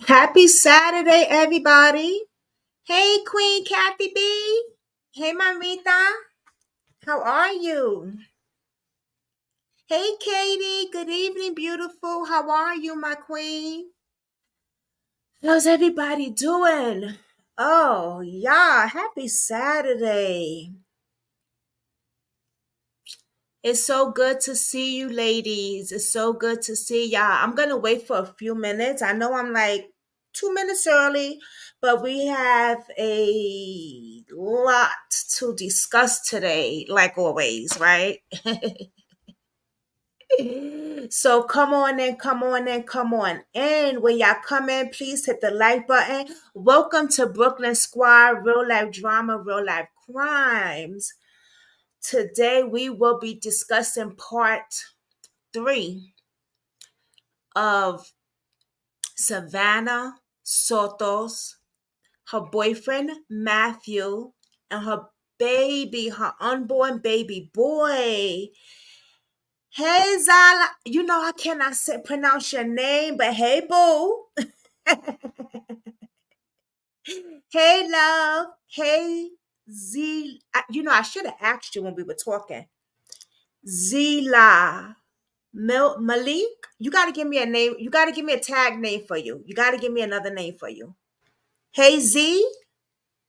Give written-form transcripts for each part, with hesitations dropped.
Happy Saturday, everybody. Hey, Queen Kathy B. Hey, Mamita. How are you? Hey, Katie. Good evening, beautiful. How are you, my queen? How's everybody doing? Oh, yeah. Happy Saturday. It's so good to see you, ladies. It's so good to see y'all. I'm going to wait for a few minutes. I know I'm like 2 minutes early, but we have a lot to discuss today, like always, right? So come on in, come on in, come on in. When y'all come in, please hit the like button. Welcome to Brooklyn Squad, real life drama, real life crimes. Today we will be discussing part 3 of Savannah Soto's, her boyfriend Matthew, and her unborn baby boy. Hey Zala, you know I cannot pronounce your name, but hey boo. Hey love. Hey Z. I should have asked you when we were talking. Zila. Malik, you got to give me a name. You got to give me a tag name for you. You got to give me another name for you. Hey Z.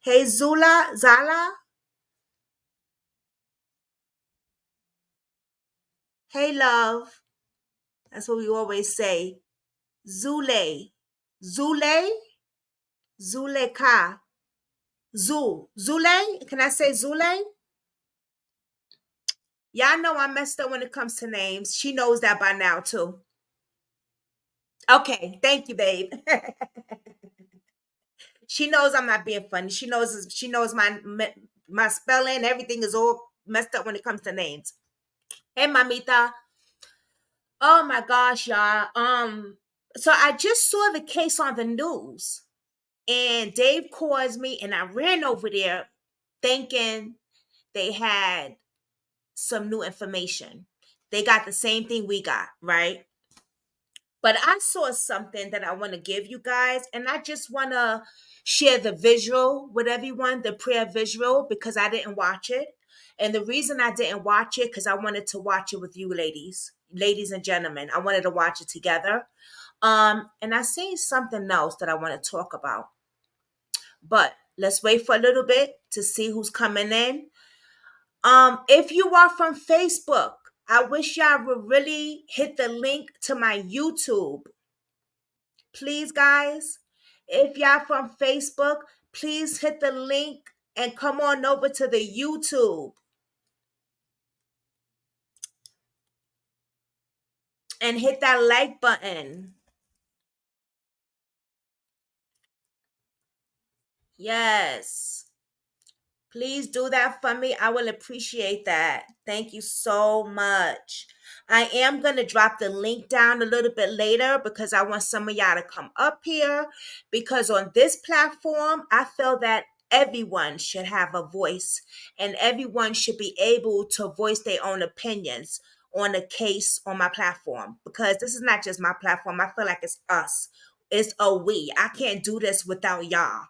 Hey Zula. Zala. Hey love. That's what we always say. Zule. Zule. Zuleka. Zule. Can I say Zule? Y'all know I messed up when it comes to names. She knows that by now too. Okay, thank you, babe. She knows I'm not being funny. She knows my spelling. Everything is all messed up when it comes to names. Hey, mamita. Oh my gosh, y'all. So I just saw the case on the news, and Dave calls me, and I ran over there, thinking they had some new information. They got the same thing we got, right? But I saw something that I want to give you guys, and I just want to share the visual with everyone, the prayer visual, because I didn't watch it. And the reason I didn't watch it, because I wanted to watch it with you ladies and gentlemen. I wanted to watch it together. And I seen something else that I want to talk about. But let's wait for a little bit to see who's coming in. If you are from Facebook, I wish y'all would really hit the link to my YouTube. Please, guys, if y'all from Facebook, please hit the link and come on over to the YouTube and hit that like button. Yes. Please do that for me. I will appreciate that. Thank you so much. I am going to drop the link down a little bit later because I want some of y'all to come up here. Because on this platform, I feel that everyone should have a voice and everyone should be able to voice their own opinions on a case on my platform. Because this is not just my platform, I feel like it's us. It's a we. I can't do this without y'all.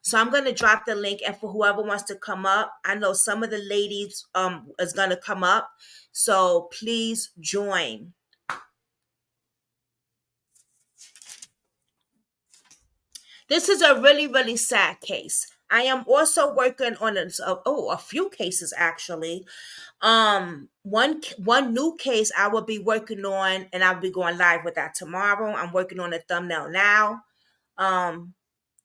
So I'm going to drop the link, and for whoever wants to come up, I know some of the ladies is going to come up, so please join. This is a really, really sad case. I am also working on a few cases actually. One new case I will be working on, and I'll be going live with that tomorrow. I'm working on a thumbnail now. um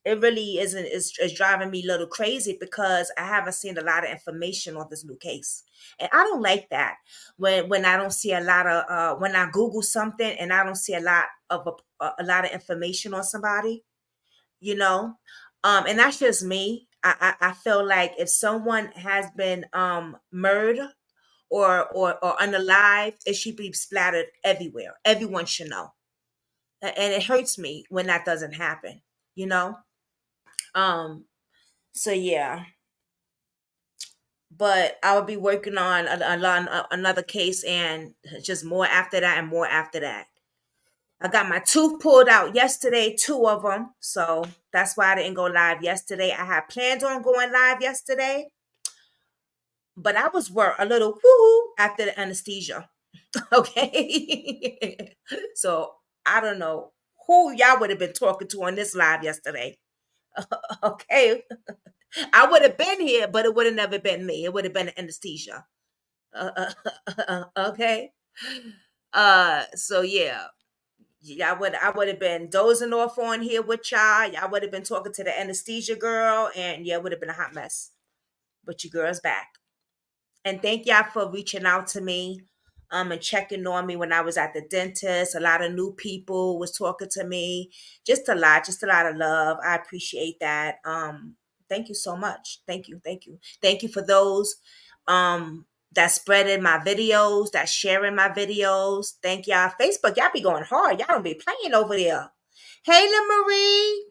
it really isn't is driving me a little crazy because I haven't seen a lot of information on this new case. And I don't like that when I don't see a lot of when I Google something and I don't see a lot of a lot of information on somebody, you know. And that's just me. I feel like if someone has been murdered or unalived, it should be splattered everywhere. Everyone should know. And it hurts me when that doesn't happen, you know. Um So yeah, but I will be working on another case and just more after that and more after that. I got my tooth pulled out yesterday, two of them. So that's why I didn't go live yesterday. I had plans on going live yesterday, but I was a little woo after the anesthesia. Okay. So I don't know who y'all would have been talking to on this live yesterday. Okay. I would have been here, but it would have never been me. It would have been anesthesia. Okay. So yeah. Yeah, I would have been dozing off on here with y'all. Y'all would have been talking to the anesthesia girl, and yeah, it would have been a hot mess. But your girl's back. And thank y'all for reaching out to me and checking on me when I was at the dentist. A lot of new people was talking to me. Just a lot of love. I appreciate that. Thank you so much. Thank you for those that spreading my videos, that sharing my videos. Thank y'all. Facebook, y'all be going hard. Y'all don't be playing over there. Hey, Marie.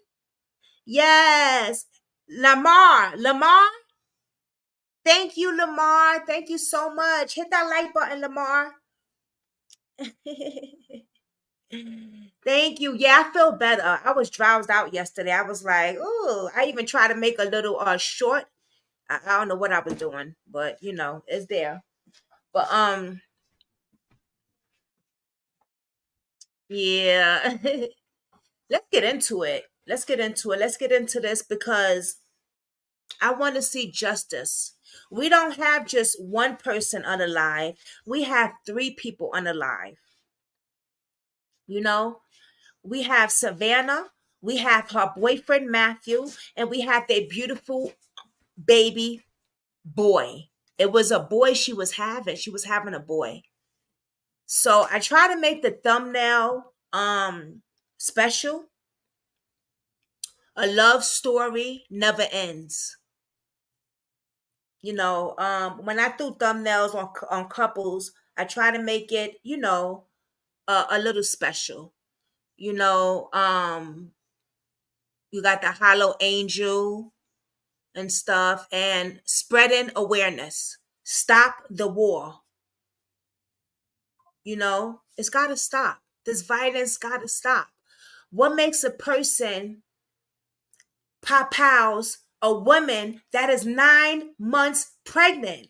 Yes. Lamar. Thank you, Lamar. Thank you so much. Hit that like button, Lamar. Thank you. Yeah, I feel better. I was drowsed out yesterday. I was like, oh, I even tried to make a little short. I don't know what I was doing, but it's there. But yeah. Let's get into it. Let's get into this because I want to see justice. We don't have just one person unalive. We have three people unalive. You know, we have Savannah, we have her boyfriend Matthew, and we have their beautiful baby boy. It was a boy she was having. She was having a boy. So I try to make the thumbnail special. A love story never ends. When I do thumbnails on couples, I try to make it, a little special. You know, you got the hollow angel and stuff, and spreading awareness. Stop the war. It's got to stop. This violence got to stop. What makes a person pows a woman that is 9 months pregnant?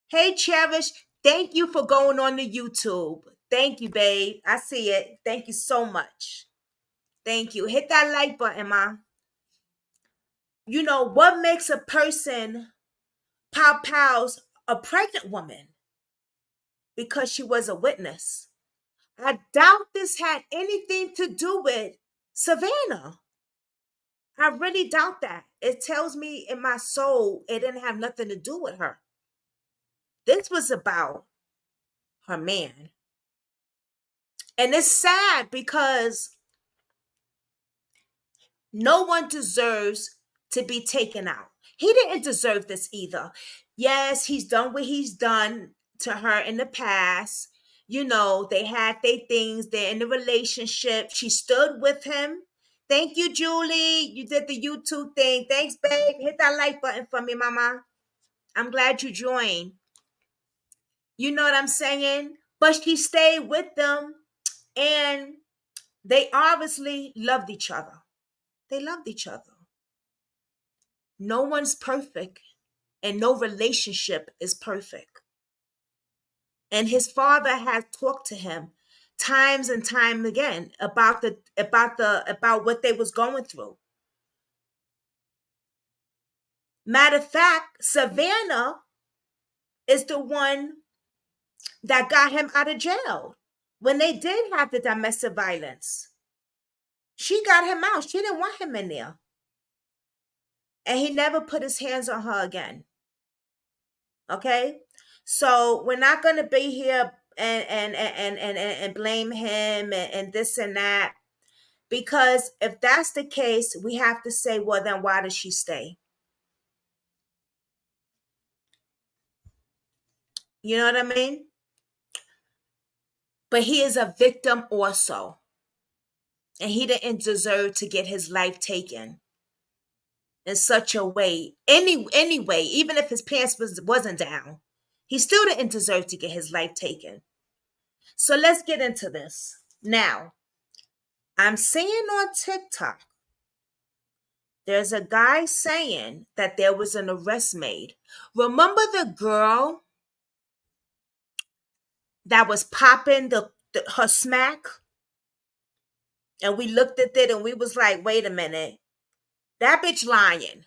Hey, Cherish, thank you for going on the YouTube. Thank you, babe. I see it. Thank you so much. Thank you. Hit that like button, ma. What makes a person pows a pregnant woman? Because she was a witness. I doubt this had anything to do with Savannah. I really doubt that. It tells me in my soul it didn't have nothing to do with her. This was about her man. And it's sad because no one deserves to be taken out. He didn't deserve this either. Yes, he's done what he's done to her in the past. They had their things. They're in a relationship. She stood with him. Thank you, Julie. You did the YouTube thing. Thanks, babe. Hit that like button for me, mama. I'm glad you joined. You know what I'm saying? But she stayed with them, and they obviously loved each other. They loved each other. No one's perfect, and no relationship is perfect. And his father has talked to him times and time again about what they was going through. Matter of fact, Savannah is the one that got him out of jail when they did have the domestic violence. She got him out. She didn't want him in there. And he never put his hands on her again. Okay? So we're not gonna be here and blame him and this and that. Because if that's the case, we have to say, well, then why does she stay? You know what I mean? But he is a victim also. And he didn't deserve to get his life taken in such a way. Anyway, even if his pants wasn't down, he still didn't deserve to get his life taken. So let's get into this. Now, I'm seeing on TikTok, there's a guy saying that there was an arrest made. Remember the girl that was popping her smack? And we looked at it and we was like, wait a minute, that bitch lying.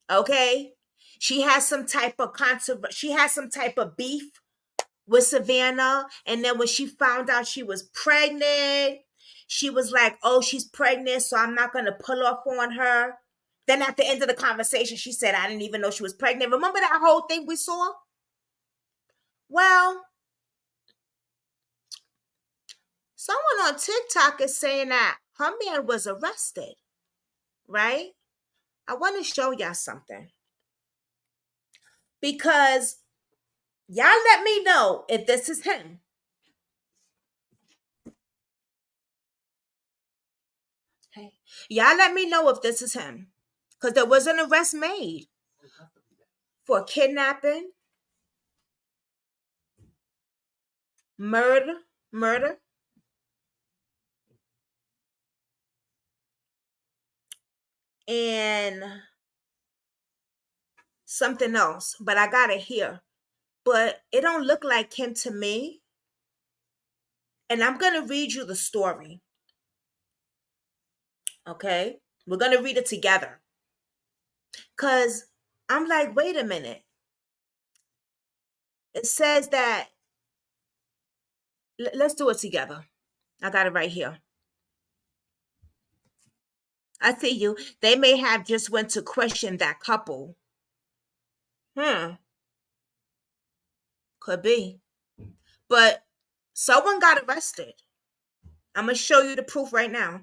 Okay? She has some type of she has some type of beef with Savannah. And then when she found out she was pregnant, she was like, oh, she's pregnant, so I'm not gonna pull off on her. Then at the end of the conversation, she said, I didn't even know she was pregnant. Remember that whole thing we saw? Well, someone on TikTok is saying that her man was arrested, right? I want to show y'all something because y'all let me know if this is him. Okay. Y'all let me know if this is him. Because there was an arrest made for kidnapping, murder, and something else. But I got it here. But it don't look like him to me. And I'm gonna read you the story. Okay? We're gonna read it together. Cause I'm like, wait a minute. It says that let's do it together. I got it right here. I see you. They may have just went to question that couple. Could be. But someone got arrested. I'm gonna show you the proof right now.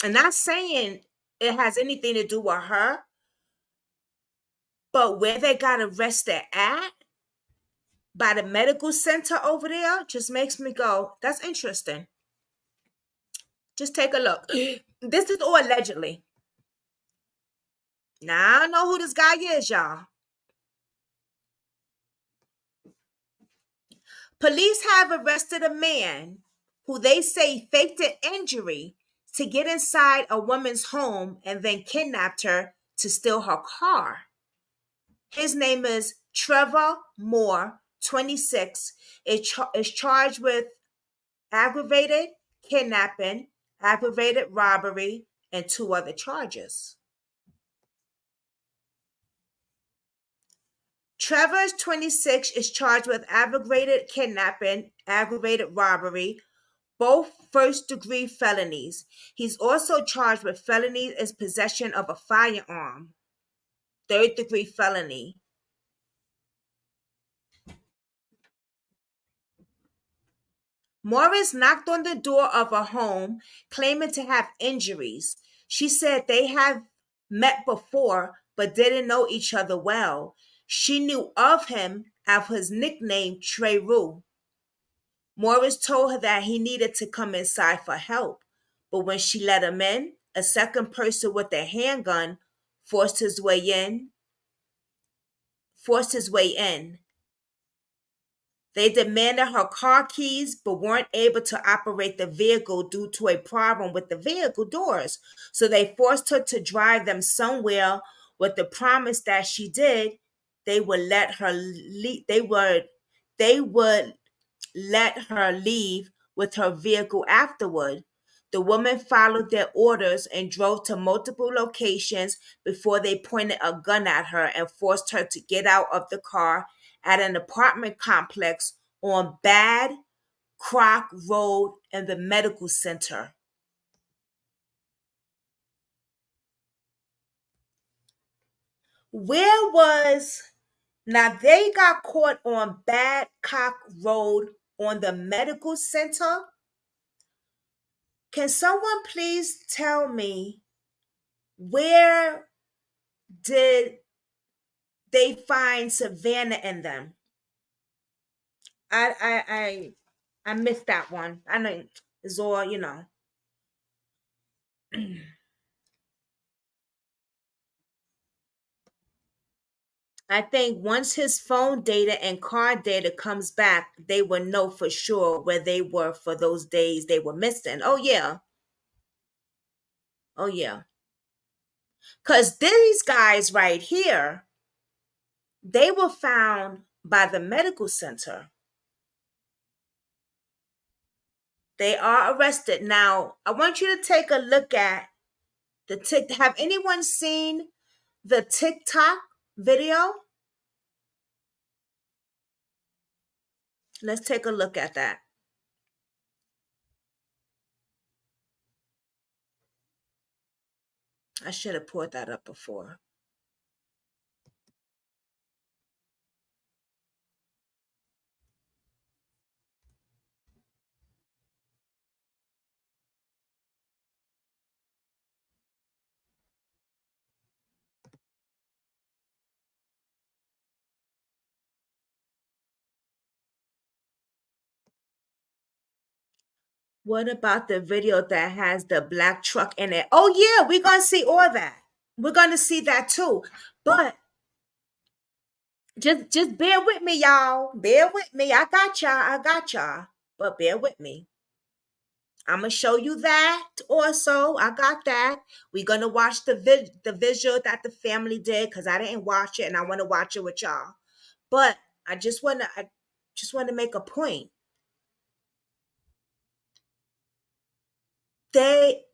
And not saying it has anything to do with her, but where they got arrested at by the medical center over there just makes me go, that's interesting. Just take a look. This is all allegedly. Now I know who this guy is, y'all. Police have arrested a man who they say faked an injury to get inside a woman's home and then kidnapped her to steal her car. His name is Trevor Moore, 26, is charged with aggravated kidnapping, aggravated robbery, and two other charges. Trevor's 26 is charged with aggravated kidnapping, aggravated robbery, both first-degree felonies. He's also charged with felonies as possession of a firearm, third-degree felony. Morris knocked on the door of her home, claiming to have injuries. She said they have met before, but didn't know each other well. She knew of him as his nickname, Trey Rue. Morris told her that he needed to come inside for help, but when she let him in, a second person with a handgun forced his way in. Forced his way in. They demanded her car keys but weren't able to operate the vehicle due to a problem with the vehicle doors. So they forced her to drive them somewhere with the promise that she did, they would let her they would let her leave with her vehicle afterward. The woman followed their orders and drove to multiple locations before they pointed a gun at her and forced her to get out of the car at an apartment complex on Bad Croc Road in the medical center. Where was Now they got caught on Bad Cock Road on the medical center? Can someone please tell me where did they find Savannah in them? I I I missed that one. I know it's all, I think once his phone data and car data comes back, they will know for sure where they were for those days they were missing. Oh yeah. Oh yeah. Cuz these guys right here, they were found by the medical center. They are arrested. Now, I want you to take a look at the tick. Have anyone seen the TikTok video? Let's take a look at that. I should have pulled that up before. What about the video that has the black truck in it? Oh yeah, we're gonna see all that. We're gonna see that too. But just bear with me, y'all. Bear with me. I got y'all. I got y'all. But bear with me. I'm gonna show you that also. I got that. We're gonna watch the visual that the family did because I didn't watch it and I want to watch it with y'all. But I just wanna make a point.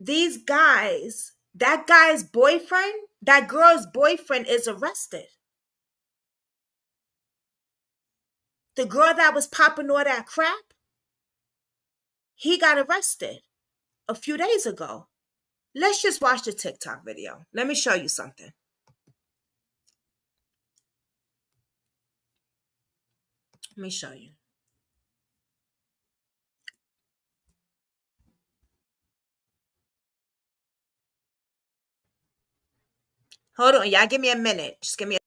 These guys, that guy's boyfriend, that girl's boyfriend is arrested. The girl that was popping all that crap, he got arrested a few days ago. Let's just watch the TikTok video. Let me show you something. Let me show you. Hold on, y'all. Give me a minute. Just give me a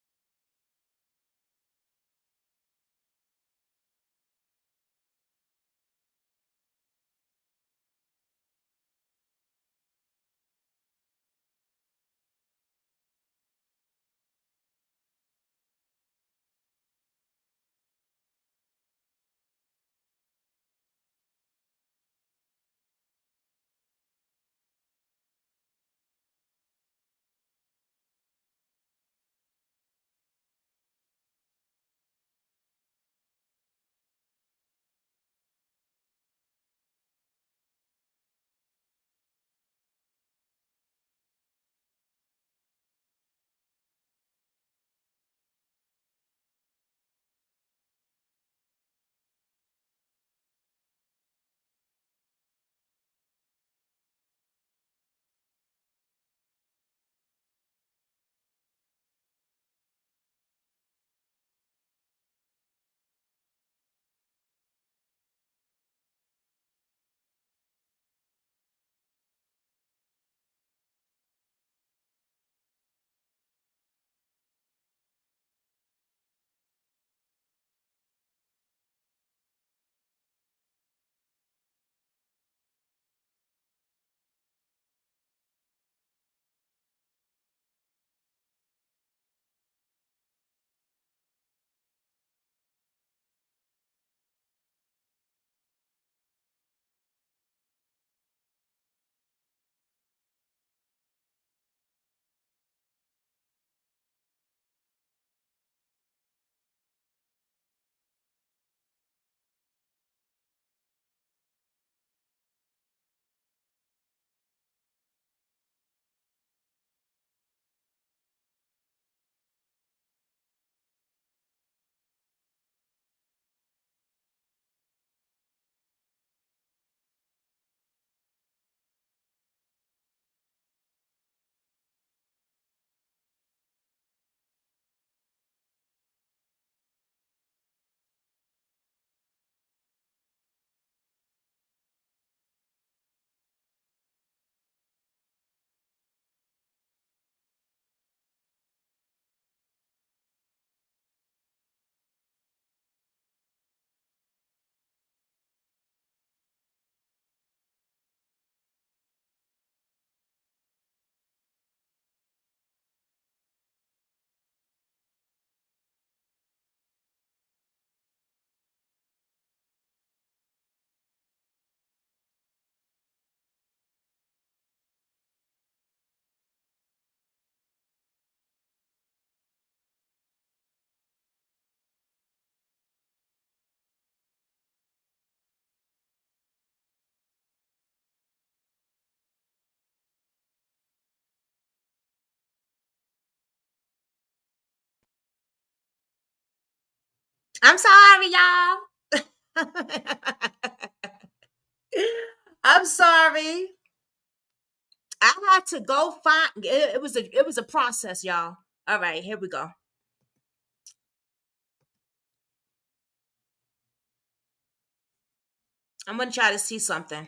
I'm sorry, y'all. I'm sorry. I had to go find it was a process, y'all. All right, here we go. I'm gonna try to see something.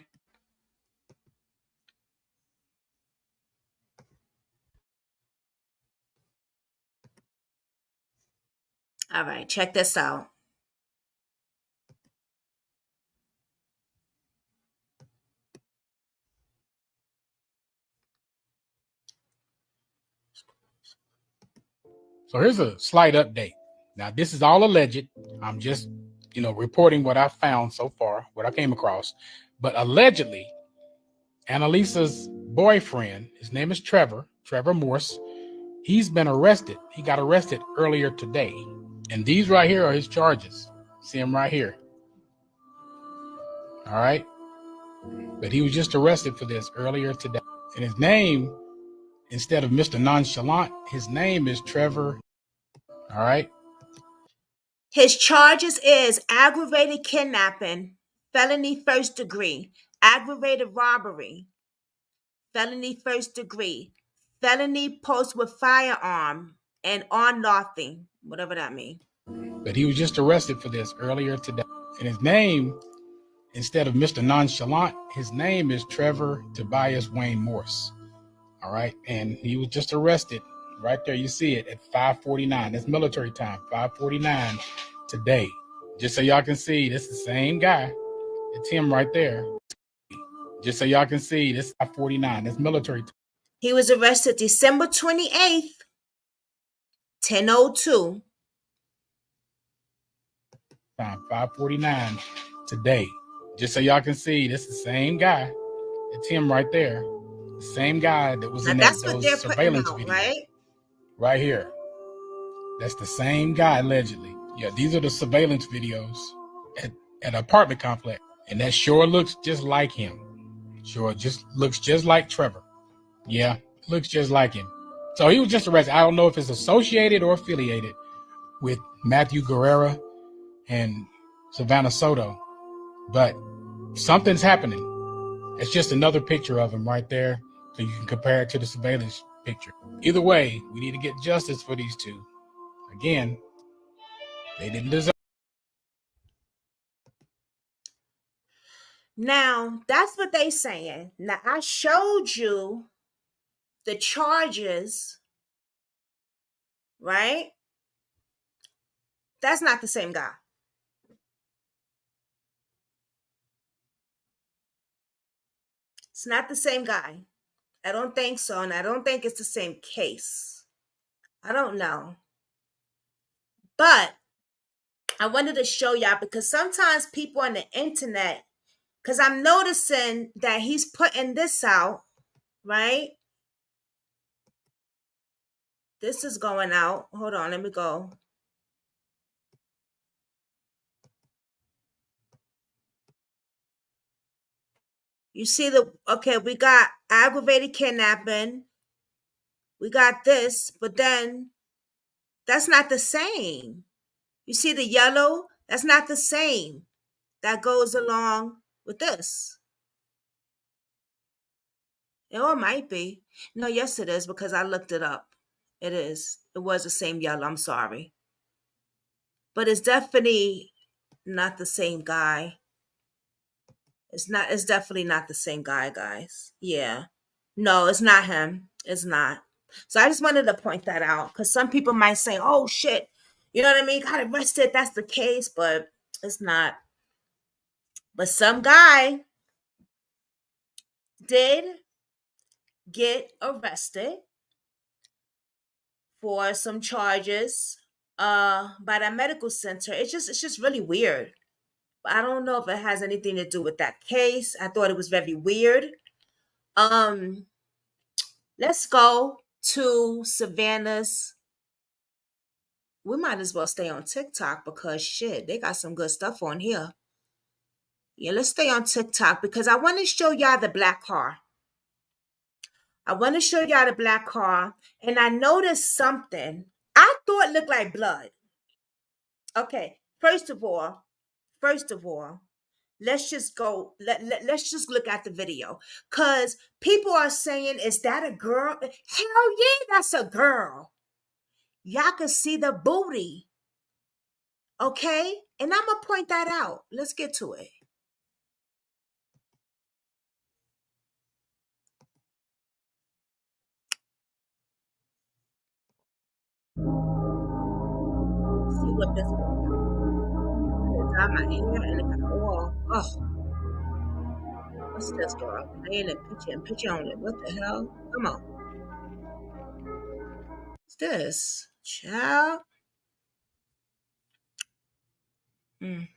All right, check this out. So here's a slight update. Now, this is all alleged. I'm just, reporting what I found so far, what I came across. But allegedly, Annalisa's boyfriend, his name is Trevor Morse, he's been arrested. He got arrested earlier today. And these right here are his charges. See him right here. All right. But he was just arrested for this earlier today. And his name, instead of Mr. Nonchalant, his name is Trevor. All right. His charges is aggravated kidnapping, felony first degree, aggravated robbery, felony first degree, felony post with firearm, and on nothing, whatever that means. But he was just arrested for this earlier today. And his name, instead of Mr. Nonchalant, his name is Trevor Tobias Wayne Morse. All right. And he was just arrested right there. You see it at 5:49. That's military time, 5:49 today. Just so y'all can see, this is the same guy. It's him right there. Just so y'all can see, this is 5:49. That's military time. He was arrested December 28th, 10:02. 5:49 today. Just so y'all can see, this is the same guy. It's him right there. The same guy that was Now in that's what those they're putting surveillance out, videos. right? Right here. That's the same guy, allegedly. Yeah, these are the surveillance videos at an apartment complex. And that sure looks just like him. Sure, just looks just like Trevor. Yeah, looks just like him. So he was just arrested. I don't know if it's associated or affiliated with Matthew Guerrera and Savannah Soto, but something's happening. It's just another picture of him right there, so you can compare it to the surveillance picture. Either way, we need to get justice for these two. Again, they didn't deserve. Now, that's what they saying. Now, I showed you the charges, right? That's not the same guy. It's not the same guy. I don't think so, and I don't think it's the same case. I don't know. But I wanted to show y'all because sometimes people on the internet, because I'm noticing that he's putting this out, right? This is going out. Hold on, let me go. You see okay, we got aggravated kidnapping. We got this, but then that's not the same. You see the yellow? That's not the same. That goes along with this. Oh, it might be. No, yes, it is because I looked it up. It is. It was the same yellow. I'm sorry. But it's definitely not the same guy. It's definitely not the same guy, guys. Yeah. No, it's not him. It's not. So I just wanted to point that out because some people might say, oh shit, you know what I mean? Got arrested. That's the case, but it's not. But some guy did get arrested for some charges by that medical center. It's just really weird. But I don't know if it has anything to do with that case. I thought it was very weird. Um let's go to Savannah's. We might as well stay on TikTok because shit, they got some good stuff on here. Yeah, let's stay on TikTok because I want to show y'all the black car. I want to show y'all the black car, and I noticed something I thought looked like blood. Okay, First of all, first of all, let's just go. Let's just look at the video, cause people are saying, "Is that a girl?" Hell yeah, that's a girl. Y'all can see the booty, okay? And I'm gonna point that out. Let's get to it. See what this is about. It's on my hair and it got oil. Oh, what's this girl playing and picture on it? What the hell? Come on, what's this? Child. Mm.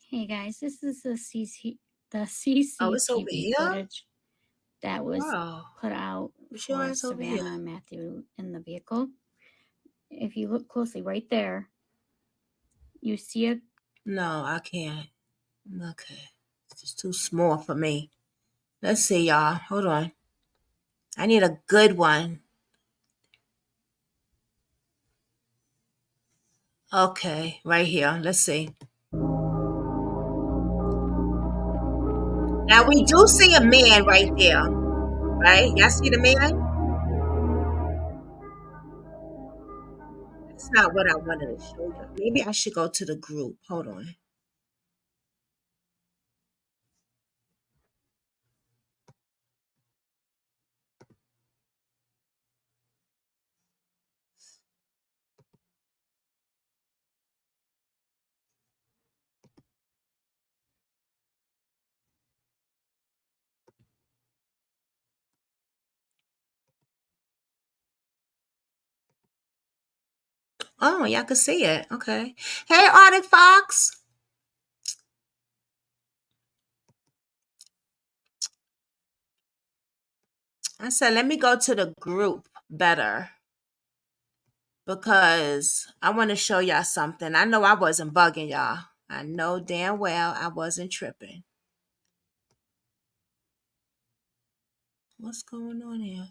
Hey guys, this is the Oh, it's over CCTV here. footage that was Wow, put out you sure for it's over here? Savannah and Matthew in the vehicle. If you look closely right there, you see a No, I can't. Okay, it's just too small for me. Let's see, y'all. Hold on. I need a good one. Okay, right here. Let's see. Now we do see a man right there, right? Y'all see the man? That's not what I wanted to show you. Maybe I should go to the group. Hold on. Oh, y'all can see it. Okay. Hey, Arctic Fox. I said, let me go to the group better because I want to show y'all something. I know I wasn't bugging y'all. I know damn well I wasn't tripping. What's going on here?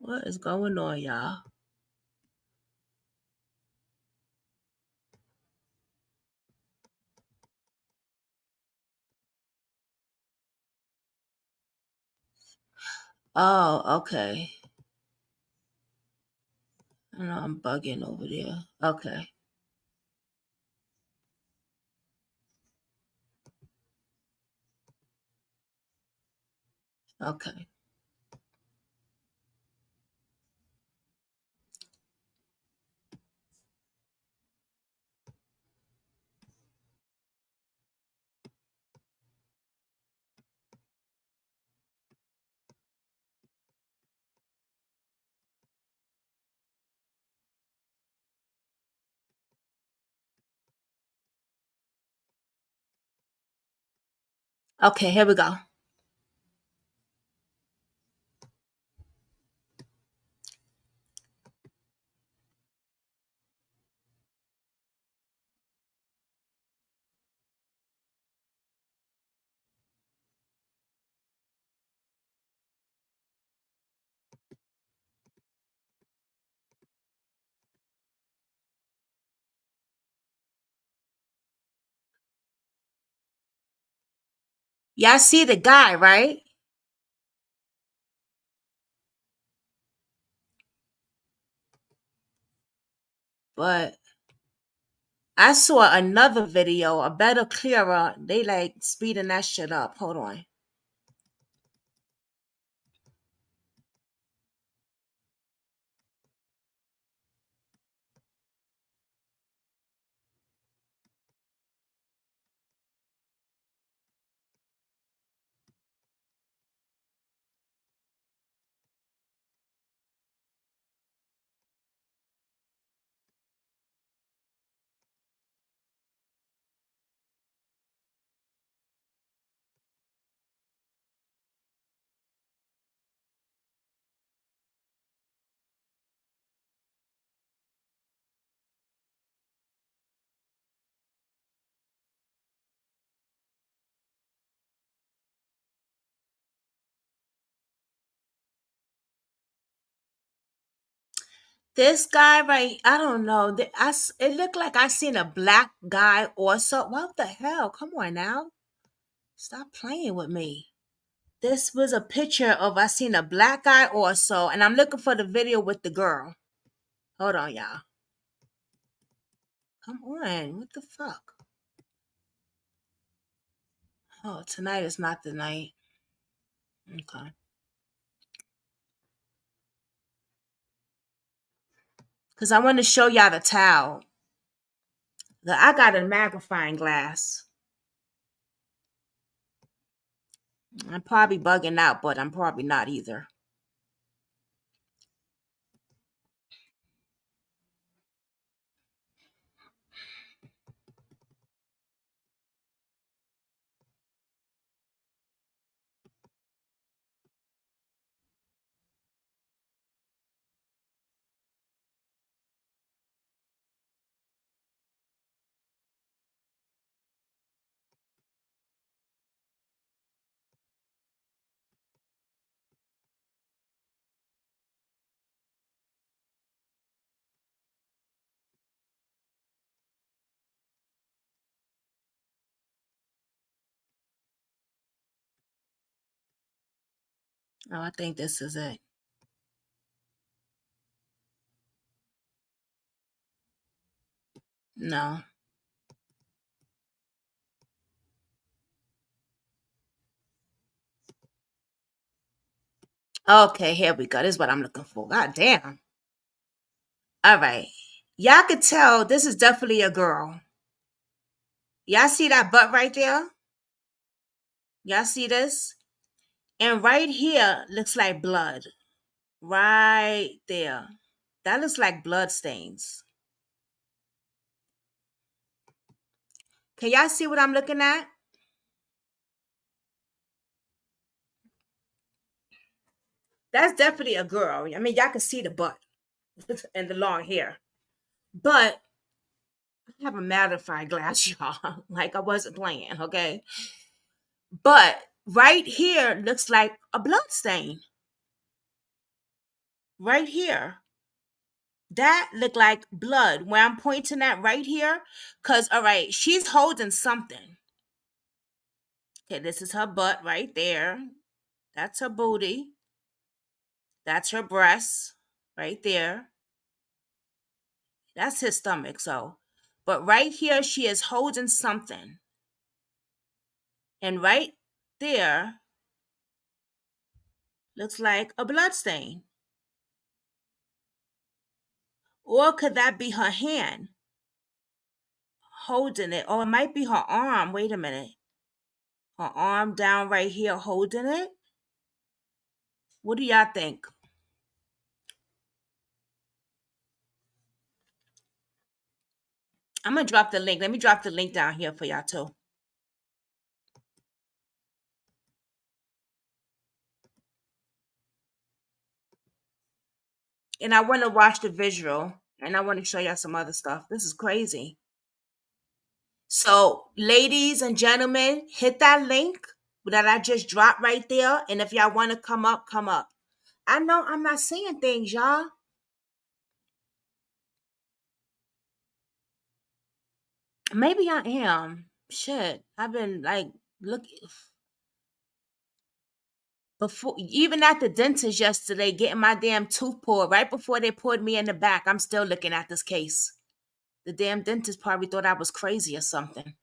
What is going on, y'all? Oh, okay. I know I'm bugging over there. Okay. Okay. Okay, here we go. Y'all see the guy, right? But I saw another video, a better, clearer. They like speeding that shit up. Hold on. This guy, right? I don't know. It looked like I seen a black guy also. What the hell? Come on now. Stop playing with me. This was a picture of I seen a black guy also, and I'm looking for the video with the girl. Hold on, y'all. Come on. What the fuck? Oh, tonight is not the night. Okay. Because I want to show y'all the towel. I got a magnifying glass. I'm probably bugging out, but I'm probably not either. Oh, I think this is it. No. Okay, here we go. This is what I'm looking for. God damn. All right. Y'all could tell this is definitely a girl. Y'all see that butt right there? Y'all see this? And right here looks like blood. Right there. That looks like blood stains. Can y'all see what I'm looking at? That's definitely a girl. I mean, y'all can see the butt and the long hair. But I have a magnifying glass, y'all. Like I wasn't playing, okay? But right here looks like a blood stain. Right here. That looked like blood. Where I'm pointing at right here. Cause all right, she's holding something. Okay, this is her butt right there. That's her booty. That's her breasts right there. That's his stomach. So, but right here, she is holding something. And right there looks like a blood stain. Or could that be her hand holding it? Or it might be her arm. Wait a minute. Her arm down right here holding it. What do y'all think? I'm going to drop the link. Let me drop the link down here for y'all too. And I want to watch the visual and I want to show y'all some other stuff. This is crazy. So, ladies and gentlemen, hit that link that I just dropped right there. And if y'all want to come up, come up. I know I'm not saying things, y'all. Maybe I am. Shit. I've been like, look, before, even at the dentist yesterday, getting my damn tooth pulled right before they pulled me in the back. I'm still looking at this case. The damn dentist probably thought I was crazy or something.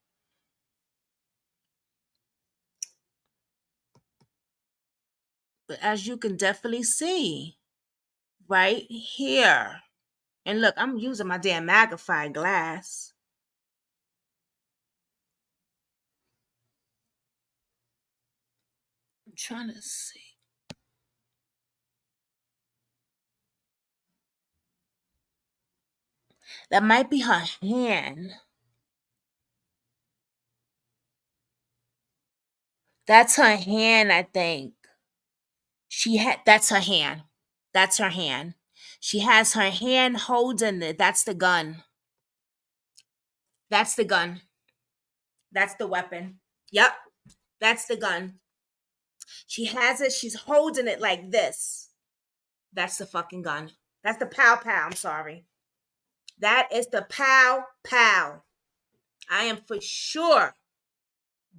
But as you can definitely see, right here. And look, I'm using my damn magnifying glass. I'm trying to see. That might be her hand. That's her hand, I think. That's her hand. That's her hand. She has her hand holding it. That's the gun. That's the gun. That's the weapon. Yep. That's the gun. She has it. She's holding it like this. That's the fucking gun. That's the pow pow. I'm sorry. That is the pow pow. I am for sure.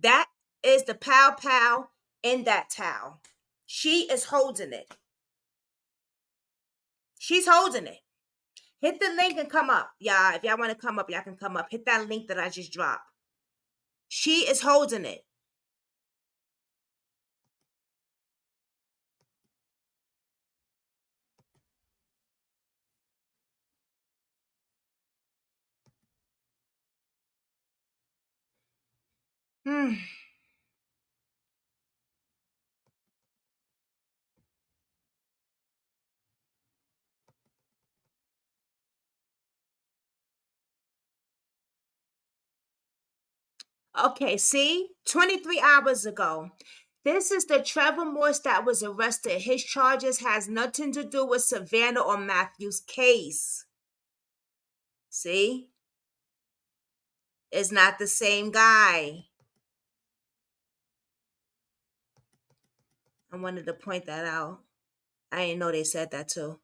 That is the pow pow in that towel. She is holding it. She's holding it. Hit the link and come up. Y'all, if y'all want to come up, y'all can come up. Hit that link that I just dropped. She is holding it. Hmm. Okay, see? 23 hours ago. This is the Trevor Morse that was arrested. His charges has nothing to do with Savannah or Matthew's case. See? It's not the same guy. I wanted to point that out. I didn't know they said that too.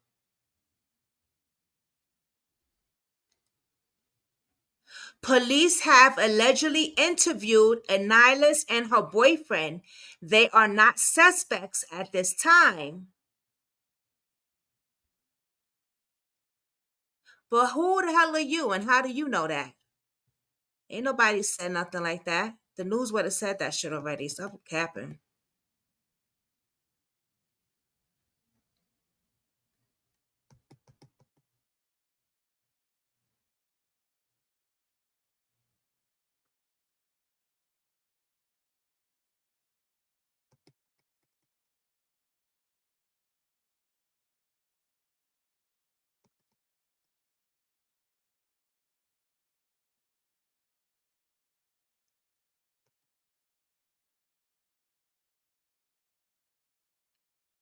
Police have allegedly interviewed Anilis and her boyfriend. They are not suspects at this time. But who the hell are you and how do you know that? Ain't nobody said nothing like that. The news would have said that shit already. Stop capping.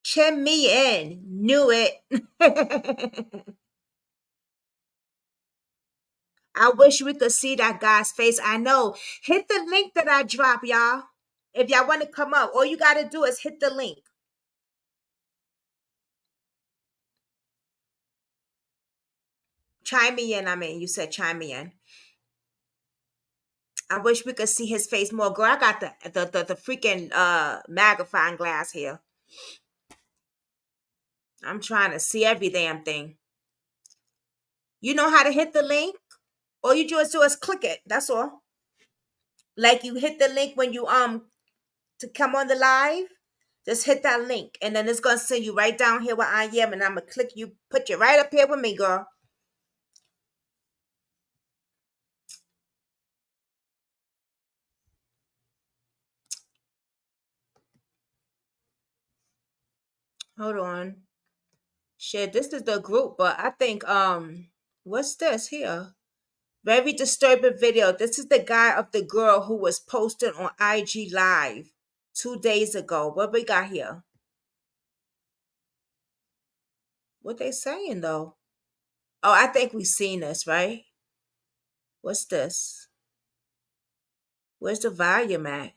Chin me in. Knew it. I wish we could see that guy's face. I know. Hit the link that I drop, y'all. If y'all want to come up, all you got to do is hit the link. Chime me in. I mean, you said chime me in. I wish we could see his face more. Girl, I got the freaking magnifying glass here. I'm trying to see every damn thing. You know how to hit the link? All you just do is click it. That's all. Like you hit the link when you to come on the live. Just hit that link, and then it's gonna send you right down here where I am, and I'm gonna click you, put you right up here with me, girl. Hold on. Shit, this is the group, but I think what's this here? Very disturbing video. This is the guy of the girl who was posted on IG Live 2 days ago. What we got here? What they saying though? Oh, I think we seen this, right? What's this? Where's the volume at?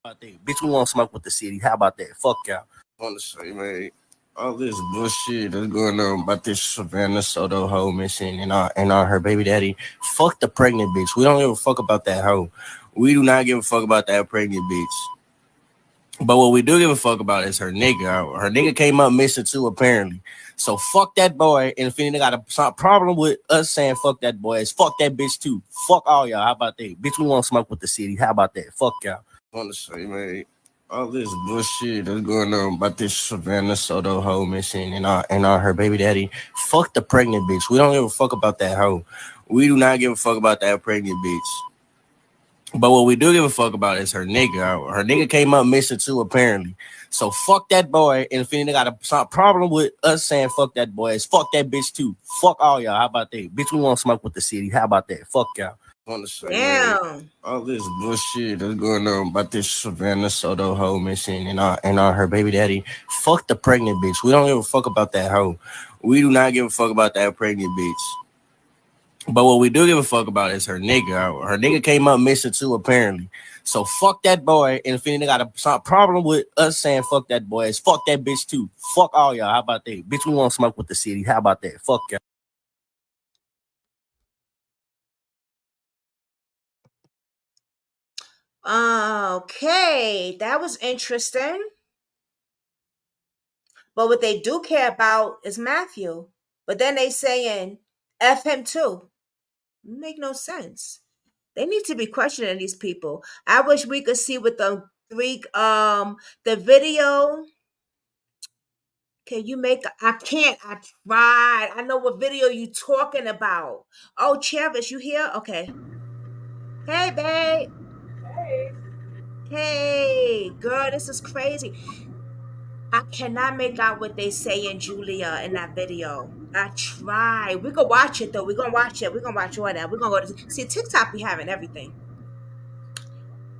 I think, bitch, we want to smoke with the city. How about that? Fuck y'all. I want to say, man, all this bullshit that's going on about this Savannah Soto hoe missing and her baby daddy. Fuck the pregnant bitch. We don't give a fuck about that hoe. We do not give a fuck about that pregnant bitch. But what we do give a fuck about is her nigga. Her nigga came up missing too, apparently. So fuck that boy. And if any nigga got a problem with us saying fuck that boy, it's fuck that bitch too. Fuck all y'all. How about that? Bitch, we want to smoke with the city. How about that? Fuck y'all. I want to say, man, all this bullshit that's going on about this Savannah Soto hoe missing and her baby daddy. Fuck the pregnant bitch. We don't give a fuck about that hoe. We do not give a fuck about that pregnant bitch. But what we do give a fuck about is her nigga. Her nigga came up missing too, apparently. So fuck that boy. And if any nigga got a problem with us saying fuck that boy, it's fuck that bitch too. Fuck all y'all. How about that? Bitch, we want to smoke with the city. How about that? Fuck y'all. I want to say, man, Damn. all this bullshit that's going on about this Savannah Soto hoe missing and her baby daddy. Fuck the pregnant bitch. We don't give a fuck about that hoe. We do not give a fuck about that pregnant bitch. But what we do give a fuck about is her nigga. Her nigga came up missing too, apparently. So fuck that boy. And if any nigga got a problem with us saying fuck that boy, it's fuck that bitch too. Fuck all y'all. How about that? Bitch, we want to smoke with the city. How about that? Fuck y'all. Okay, that was interesting. But what they do care about is Matthew. But then they saying F him too. Make no sense. They need to be questioning these people. I wish we could see with the video. Can you make I can't. I tried. I know what video you talking about. Oh, Cherish, you here? Okay. Hey, babe. Hey, girl, this is crazy. I cannot make out what they say in Julia in that video. I try. We can watch it though. We're gonna watch it. We're gonna watch all that. We're gonna go to see TikTok be having everything.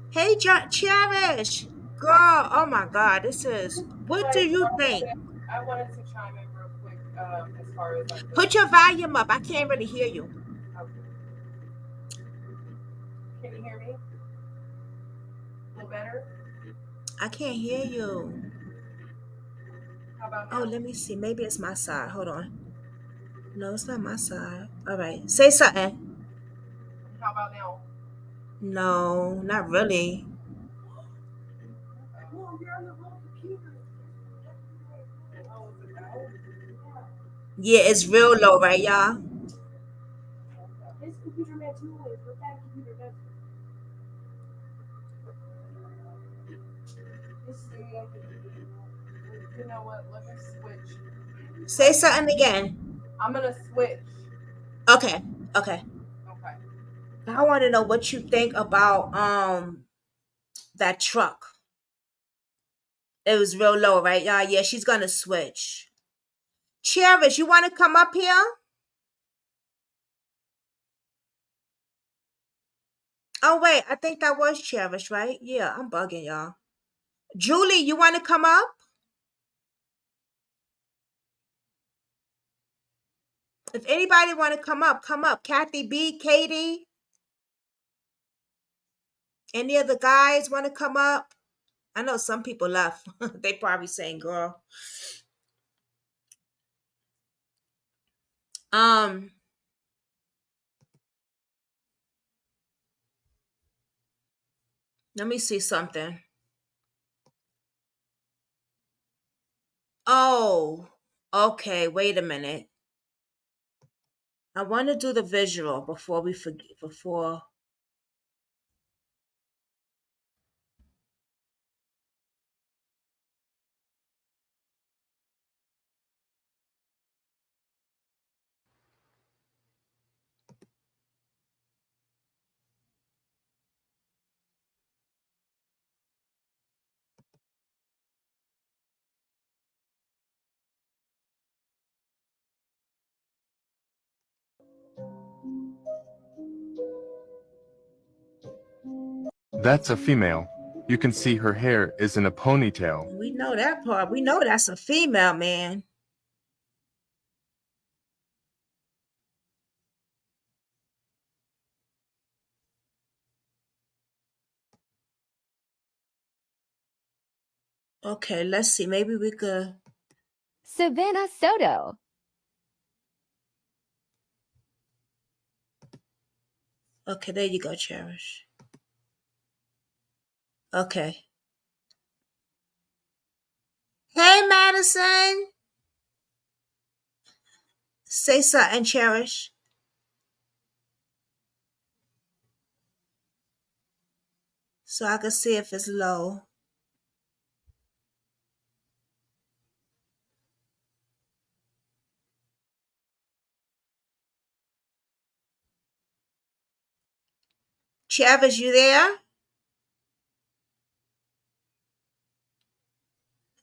Hey, Cherish, girl. Oh my God, this is. What do you think? I wanted to chime in real quick as far as like Put your volume up. I can't really hear you. okay. Can you hear me? A little better? I can't hear you. How about Oh, now? let me see. Maybe it's my side. Hold on. No, it's not my side. All right. Say something. How about now? No, not really. Well, you're on the wrong computer. Oh, is it out? Yeah, it's real low, right, y'all? This computer makes noise, but that computer doesn't. This is the one computer. You know what? Let me switch. Say something again. I'm gonna switch. Okay. Okay. Okay. I want to know what you think about that truck. It was real low, right, y'all? Yeah, she's gonna switch. Cherish, you want to come up here? Oh wait, I think that was Cherish, right? Yeah, I'm bugging y'all. Julie, you want to come up? If anybody want to come up, come up. Kathy B, Katie, any of the guys want to come up? I know some people left. They probably saying, "Girl." Um, let me see something. Oh, okay. Wait a minute. I want to do the visual before we forget. Before That's a female. You can see her hair is in a ponytail. we know that part. We know that's a female, man. Okay, let's see. Maybe we could. Savannah Soto. Okay, there you go, Cherish. Okay. Madison? Say something, Cherish. So I can see if it's low. Cherish, you there?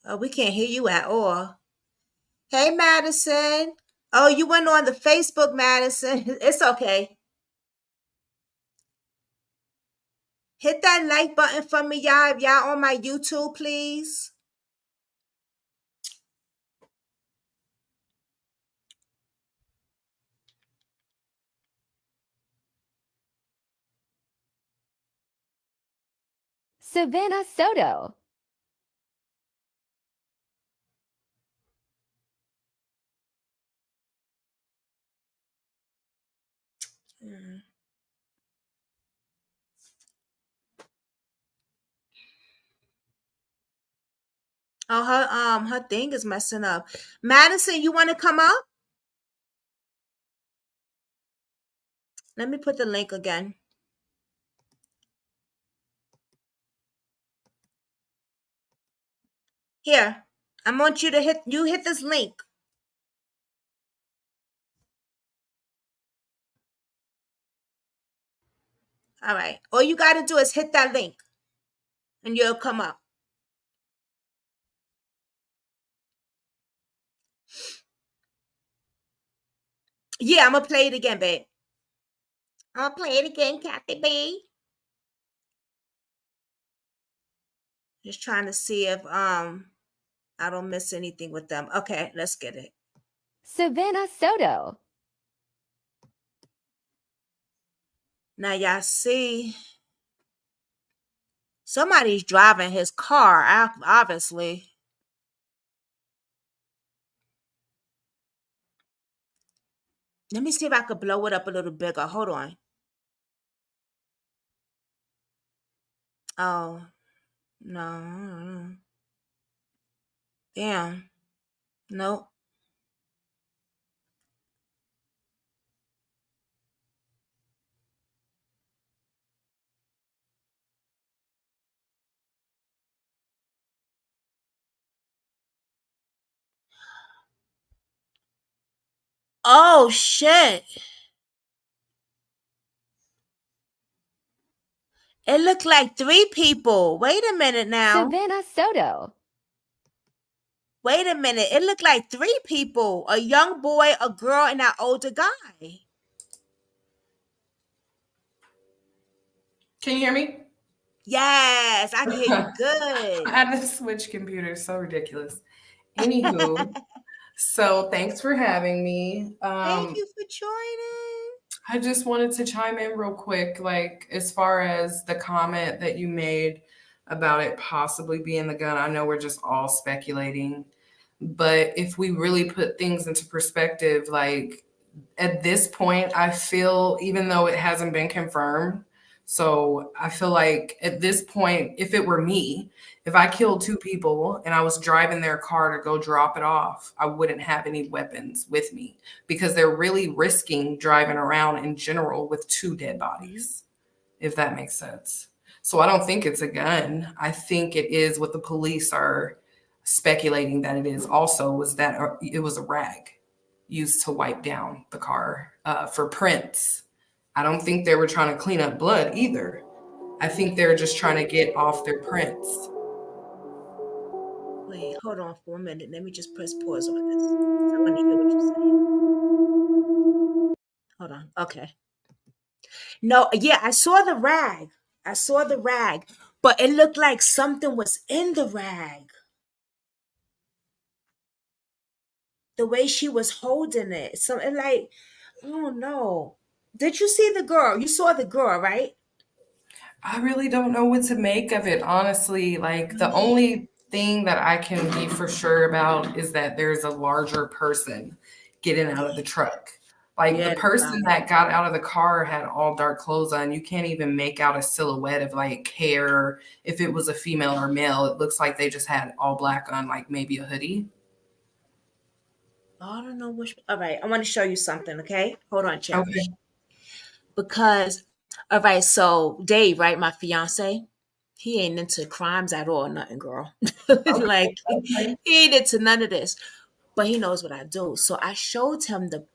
Oh, we can't hear you at all. Hey, Madison. Oh, you went on the Facebook, Madison. It's okay. Hit that like button for me, y'all. If y'all on my YouTube, please. Savannah Soto. Mm. Oh, her thing is messing up. Madison, you want to come up? Let me put the link again. Here, I want you to hit this link. All right. All you got to do is hit that link and you'll come up. Yeah, I'm going to play it again, babe. I'll play it again, Kathy B. Just trying to see if I don't miss anything with them. Okay, let's get it. Savannah Soto. Now y'all see somebody's driving his car, obviously. Let me see if I could blow it up a little bigger. Hold on. Oh, no. Damn. Nope. Oh, shit. It looked like 3 people. Wait a minute now. Savannah Soto. Wait a minute. It looked like 3 people. A young boy, a girl, and an older guy. Can you hear me? Yes, I can hear you good. I had to switch computers. So ridiculous. Anywho, so thanks for having me. Thank you for joining. I just wanted to chime in real quick, like as far as the comment that you made about it possibly being the gun. I know we're just all speculating, but if we really put things into perspective, like at this point, I feel, even though it hasn't been confirmed, so I feel like at this point, if it were me, if I killed 2 people and I was driving their car to go drop it off, I wouldn't have any weapons with me because they're really risking driving around in general with 2 dead bodies, if that makes sense. So I don't think it's a gun. I think it is what the police are speculating that it is also was that it was a rag used to wipe down the car for prints. I don't think they were trying to clean up blood either. I think they're just trying to get off their prints. Wait, hold on for a minute. Let me just press pause on this. I want to hear what you're saying. Hold on. Okay. No, yeah, I saw the rag. I saw the rag, but it looked like something was in the rag. The way she was holding it. Something like, I don't know. Did you see the girl? You saw the girl, right? I really don't know what to make of it, honestly. Like, the only thing that I can be for sure about is that there's a larger person getting out of the truck. Like, the Yeah, person that got out of the car had all dark clothes on. You can't even make out a silhouette of like hair. If it was a female or male, it looks like they just had all black on, like maybe a hoodie. I don't know which. All right, I want to show you something. Okay, hold on, Cherish. Okay. Because, all right, so Dave, right, my fiance, he ain't into crimes at all, nothing, girl. Okay. Like Okay. he ain't into none of this, but he knows what I do. So I showed him the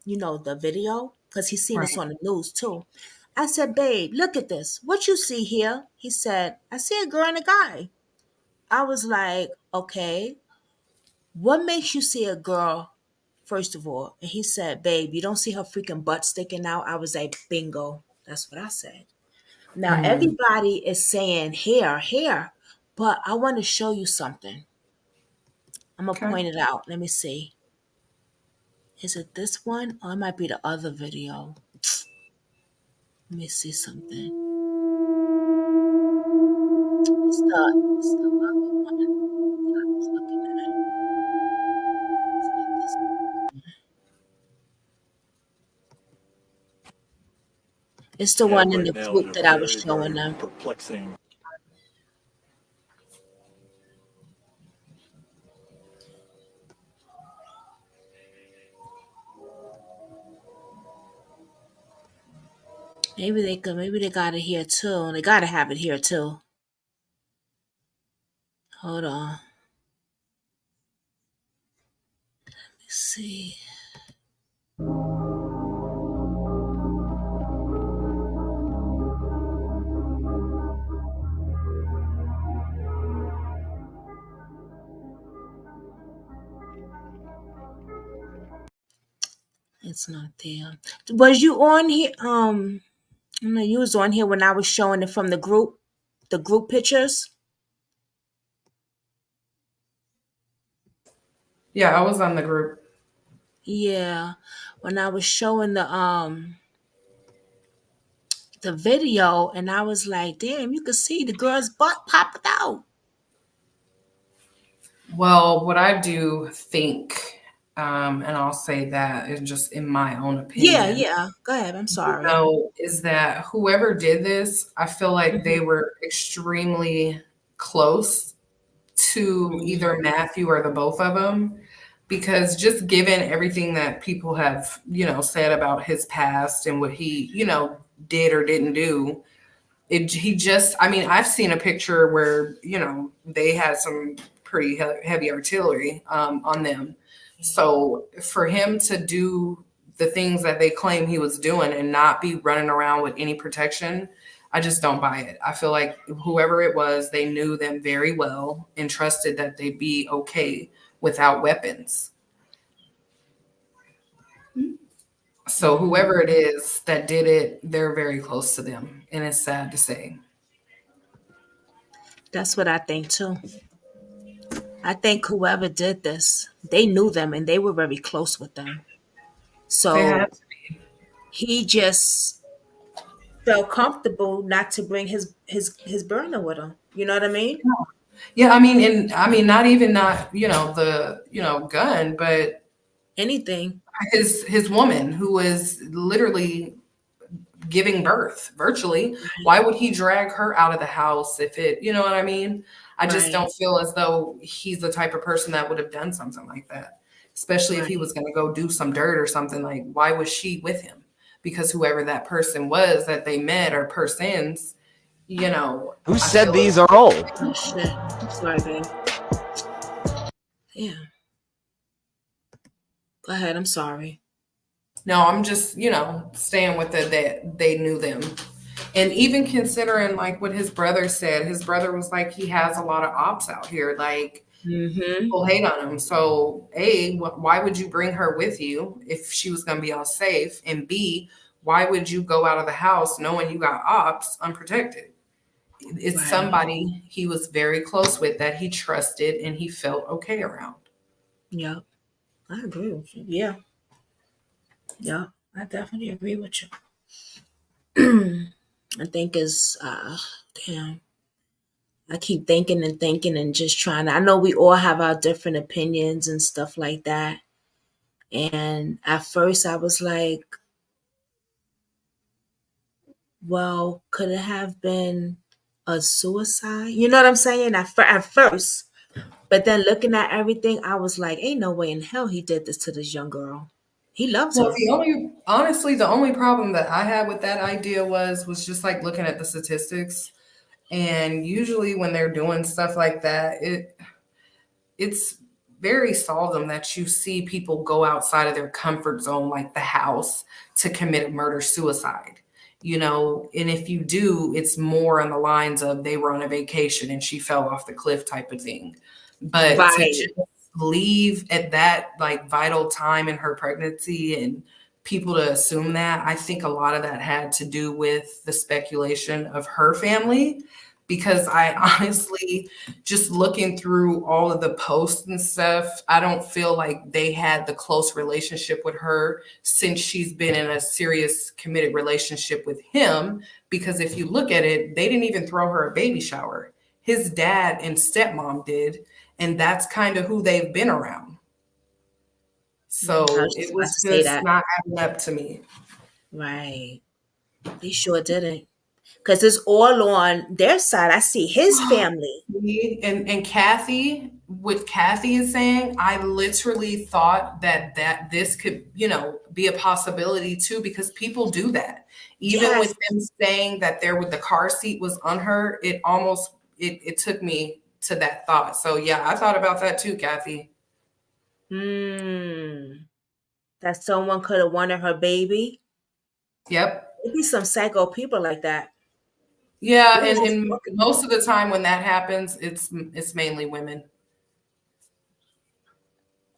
video because he's seen this Right. on the news too. I said, babe, look at this. What you see here? He said, I see a girl and a guy. I was like, okay, what makes you see a girl first of all? And he said, babe, you don't see her freaking butt sticking out. I was like, bingo. That's what I said. Now Mm. everybody is saying hair, hair, but I want to show you something. I'm gonna Okay. point it out. Let me see. Is it this one or it might be the other video? Let me see something. It's the other one that I was looking at. It's not this one. It's the Yeah, one in right the now in group a that I was very, showing very them. perplexing. Maybe they got it here too. They gotta have it here too. Hold on. Let's see. It's not there. Was you on here? No, you was on here when I was showing it from the group pictures. Yeah, I was on the group. Yeah, when I was showing the video, and I was like, damn, you could see the girl's butt popping out. Well, what I do think, and I'll say that is just in my own Yeah, opinion, yeah. Go ahead. I'm sorry. is that whoever did this, I feel like they Mhm. were extremely close to either Mhm. Matthew or the both of them. Because just given everything that people have, said about his past and what he, did or didn't do, he just, I mean, I've seen a picture where, they had some pretty heavy artillery on them. So for him to do the things that they claim he was doing and not be running around with any protection, I just don't buy it. I feel like whoever it was, they knew them very well and trusted that they'd be okay without weapons. So whoever it Mhm. is that did it, they're very close to them. And it's sad to say. That's what I think too. I think whoever did this, they knew them and they were very close with them. They had. So he just felt comfortable not to bring his burner with him. You know what I mean? Yeah, I mean, and I mean, not even not, the, gun, but Anything. his woman who was literally giving birth virtually. Right. Why would he drag her out of the house if it, you know what I mean? I just Right. don't feel as though he's the type of person that would have done something like that, especially if he Right. was going to go do some dirt or something. Like, why was she with him? Because whoever that person was that they met or persons, Who I said feel these are old? Oh shit. I'm sorry, babe. Yeah. Go ahead. I'm sorry. no, I'm just, staying with it that they knew them. And even considering like what his brother said, his brother was like, he has a lot of ops out here. Like Mm-hmm. people hate on him. So A, why would you bring her with you if she was going to be all safe? And B, why would you go out of the house knowing you got ops unprotected? It's Right. somebody he was very close with that he trusted and he felt okay around. Yep. I agree with you. Yeah. Yeah. I definitely agree with you. I think is damn. I keep thinking and just trying to, I know we all have our different opinions and stuff like that. And at first I was like, well, could it have been a suicide? You know what I'm saying? At first. But then looking at everything, I was like, ain't no way in hell he did this to this young girl. He loves Well, her. the only problem that I had with that idea was just like looking at the statistics. And usually when they're doing stuff like that, it's very seldom that you see people go outside of their comfort zone, like the house, to commit a murder suicide. And if you do, it's more on the lines of they were on a vacation and she fell off the cliff type of thing. But to Right. just leave at that like vital time in her pregnancy and people to assume that, I think a lot of that had to do with the speculation of her family. Because I honestly, just looking through all of the posts and stuff, I don't feel like they had the close relationship with her since she's been in a serious committed relationship with him. Because if you look at it, they didn't even throw her a baby shower. His dad and stepmom did, and that's kind of who they've been around. I was So just it about was to say just that. not adding up to me. Right. They sure didn't. Because it's all on their side. I see his family. And Kathy, what Kathy is saying, I literally thought that this could, be a possibility too, because people do that. Even Yes. with them saying that the car seat was on her, it took me to that thought. So yeah, I thought about that too, Kathy. Hmm. That someone could have wanted her baby. Yep. Maybe some psycho people like that. Yeah, We were just and talking. most of the time when that happens, it's mainly women.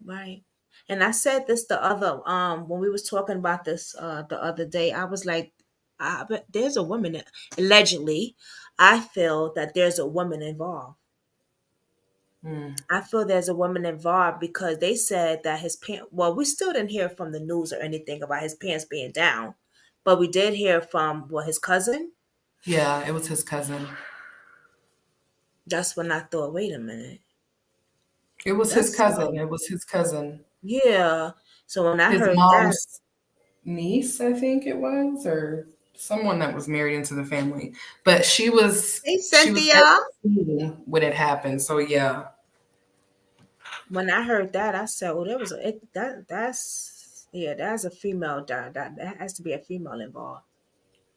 Right. And I said this the other when we was talking about this the other day. I was like, but there's a woman allegedly. I feel that there's a woman involved. Mm. I feel there's a woman involved because they said that his parents. Well, we still didn't hear from the news or anything about his parents being down, but we did hear from his cousin. Yeah, it was his cousin. That's when I thought, wait a minute, It was his that's cousin. It was his cousin. yeah. So when I His heard that, mom's niece, I think it was, or someone that was married into the family. But hey she was at Cynthia. the scene when it happened. So yeah. When I heard that, I said, "Oh, there was that's yeah, that's a female that has to be a female involved."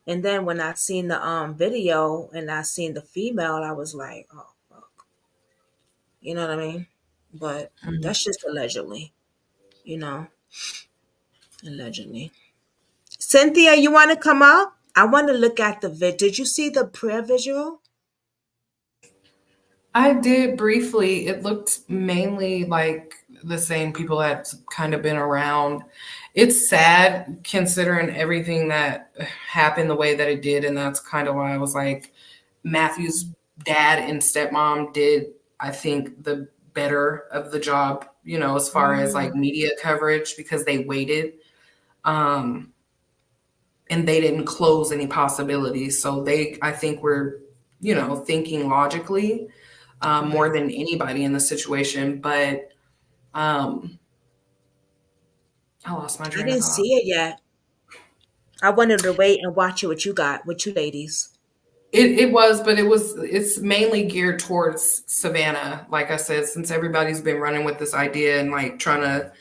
And then when I seen the video and I seen the female, I was like, "Oh, fuck," you know what I mean? But Mm. that's just allegedly, you know, allegedly. Cynthia, you want to come up? I want to look at the Did you see the prayer visual? I did briefly. It looked mainly like the same people that kind of been around. It's sad considering everything that happened the way that it did, and that's kind of why I was like, Matthew's dad and stepmom did, I think, the better of the job, as far as like Mm, media coverage because they waited. Um, and they didn't close any possibilities. So I think, were, thinking logically more right. than anybody in the situation. But um, I lost my I train of didn't thought. see it yet. I wanted to wait and watch it. What you got? What you ladies? It was, but it's mainly geared towards Savannah. Like I said, since everybody's been running with this idea and like trying to,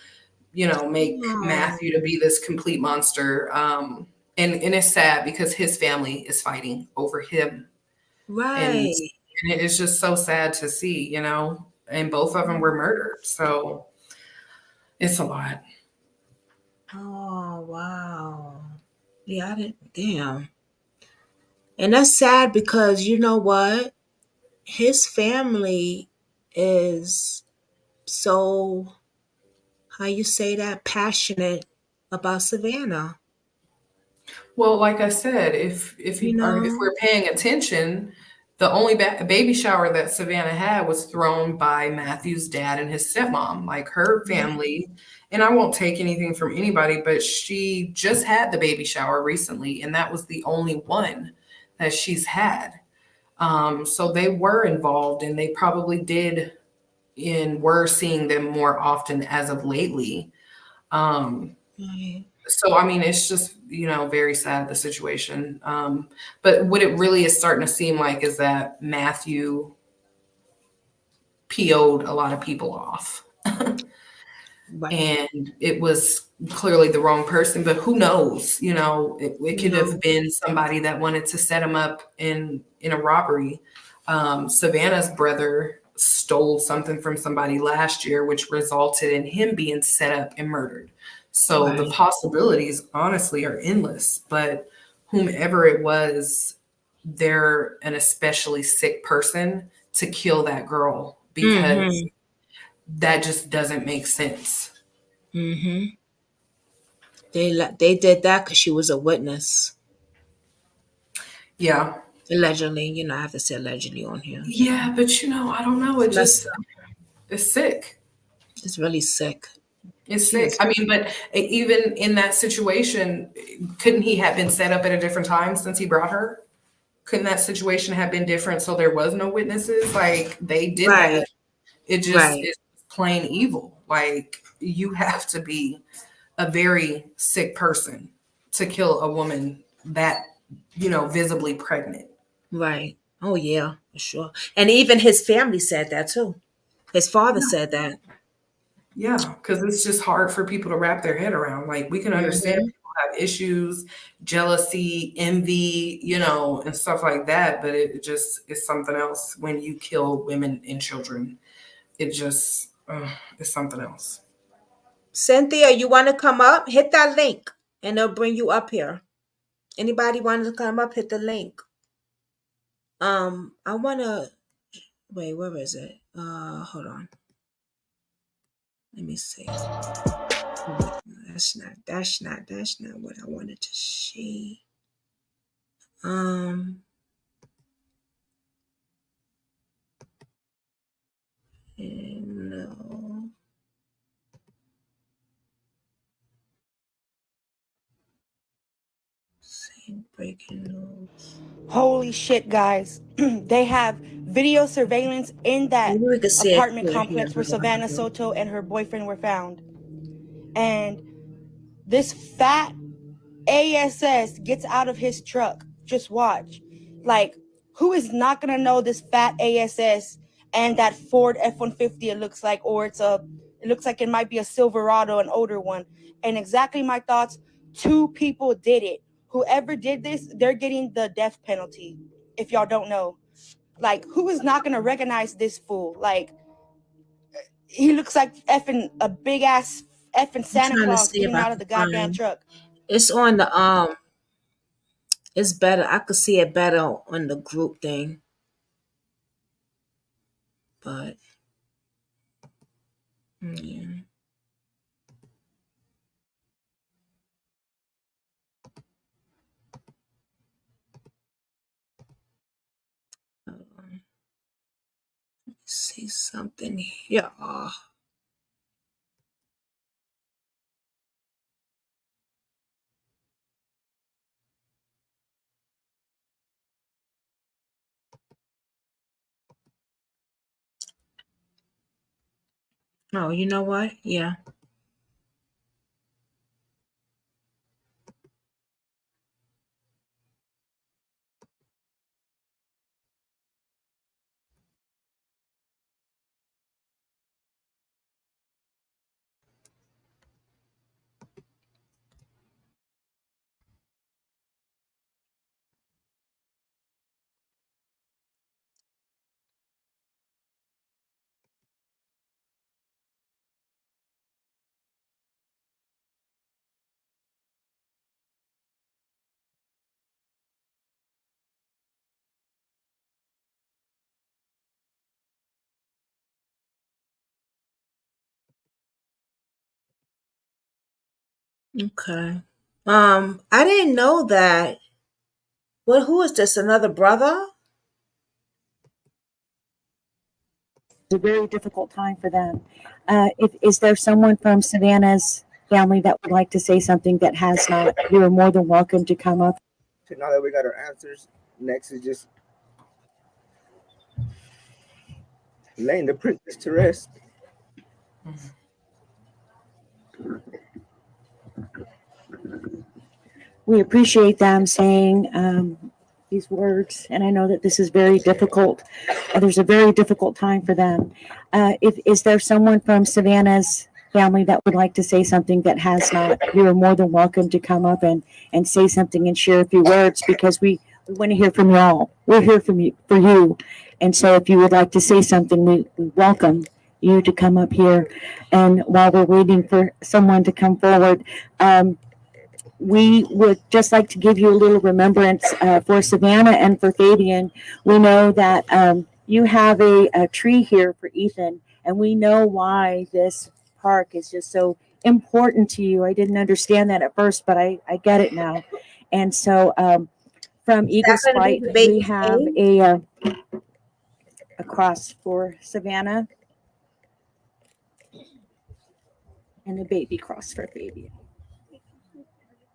make Oh, Matthew to be this complete monster. And it's sad because his family is fighting over him. And, right. and it is just so sad to see, and both of them were murdered. So it's a lot. Oh, wow. Yeah, I didn't. Damn. And that's sad because you know what? His family is so, how you say that, passionate about Savannah. Well, like I said, if You you are if know? we're paying attention, the only baby shower that Savannah had was thrown by Matthew's dad and his stepmom, like her family. And I won't take anything from anybody, but she just had the baby shower recently, and that was the only one that she's had. So they were involved, and they probably did, and were seeing them more often as of lately. Um, Right. so I mean, it's just, very sad, the situation. But what it really is starting to seem like is that Matthew PO'd a lot of people off. Right. And it was clearly the wrong person, but who knows? You know, it could have been somebody that wanted to set him up in a robbery. Savannah's brother stole something from somebody last year, which resulted in him being set up and murdered. So the Right. possibilities honestly are endless, but whomever it was, they're an especially sick person to kill that girl because that just doesn't make sense. Mm-hmm. They did that because she was a witness. Yeah. Allegedly, I have to say allegedly on here. Yeah, but I don't know. It It's messed just, up. it's sick. It's really sick. It's She sick. is. I mean, but even in that situation, couldn't he have been set up at a different time since he brought her? Couldn't that situation have been different so there was no witnesses? Like they did Right. that. It just Right. is plain evil. Like you have to be a very sick person to kill a woman that, visibly pregnant. Right. Oh yeah, for sure. And even his family said that too. His father said that. Yeah, because it's just hard for people to wrap their head around. Like we can understand Mm-hmm. people have issues, jealousy, envy, and stuff like that, but it just is something else when you kill women and children. It just is something else. Cynthia, you want to come up? Hit that link, and they'll bring you up here. Anybody want to come up? Hit the link. I wanna wait. Where is it? Hold on. Let me see. That's not what I wanted to see. No. See, breaking news. Holy shit, guys. They have video surveillance in that Maybe we could see it apartment clear here. complex where Hold on, Savannah hold on. Soto and her boyfriend were found. And this fat ASS gets out of his truck. Just watch. Like, who is not gonna know this fat ASS and that Ford F-150 it looks like, or it looks like it might be a Silverado, an older one. And exactly my thoughts, 2 people did it. Whoever did this, they're getting the death penalty, if y'all don't know. Like, who is not gonna recognize this fool? Like, he looks like effing a big ass effing I'm Santa trying to Claus see if getting I out of can the goddamn find. truck. It's on the It's better. I could see it better on the group thing, but yeah. See something here. Oh, you know what? Yeah. Okay. I didn't know that. Well, who is this? Another brother? A very difficult time for them. Is there someone from Savannah's family that would like to say something that has not? You are more than welcome to come up. Now that we got our answers, next is just laying the princess to rest. We appreciate them saying, these words, and I know that this is very difficult. There's a very difficult time for them. If is there someone from Savannah's family that would like to say something that has not? You are more than welcome to come up and say something and share a few words, because we want to hear from you all. We're here for you. And so if you would like to say something, we welcome you to come up here. And while we're waiting for someone to come forward, we would just like to give you a little remembrance for Savannah and for Fabian. We know that you have a tree here for Ethan, and we know why this park is just so important to you. I didn't understand that at first, but I get it now. And so from Eagle's that gonna be Flight, the we baby's have name? a cross for Savannah and a baby cross for Fabian.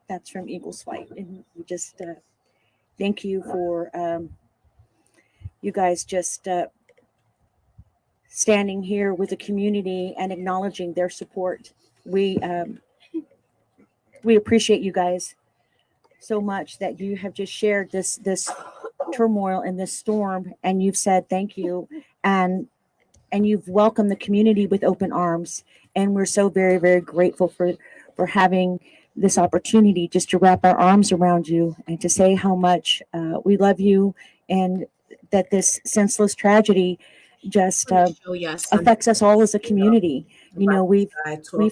That's from Eagle's Flight. And we just thank you for you guys just standing here with the community and acknowledging their support. We appreciate you guys so much that you have just shared this turmoil and this storm, and you've said thank you, and you've welcomed the community with open arms. And we're so very, very grateful for having this opportunity just to wrap our arms around you and to say how much we love you, and that this senseless tragedy just affects us all as a community. You know, we've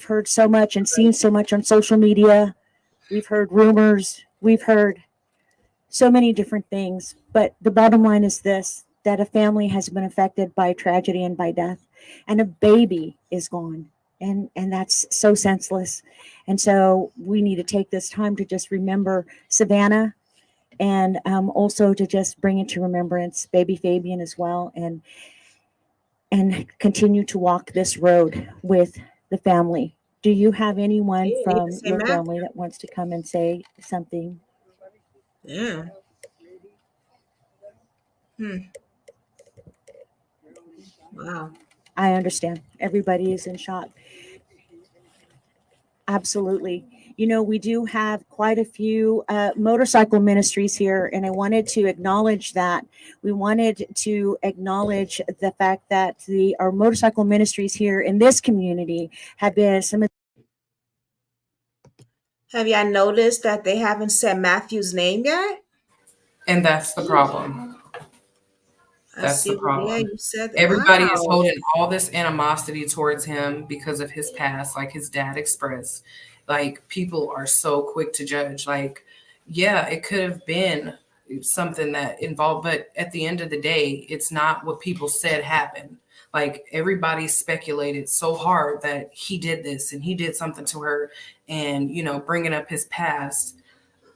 heard so much and seen so much on social media. We've heard rumors. We've heard so many different things. But the bottom line is this, that a family has been affected by tragedy and by death, and a baby is gone. And that's so senseless. And so we need to take this time to just remember Savannah, and also to just bring into remembrance baby Fabian as well, and continue to walk this road with the family. Do you have anyone from your family that wants to come and say something? Yeah. Wow. I understand. Everybody is in shock. Absolutely. You know, we do have quite a few motorcycle ministries here, and I wanted to acknowledge that. We wanted to acknowledge the fact that our motorcycle ministries here in this community have been some of. Have y'all noticed that they haven't said Matthew's name yet? And that's the problem. That's the Yeah, problem. you said that. Everybody is Wow. holding all this animosity towards him because of his past, like his dad expressed. Like, people are so quick to judge. Like, yeah, it could have been something that involved, but at the end of the day, it's not what people said happened. Like, everybody speculated so hard that he did this and he did something to her, and, you know, bringing up his past,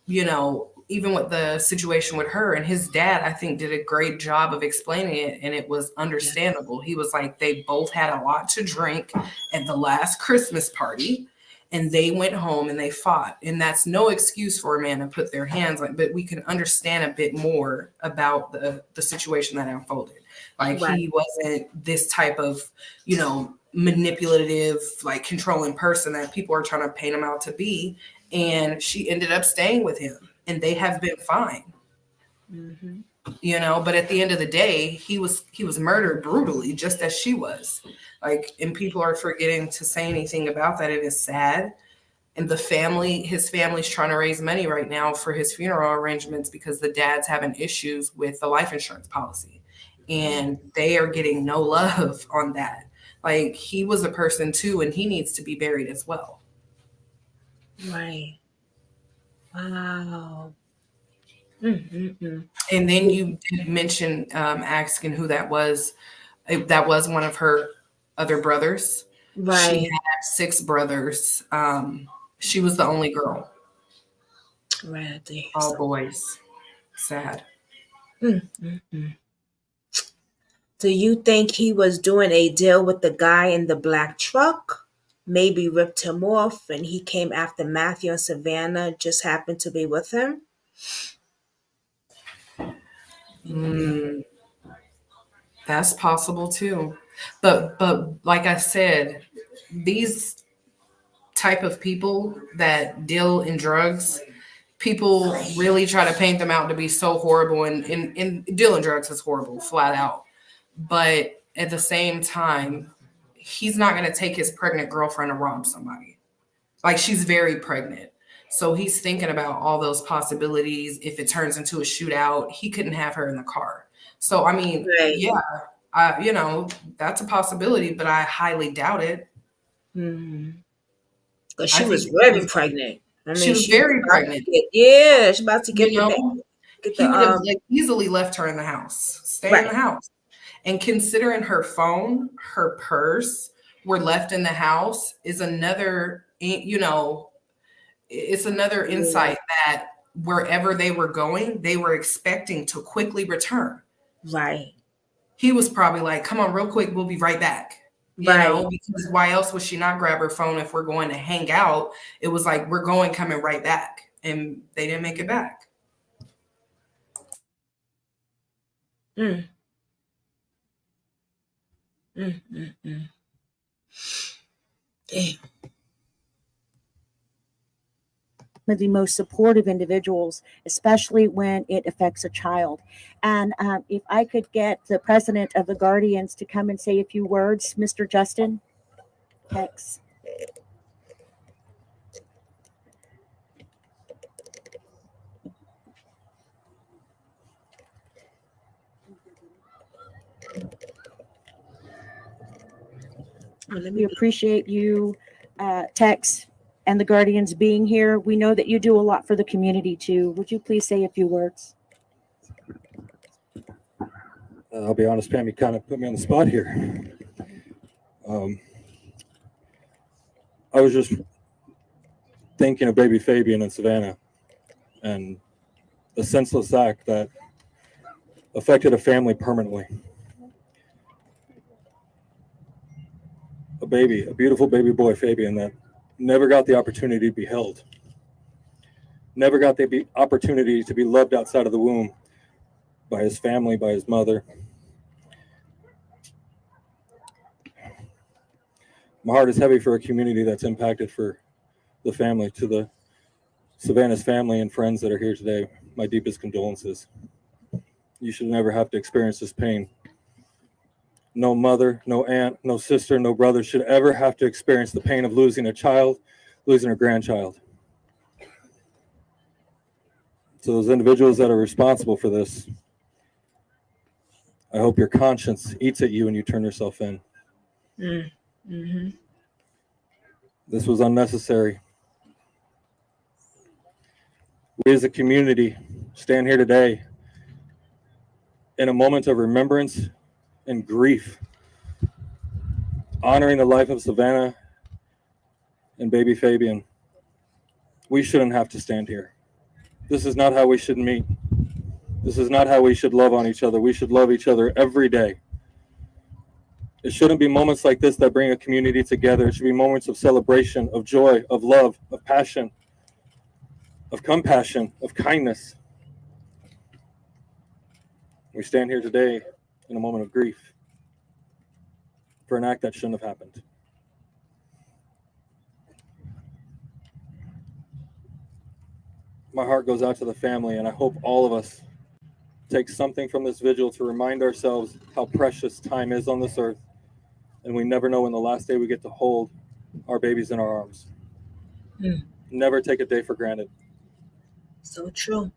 you know, even with the situation with her and his dad, I think did a great job of explaining it. And it was understandable. He was like, they both had a lot to drink at the last Christmas party, and they went home and they fought. And that's no excuse for a man to put their hands on, but we can understand a bit more about the situation that unfolded. Like, he wasn't this type of, you know, manipulative, like controlling person that people are trying to paint him out to be. And she ended up staying with him, and they have been fine. Mm-hmm. You know, but at the end of the day, he was murdered brutally, just as she was. Like, and people are forgetting to say anything about that. It is sad. And his family's trying to raise money right now for his funeral arrangements because the dad's having issues with the life insurance policy, and they are getting no love on that. Like, he was a person too, and he needs to be buried as well. Right. Wow. Mm-hmm. And then you did mention asking who that was. That was one of her other brothers. Right. She had 6 brothers. She was the only girl. Right. All boys. Sad. Mm-hmm. Do you think he was doing a deal with the guy in the black truck? Maybe ripped him off and he came after Matthew, and Savannah just happened to be with him? That's possible too. But like I said, these type of people that deal in drugs, people really try to paint them out to be so horrible, and dealing drugs is horrible, flat out. But at the same time, he's not going to take his pregnant girlfriend and rob somebody. Like, she's very pregnant. So he's thinking about all those possibilities. If it turns into a shootout, he couldn't have her in the car. So, I mean, Right. yeah, you know, that's a possibility, but I highly doubt it. Because she I was think very pregnant. I she mean, was she's very about pregnant. to get, yeah, she's about to get You the know, get he the would have like easily left her in the house, stay in right, the house. And considering her phone, her purse were left in the house is another, you know, it's another insight that wherever they were going, they were expecting to quickly return. right, He was probably like, come on, real quick, we'll be right back. You right. know, because why else would she not grab her phone if we're going to hang out? It was like, we're going, coming right back. And they didn't make it back. Mm. Mm, mm, mm. Damn. Of the most supportive individuals, especially when it affects a child. And if I could get the president of the Guardians to come and say a few words, Mr. Justin Hex. We appreciate you, Tex, and the Guardians being here. We know that you do a lot for the community too. Would you please say a few words? I'll be honest, Pam, you kind of put me on the spot here. I was just thinking of baby Fabian and Savannah and the senseless act that affected a family permanently. A beautiful baby boy, Fabian, that never got the opportunity to be held, never got the opportunity to be loved outside of the womb by his family, by his mother. My heart is heavy for a community that's impacted, for the family, to the Savannah's family and friends that are here today. My deepest condolences. You should never have to experience this pain. No mother, no aunt, no sister, no brother should ever have to experience the pain of losing a child, losing a grandchild. So those individuals that are responsible for this, I hope your conscience eats at you and you turn yourself in. Mm-hmm. This was unnecessary. We as a community stand here today in a moment of remembrance and grief, honoring the life of Savannah and baby Fabian. We shouldn't have to stand here. This is not how we should meet. This is not how we should love on each other. We should love each other every day. It shouldn't be moments like this that bring a community together. It should be moments of celebration, of joy, of love, of passion, of compassion, of kindness. We stand here today in a moment of grief for an act that shouldn't have happened. My heart goes out to the family, and I hope all of us take something from this vigil to remind ourselves how precious time is on this earth, and we never know when the last day we get to hold our babies in our arms. Never take a day for granted. So true.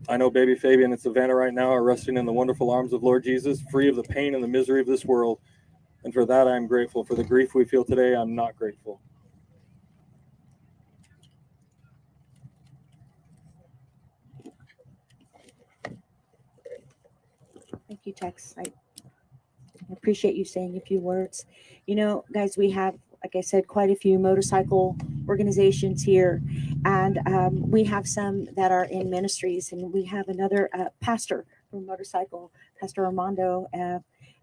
I know baby Fabian and Savannah right now are resting in the wonderful arms of Lord Jesus, free of the pain and the misery of this world, and for that I am grateful. For the grief we feel today, I'm not grateful. Thank you, Tex. I appreciate you saying a few words. You know, guys, we have, like I said, quite a few motorcycle organizations here, and we have some that are in ministries, and we have another pastor from motorcycle, Pastor Armando,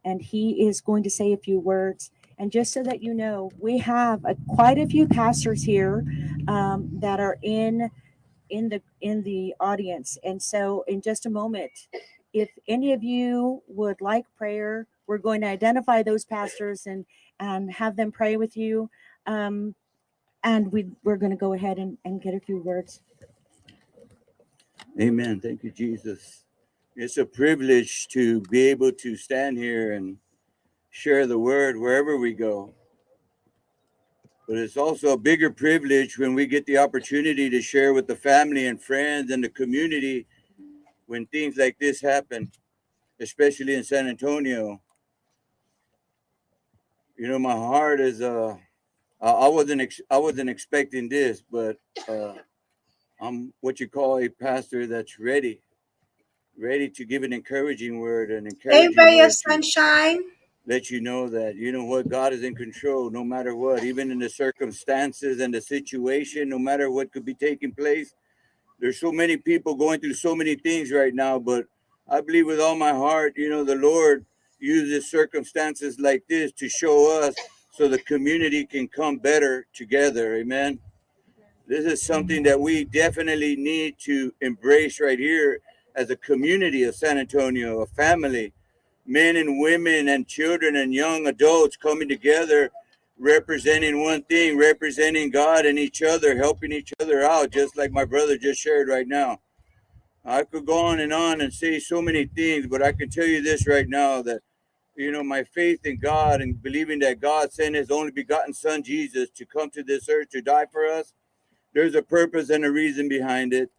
and he is going to say a few words. And just so that you know, we have quite a few pastors here that are in the audience, and so in just a moment, if any of you would like prayer, we're going to identify those pastors and have them pray with you, and we're going to go ahead and get a few words. Amen. Thank you, Jesus. It's a privilege to be able to stand here and share the word wherever we go. But it's also a bigger privilege when we get the opportunity to share with the family and friends and the community when things like this happen, especially in San Antonio. You know, my heart is I wasn't expecting this, but I'm what you call a pastor that's ready to give an encouraging word, Hey, Ray of to Sunshine. let you know that, you know what, God is in control no matter what, even in the circumstances and the situation, no matter what could be taking place. There's so many people going through so many things right now, but I believe with all my heart, you know, the Lord uses circumstances like this to show us so the community can come better together. Amen. This is something that we definitely need to embrace right here as a community of San Antonio, a family, men and women and children and young adults coming together, representing one thing, representing God and each other, helping each other out, just like my brother just shared right now. I could go on and say so many things, but I can tell you this right now that, you know, my faith in God and believing that God sent his only begotten son, Jesus, to come to this earth to die for us. There's a purpose and a reason behind it.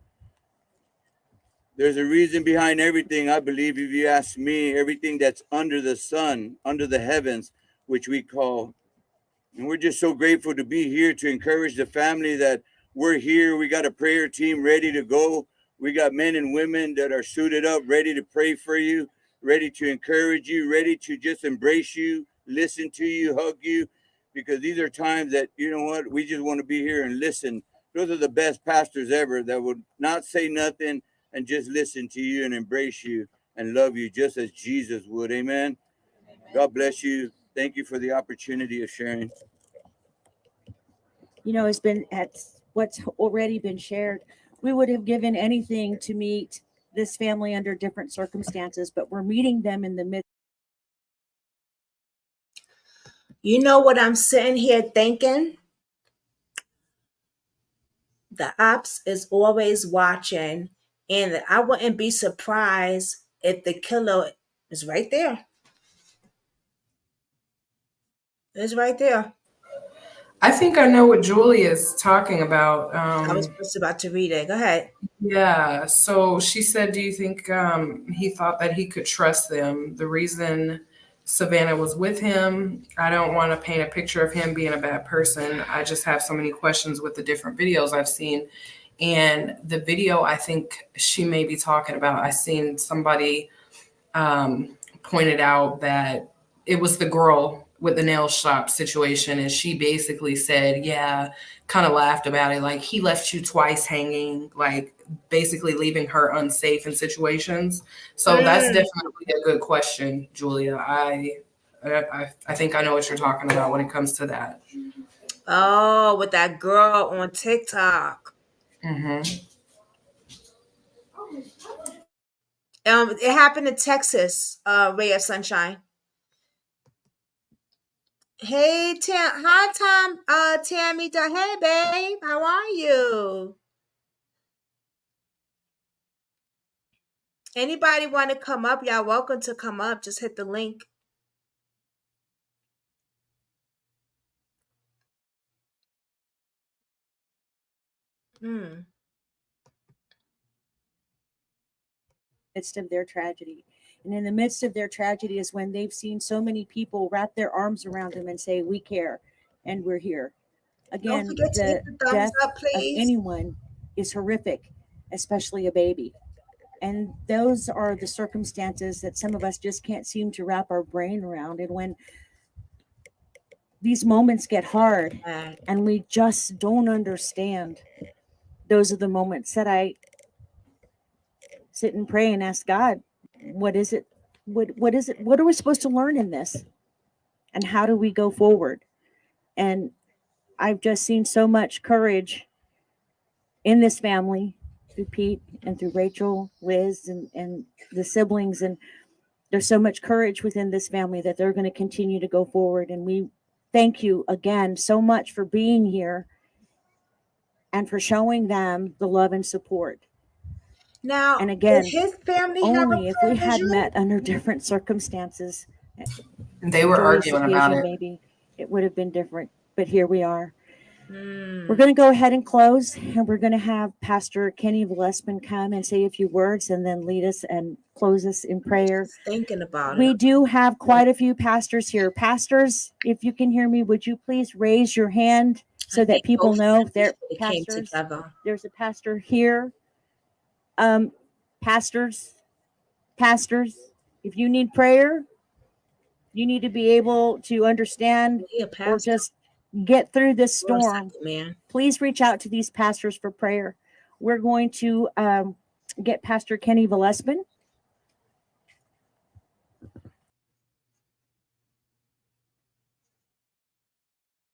There's a reason behind everything. I believe, if you ask me, everything that's under the sun, under the heavens, which we call. And we're just so grateful to be here to encourage the family that we're here. We got a prayer team ready to go. We got men and women that are suited up, ready to pray for you, ready to encourage you, ready to just embrace you, listen to you, hug you, because these are times that, you know what, we just want to be here and listen. Those are the best pastors ever that would not say nothing and just listen to you and embrace you and love you just as Jesus would. Amen. God bless you. Thank you for the opportunity of sharing. You know, it's been at what's already been shared. We would have given anything to meet this family under different circumstances, but we're meeting them in the midst. You know what I'm sitting here thinking? The ops is always watching, and I wouldn't be surprised if the killer is right there. It's right there. I think I know what Julie is talking about. I was just about to read it. Go ahead. Yeah. So she said, do you think he thought that he could trust them? The reason Savannah was with him, I don't want to paint a picture of him being a bad person. I just have so many questions with the different videos I've seen. And the video I think she may be talking about, I seen somebody pointed out that it was the girl with the nail shop situation. And she basically said, yeah, kind of laughed about it. Like, he left you twice hanging, like basically leaving her unsafe in situations. So that's definitely a good question, Julia. I think I know what you're talking about when it comes to that. Oh, with that girl on TikTok. Mm-hmm. It happened in Texas. Ray of Sunshine. Hey, hi, Tom. Tammy. Hey, babe. How are you? Anybody want to come up? Y'all welcome to come up. Just hit the link. Midst of their tragedy. And in the midst of their tragedy is when they've seen so many people wrap their arms around them and say, we care and we're here. Again, Don't forget to hit the thumbs death up, please. of anyone is horrific, especially a baby. And those are the circumstances that some of us just can't seem to wrap our brain around. And when these moments get hard and we just don't understand, those are the moments that I sit and pray and ask God, what is it? What is it? What are we supposed to learn in this? And how do we go forward? And I've just seen so much courage in this family through Pete and through Rachel, Liz, and the siblings. And there's so much courage within this family that they're going to continue to go forward. And we thank you again so much for being here and for showing them the love and support. Now, And again, did his family have a only if we prayer had visual? met under different circumstances, They were joyous arguing about occasion, it. maybe it would have been different. But here we are. Mm. We're going to go ahead and close, and we're going to have Pastor Kenny Valespin come and say a few words and then lead us and close us in prayer. Just thinking about We it. do have quite a few pastors here. Pastors, if you can hear me, would you please raise your hand so I that think people both know families they're would have came pastors? together. There's a pastor here. Pastors, if you need prayer, you need to be able to understand Yeah, or pastor. just get through this Hold on a storm. second, man. Please reach out to these pastors for prayer. We're going to get Pastor Kenny Valespin.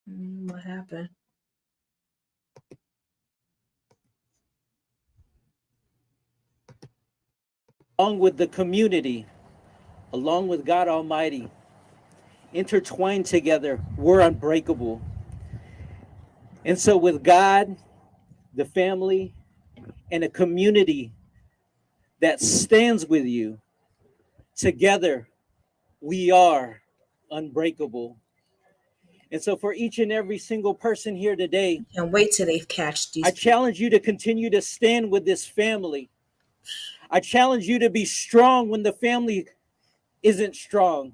What happened? Along with the community, along with God Almighty, intertwined together, we're unbreakable. And so with God, the family, and a community that stands with you, together we are unbreakable. And so for each and every single person here today, Can't wait till they catch these I challenge you to continue to stand with this family. I challenge you to be strong when the family isn't strong.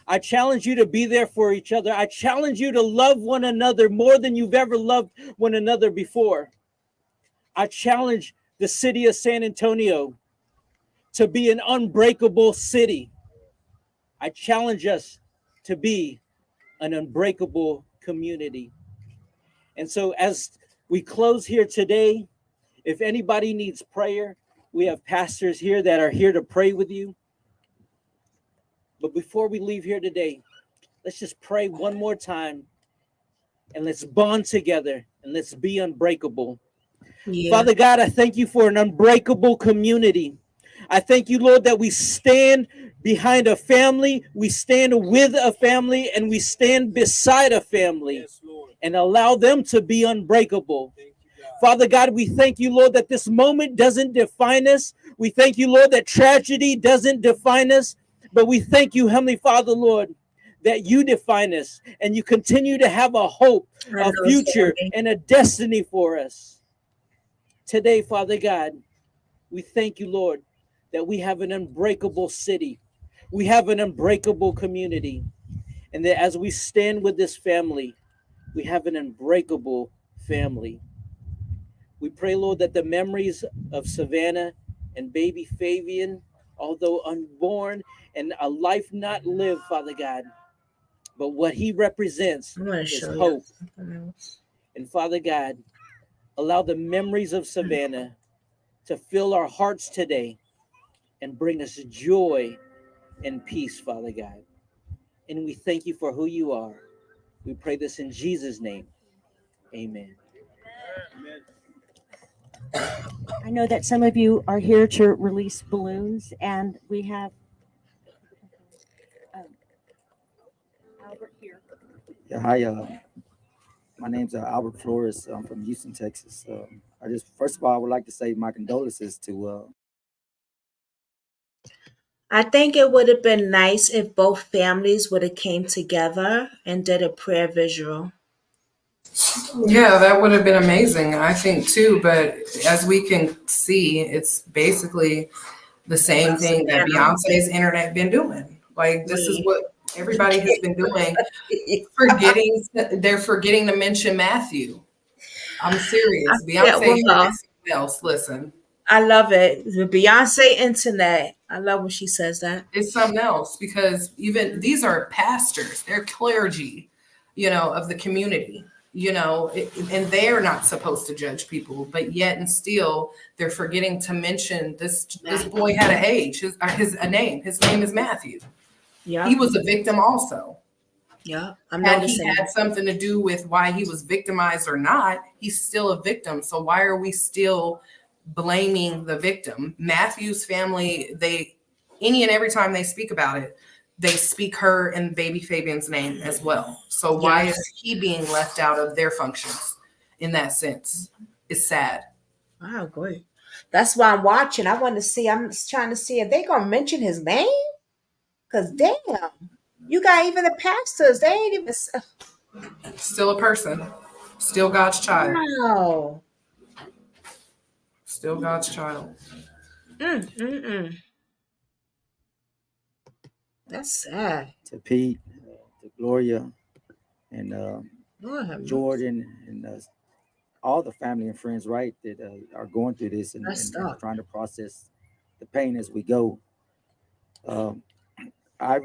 I challenge you to be there for each other. I challenge you to love one another more than you've ever loved one another before. I challenge the city of San Antonio to be an unbreakable city. I challenge us to be an unbreakable community. And so as we close here today, if anybody needs prayer, we have pastors here that are here to pray with you. But before we leave here today, let's just pray one more time and let's bond together and let's be unbreakable. Yeah. Father God, I thank you for an unbreakable community. I thank you, Lord, that we stand behind a family, we stand with a family, and we stand beside a family and allow them to be unbreakable. Father God, we thank you, Lord, that this moment doesn't define us. We thank you, Lord, that tragedy doesn't define us. But we thank you, Heavenly Father, Lord, that you define us and you continue to have a hope, a future, and a destiny for us. Today, Father God, we thank you, Lord, that we have an unbreakable city. We have an unbreakable community. And that as we stand with this family, we have an unbreakable family. We pray, Lord, that the memories of Savannah and baby Fabian, although unborn and a life not lived, Father God, but what he represents is hope. And Father God, allow the memories of Savannah to fill our hearts today and bring us joy and peace, Father God. And we thank you for who you are. We pray this in Jesus' name. Amen. I know that some of you are here to release balloons, and we have Albert here. Yeah, hi. My name's Albert Flores. I'm from Houston, Texas. First of all, I would like to say my condolences to. I think it would have been nice if both families would have came together and did a prayer visual. Yeah, that would have been amazing, I think, too. But as we can see, it's basically the same thing that Beyonce's internet been doing. Like, this is what everybody has been doing. They're forgetting to mention Matthew. I'm serious. Beyonce internet is something else. Listen. I love it. The Beyonce internet. I love when she says that. It's something else because even these are pastors, they're clergy, of the community, and they're not supposed to judge people, but yet and still they're forgetting to mention this boy had an age, a name. His name is Matthew. Yeah. He was a victim also. Yeah. Had he had something to do with why he was victimized or not, he's still a victim. So why are we still blaming the victim? Matthew's family, any and every time they speak about it, they speak her and baby Fabian's name as well. So why is he being left out of their functions in that sense? It's sad. I agree. That's why I'm watching. I want to see. I'm just trying to see if they gonna mention his name. Cause damn, you got even the pastors. They ain't even. Still a person. Still God's child. Wow. Still God's child. That's sad. To Pete, to Gloria, and Lord have mercy. Jordan, and all the family and friends, right, that are going through this and trying to process the pain as we go. I've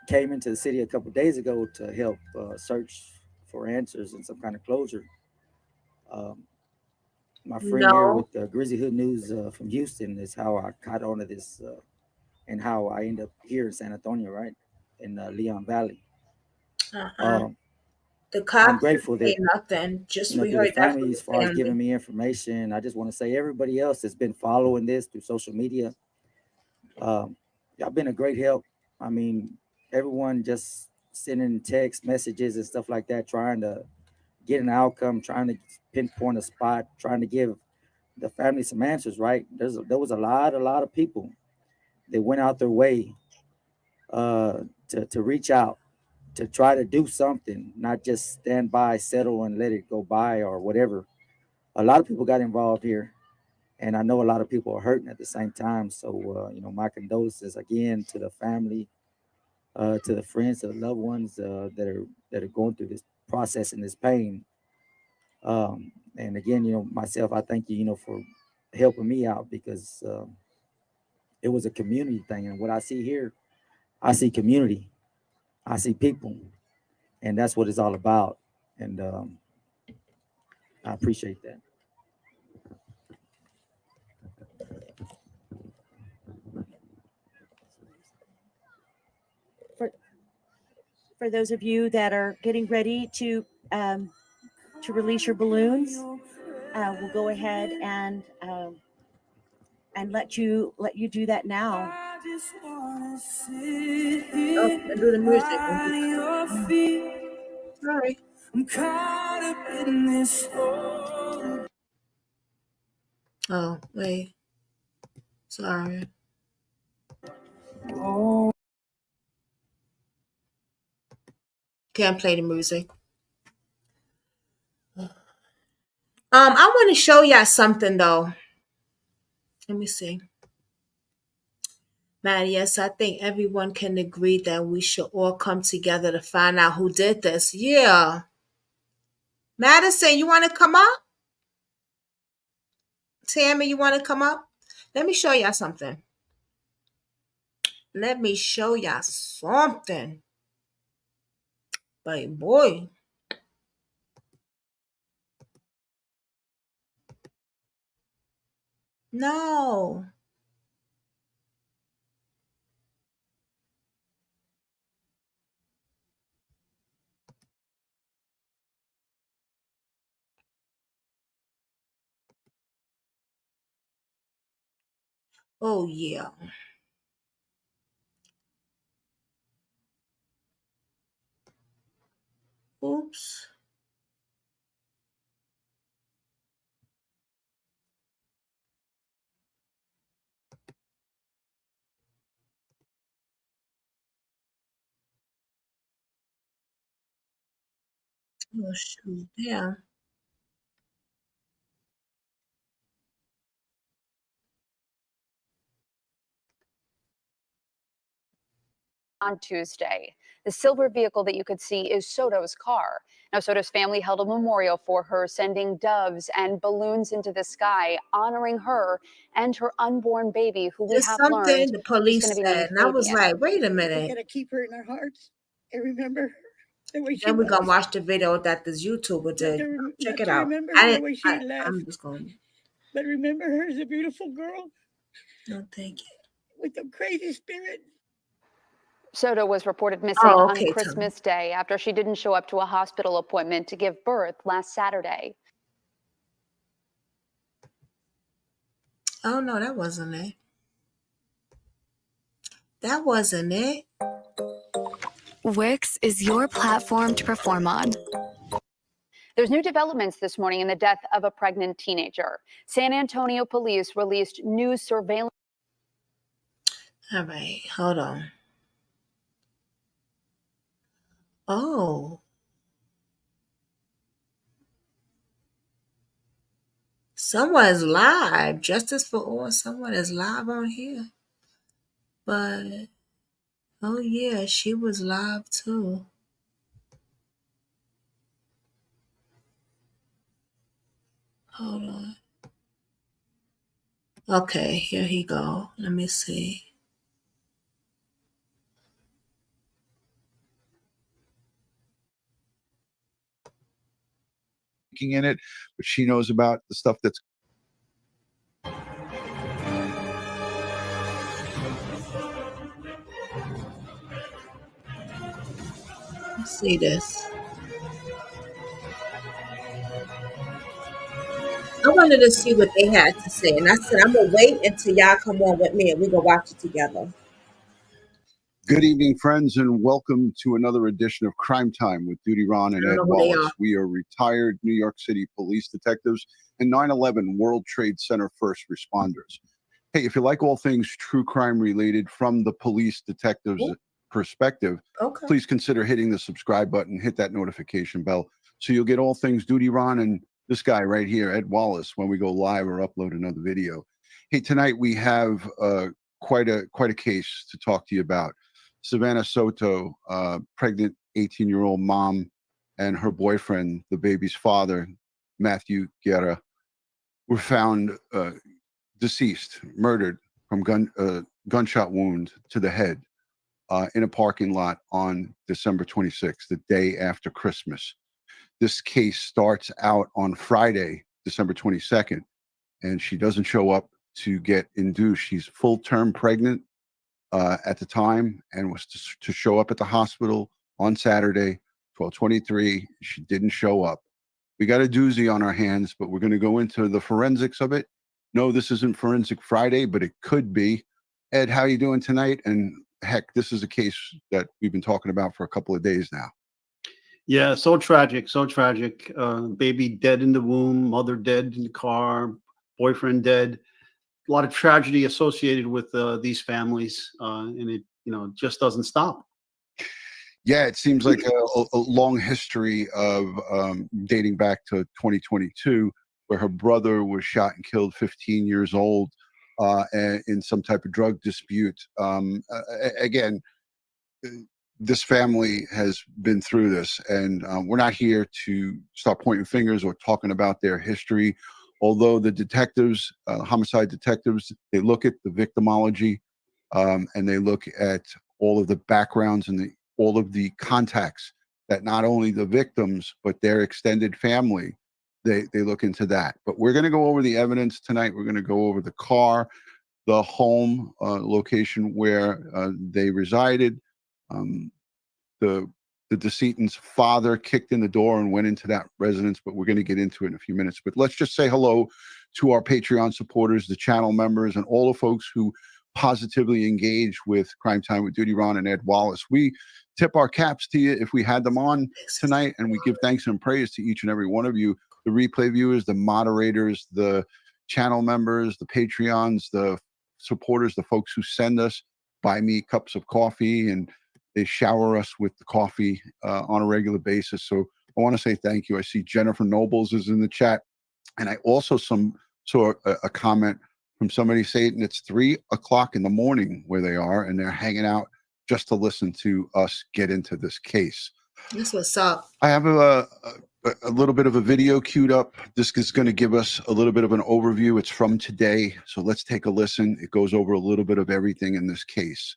came into the city a couple of days ago to help search for answers and some kind of closure. My friend here No. with Grizzly Hood News from Houston is how I caught on to this and how I end up here in San Antonio, right, in Leon Valley. The I'm cops grateful didn't say that, nothing. Just we through the heard that from family, the as far as giving family. me information, I just want to say everybody else that's been following this through social media, y'all been a great help. I mean, everyone just sending text messages and stuff like that, trying to get an outcome, trying to pinpoint a spot, trying to give the family some answers, right? There was a lot of people that went out their way to reach out, to try to do something, not just stand by, settle, and let it go by or whatever. A lot of people got involved here, and I know a lot of people are hurting at the same time. So, my condolences again to the family, to the friends, to the loved ones that are going through this process and this pain. And again, myself, I thank you, for helping me out because it was a community thing. And what I see here, I see community, I see people, and that's what it's all about. And I appreciate that. For those of you that are getting ready to release your balloons, we'll go ahead and let you do that now. Oh, do the music. Sorry. I'm caught up in this hole. Oh, wait. Sorry. Can't play the music. I want to show y'all something though. Let me see. Man, yes, I think everyone can agree that we should all come together to find out who did this. Yeah. Madison, you want to come up? Tammy, you want to come up? Let me show y'all something. Let me show y'all something. But boy. No. Oh, yeah. Oops. Oh, shoot. Yeah. On Tuesday. The silver vehicle that you could see is Soto's car. Now, Soto's family held a memorial for her, sending doves and balloons into the sky, honoring her and her unborn baby, who we There's have something learned the is police going to be said, named and I was Fabian. like, wait a We're minute. gonna keep her in our hearts and remember her the way she Then we're was. gonna watch the video that this YouTuber did. Check Not it to out. remember her the way she I'm left, just going. but remember her as a beautiful girl No, thank you. with a crazy spirit. Soto was reported missing Oh, on okay, Tom. Christmas Day after she didn't show up to a hospital appointment to give birth last Saturday. Oh no, that wasn't it. That wasn't it. Wix is your platform to perform on. There's new developments this morning in the death of a pregnant teenager. San Antonio police released new surveillance. All right, hold on. Oh. Someone's live. Justice for all. Someone is live on here. But, oh yeah, she was live too. Hold on. Okay, here he go. Let me see. In it, but she knows about the stuff that's Let's see this. I wanted to see what they had to say, and I said, I'm gonna wait until y'all come on with me and we're gonna watch it together. Good evening, friends, and welcome to another edition of Crime Time with Duty Ron and I Ed don't know who they Wallace. are. We are retired New York City police detectives and 9/11 World Trade Center first responders. Hey, if you like all things true crime related from the police detectives perspective, Okay. please consider hitting the subscribe button, hit that notification bell, so you'll get all things Duty Ron and this guy right here, Ed Wallace, when we go live or upload another video. Hey, tonight we have quite a case to talk to you about. Savannah Soto, pregnant 18-year-old mom, and her boyfriend, the baby's father, Matthew Guerra, were found deceased, murdered from gunshot wound to the head in a parking lot on December 26th, the day after Christmas. This case starts out on Friday, December 22nd, and she doesn't show up to get induced. She's full-term pregnant at the time and was to show up at the hospital on Saturday, 12/23. She didn't show up. We got a doozy on our hands, but we're going to go into the forensics of it. No, this isn't Forensic Friday, but it could be. Ed, how you doing tonight? And heck, this is a case that we've been talking about for a couple of days now. Yeah, so tragic, so tragic. Baby dead in the womb, mother dead in the car, boyfriend dead. A lot of tragedy associated with these families, and it just doesn't stop. Yeah, it seems like a long history of dating back to 2022, where her brother was shot and killed 15 years old in some type of drug dispute. Again, this family has been through this, and we're not here to start pointing fingers or talking about their history. Although the detectives, homicide detectives, they look at the victimology and they look at all of the backgrounds and all of the contacts that not only the victims but their extended family, they look into that. But we're going to go over the evidence tonight. We're going to go over the car, the home location where they resided. The decedent's father kicked in the door and went into that residence, but we're going to get into it in a few minutes. But let's just say hello to our Patreon supporters, the channel members, and all the folks who positively engage with Crime Time with Duty Ron and Ed Wallace. We tip our caps to you if we had them on tonight, and we give thanks and praise to each and every one of you, the replay viewers, the moderators, the channel members, the Patreons, the supporters, the folks who send us, buy me cups of coffee, and they shower us with the coffee on a regular basis. So I want to say thank you. I see Jennifer Nobles is in the chat. And I also saw a comment from somebody saying it's 3 o'clock in the morning where they are, and they're hanging out just to listen to us get into this case. That's what's up. I have a little bit of a video queued up. This is going to give us a little bit of an overview. It's from today. So let's take a listen. It goes over a little bit of everything in this case.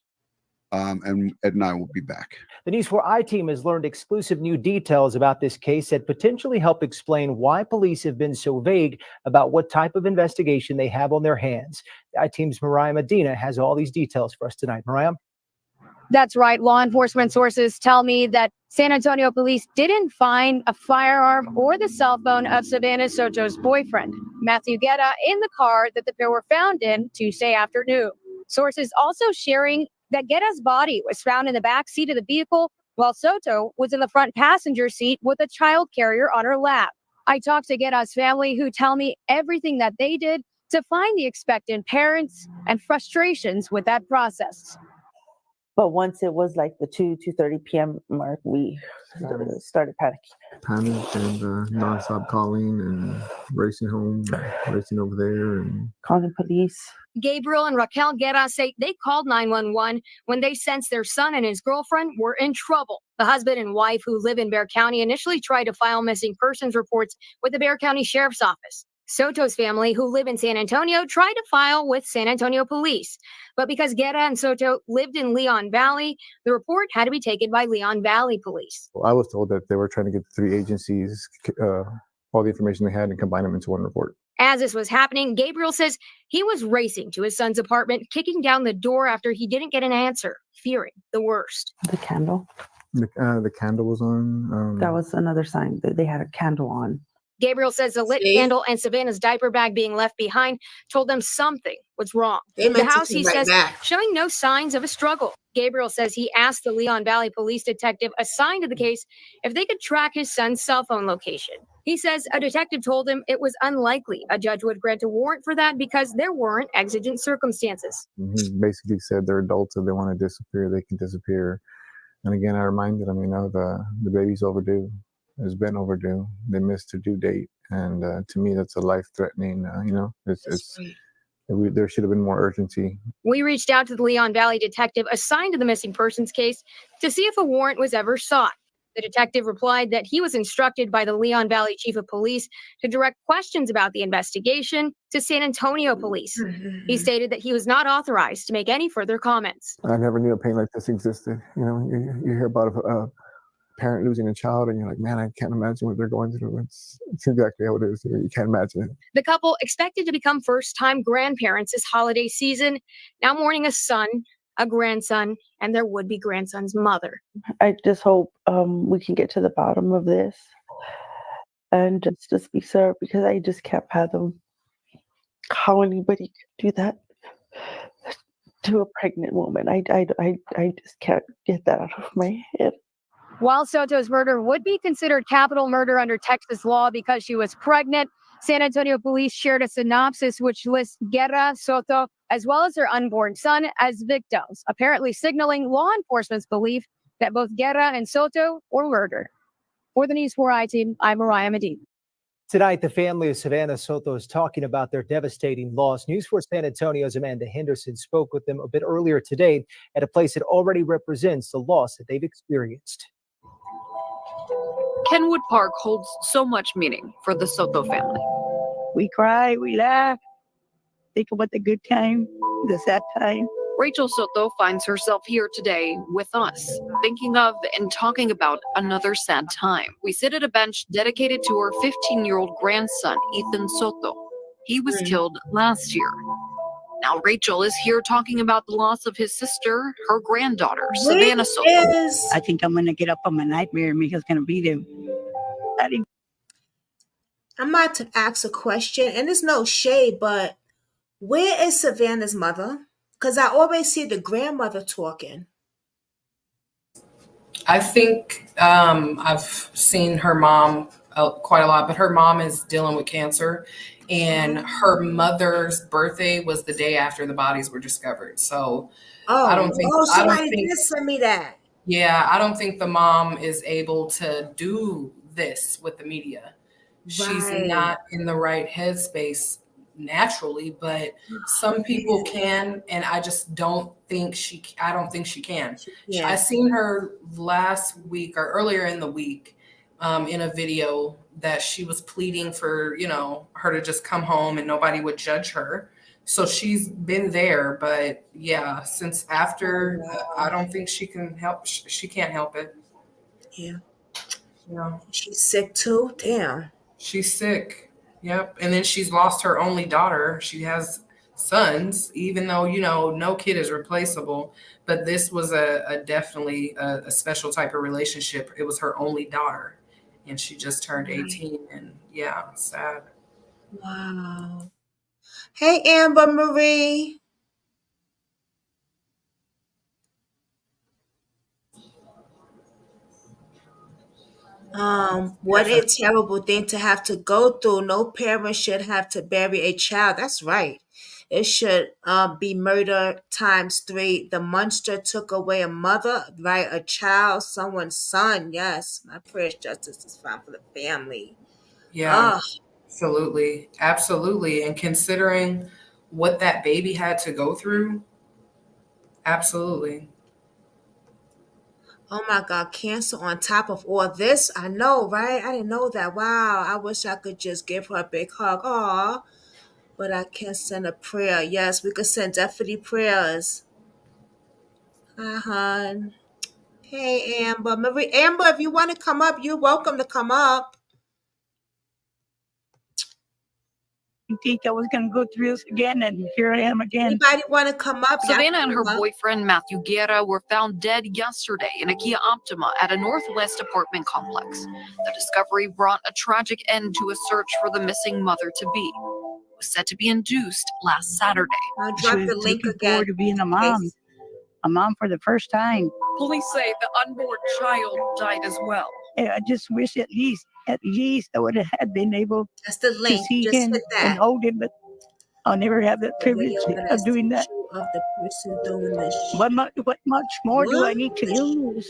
And Ed and I will be back. The News 4 I-Team has learned exclusive new details about this case that potentially help explain why police have been so vague about what type of investigation they have on their hands. The I-Team's Mariah Medina has all these details for us tonight. Mariah? That's right. Law enforcement sources tell me that San Antonio police didn't find a firearm or the cell phone of Savannah Soto's boyfriend, Matthew Guerra, in the car that the pair were found in Tuesday afternoon. Sources also sharing that Guerra's body was found in the back seat of the vehicle while Soto was in the front passenger seat with a child carrier on her lap. I talked to Guerra's family, who tell me everything that they did to find the expectant parents and frustrations with that process. But once it was like the 2:30 p.m. mark, we started panicking. Panicked and nonstop calling and racing home, racing over there, and calling police. Gabriel and Raquel Guerra say they called 911 when they sensed their son and his girlfriend were in trouble. The husband and wife, who live in Bexar County, initially tried to file missing persons reports with the Bexar County Sheriff's Office. Soto's family, who live in San Antonio, tried to file with San Antonio Police. But because Guerra and Soto lived in Leon Valley, the report had to be taken by Leon Valley Police. I was told that they were trying to get the three agencies all the information they had and combine them into one report. As this was happening, Gabriel says he was racing to his son's apartment, kicking down the door after he didn't get an answer, fearing the worst. The candle. The candle was on. That was another sign that they had a candle on. Gabriel says the lit candle and Savannah's diaper bag being left behind told them something was wrong. The house, he says, showing no signs of a struggle. Gabriel says he asked the Leon Valley police detective assigned to the case if they could track his son's cell phone location. He says a detective told him it was unlikely a judge would grant a warrant for that because there weren't exigent circumstances. He basically said they're adults. If they want to disappear, they can disappear. And again, I reminded them, the baby's overdue. It's been overdue. They missed their due date. And to me, that's a life-threatening, there should have been more urgency. We reached out to the Leon Valley detective assigned to the missing persons case to see if a warrant was ever sought. The detective replied that he was instructed by the Leon Valley chief of police to direct questions about the investigation to San Antonio police. He stated that he was not authorized to make any further comments. I never knew a pain like this existed. You hear about a parent losing a child and you're like, man, I can't imagine what they're going through. It's exactly how it is. You can't imagine it. The couple, expected to become first-time grandparents this holiday season, now mourning a son, a grandson, and their would-be grandson's mother. I just hope we can get to the bottom of this and just be served, because I just can't fathom how anybody could do that to a pregnant woman. I just can't get that out of my head. While Soto's murder would be considered capital murder under Texas law because she was pregnant, San Antonio police shared a synopsis which lists Guerra, Soto, as well as her unborn son as victims, apparently signaling law enforcement's belief that both Guerra and Soto were murdered. For the News 4i team, I'm Mariah Medina. Tonight, the family of Savannah Soto is talking about their devastating loss. News 4 San Antonio's Amanda Henderson spoke with them a bit earlier today at a place that already represents the loss that they've experienced. Kenwood Park holds so much meaning for the Soto family. We cry, we laugh, think about the good time, the sad time. Rachel Soto finds herself here today with us, thinking of and talking about another sad time. We sit at a bench dedicated to her 15-year-old grandson, Ethan Soto. He was killed last year. Now Rachel is here talking about the loss of his sister, her granddaughter, Savannah Soto. I think I'm going to get up on my nightmare and Mika's going to be there. I'm about to ask a question, and it's no shade, but where is Savannah's mother? Because I always see the grandmother talking. I think I've seen her mom quite a lot, but her mom is dealing with cancer, and her mother's birthday was the day after the bodies were discovered. So I don't think somebody did send me that. Yeah, I don't think the mom is able to do this with the media. She's not in the right headspace naturally, but some people can, and I just don't think she can. Yeah. I seen her last week or earlier in the week in a video that she was pleading for, her to just come home and nobody would judge her. So she's been there, but yeah, since after, I don't think she can help. She can't help it. Yeah. Yeah. She's sick too. Damn. She's sick. Yep. And then she's lost her only daughter. She has sons, even though, no kid is replaceable. But this was definitely a special type of relationship. It was her only daughter. And she just turned 18. And yeah, sad. Wow. Hey, Amber Marie. What a terrible thing to have to go through. No parent should have to bury a child. That's right. It should be murder times 3. The monster took away a mother, right? A child, someone's son. Yes, my prayers justice is found for the family. Yeah, Oh, absolutely. Absolutely. And considering what that baby had to go through, absolutely. oh my God, cancer on top of all this. I know, right? I didn't know that. Wow. I wish I could just give her a big hug. Aw. But I can't send a prayer. Yes, we could send definitely prayers. Hi, hon. Hey, Amber. Marie, Amber, if you want to come up, you're welcome to come up. You think I was going to go through this again, and here I am again. Anybody want to come up? Y'all Savannah can and her come up. boyfriend, Matthew Guerra, were found dead yesterday in a Kia Optima at a Northwest apartment complex. The discovery brought a tragic end to a search for the missing mother-to-be. It was set to be induced last Saturday. I'll She drop was the link looking again. forward to being a mom for the first time. Police say the unborn child died as well. And I just wish at least I would have had been able That's the to link. see Just him hit and that. hold him, but I'll never have that The privilege video that of doing that. of the person doing this. What much more do I need to lose?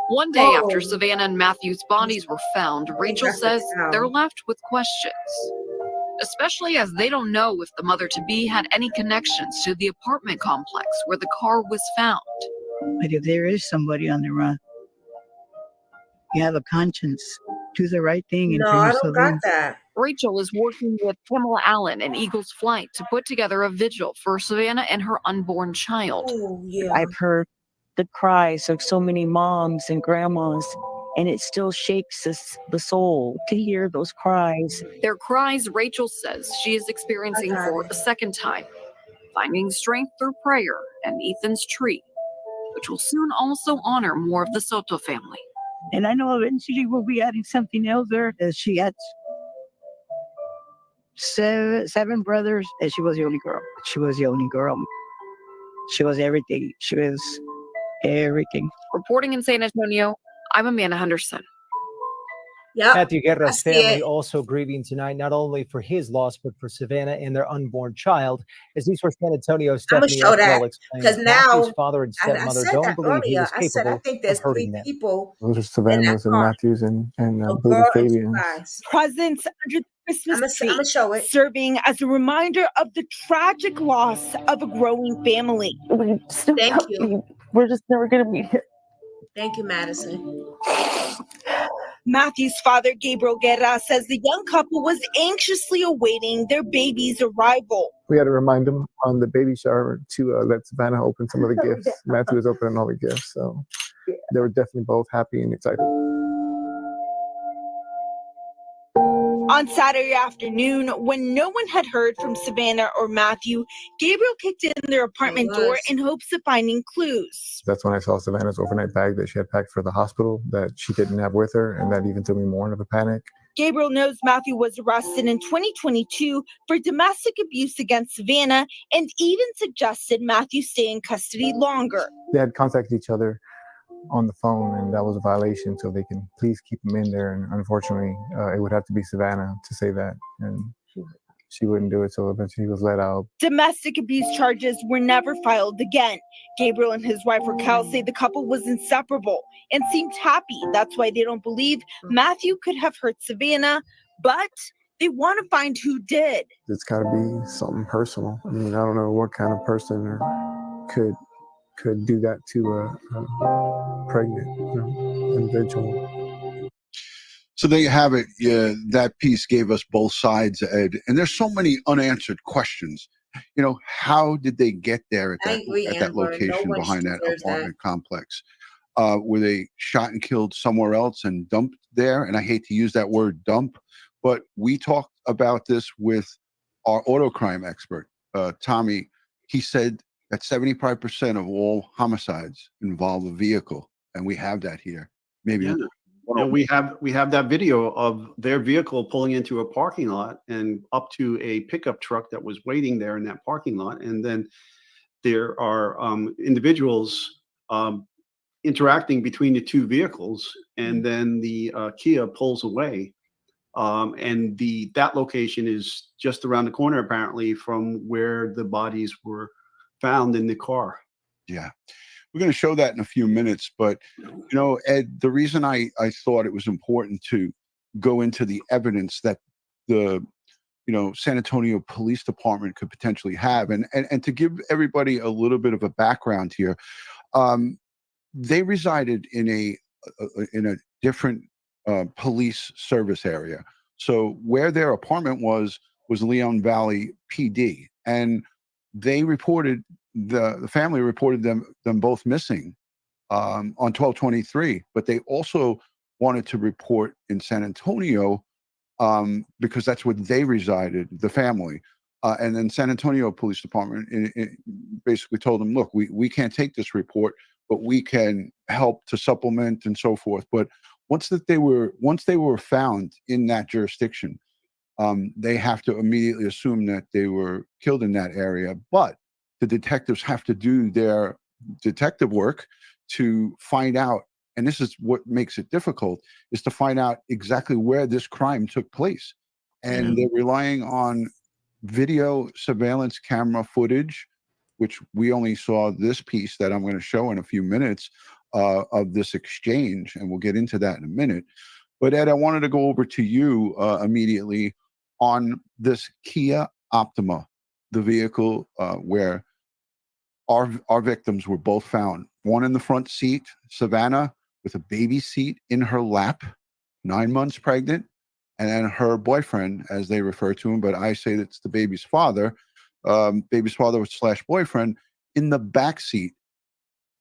One day after Oh, Savannah and Matthew's bodies were found, Rachel got the says towel. they're left with questions, especially as they don't know if the mother-to-be had any connections to the apartment complex where the car was found. But if there is somebody on the run, you have a conscience. Do the right thing and No, for I your don't got Savannah. that. Rachel is working with Pamela Allen and Eagles Flight to put together a vigil for Savannah and her unborn child. Oh, yeah. I've heard the cries of so many moms and grandmas, and it still shakes the soul to hear those cries. Their cries, Rachel says, she is experiencing for a second time, finding strength through prayer and Ethan's tree, which will soon also honor more of the Soto family. And I know eventually we'll be adding something else there. She had seven brothers, and she was the only girl. She was the only girl. She was everything. She was everything. Reporting in San Antonio, I'm Amanda Henderson. Yep, Matthew I Guerra's see family it. also grieving tonight, not only for his loss, but for Savannah and their unborn child. As these were San Antonio's I'm gonna Stephanie show that Epwell because explains, Matthew's now father and I stepmother said don't that believe he earlier. was I said I capable think of there's 3 hurting them. people Those are in that Savannah's and car. Matthews and A baby girl and 2 Fabian's. guys. Presents under the Christmas tree, I'ma show it. serving as a reminder of the tragic loss of a growing family. Thank you. We're just never gonna meet here. Thank you, Madison. Matthew's father, Gabriel Guerra, says the young couple was anxiously awaiting their baby's arrival. We had to remind them on the baby shower to let Savannah open some of the gifts. Matthew was opening all the gifts, so they were definitely both happy and excited. On Saturday afternoon, when no one had heard from Savannah or Matthew, Gabriel kicked in their apartment door in hopes of finding clues. That's when I saw Savannah's overnight bag that she had packed for the hospital that she didn't have with her, and that even threw me more into a panic. Gabriel knows Matthew was arrested in 2022 for domestic abuse against Savannah and even suggested Matthew stay in custody longer. They had contacted each other on the phone, and that was a violation, so they can please keep him in there. And unfortunately, it would have to be Savannah to say that, and she wouldn't do it, so eventually he was let out. Domestic abuse charges were never filed again. Gabriel and his wife Raquel say the couple was inseparable and seemed happy. That's why they don't believe Matthew could have hurt Savannah, but they want to find who did. It's got to be something personal. I mean, I don't know what kind of person could do that to a pregnant individual. So there you have it. Yeah, that piece gave us both sides, Ed. And there's so many unanswered questions. You know, how did they get there at I that, agree, at that Amber. No location one behind that deserves apartment complex? Were they shot and killed somewhere else and dumped there? And I hate to use that word dump, but we talked about this with our auto crime expert, Tommy. He said that 75% of all homicides involve a vehicle, and we have that here. Maybe. Yeah. And we have that video of their vehicle pulling into a parking lot and up to a pickup truck that was waiting there in that parking lot. And then there are individuals interacting between the two vehicles, and then the Kia pulls away. And that location is just around the corner, apparently, from where the bodies were found in the car. Yeah. We're going to show that in a few minutes, but Ed, the reason I thought it was important to go into the evidence that the San Antonio Police Department could potentially have, and to give everybody a little bit of a background here, they resided in a different police service area. So where their apartment was Leon Valley PD, and they reported the family reported them both missing on 12/23, but they also wanted to report in San Antonio because that's where they resided, the family. And then San Antonio Police Department basically told them, look, we can't take this report, but we can help to supplement and so forth. But once they were found in that jurisdiction, they have to immediately assume that they were killed in that area. But the detectives have to do their detective work to find out, and this is what makes it difficult, is to find out exactly where this crime took place. And they're relying on video surveillance camera footage, which we only saw this piece that I'm going to show in a few minutes of this exchange, and we'll get into that in a minute. But Ed, I wanted to go over to you immediately on this Kia Optima, the vehicle where our victims were both found. One in the front seat, Savannah, with a baby seat in her lap, 9 months pregnant, and then her boyfriend, as they refer to him, but I say that's the baby's father / boyfriend, in the back seat,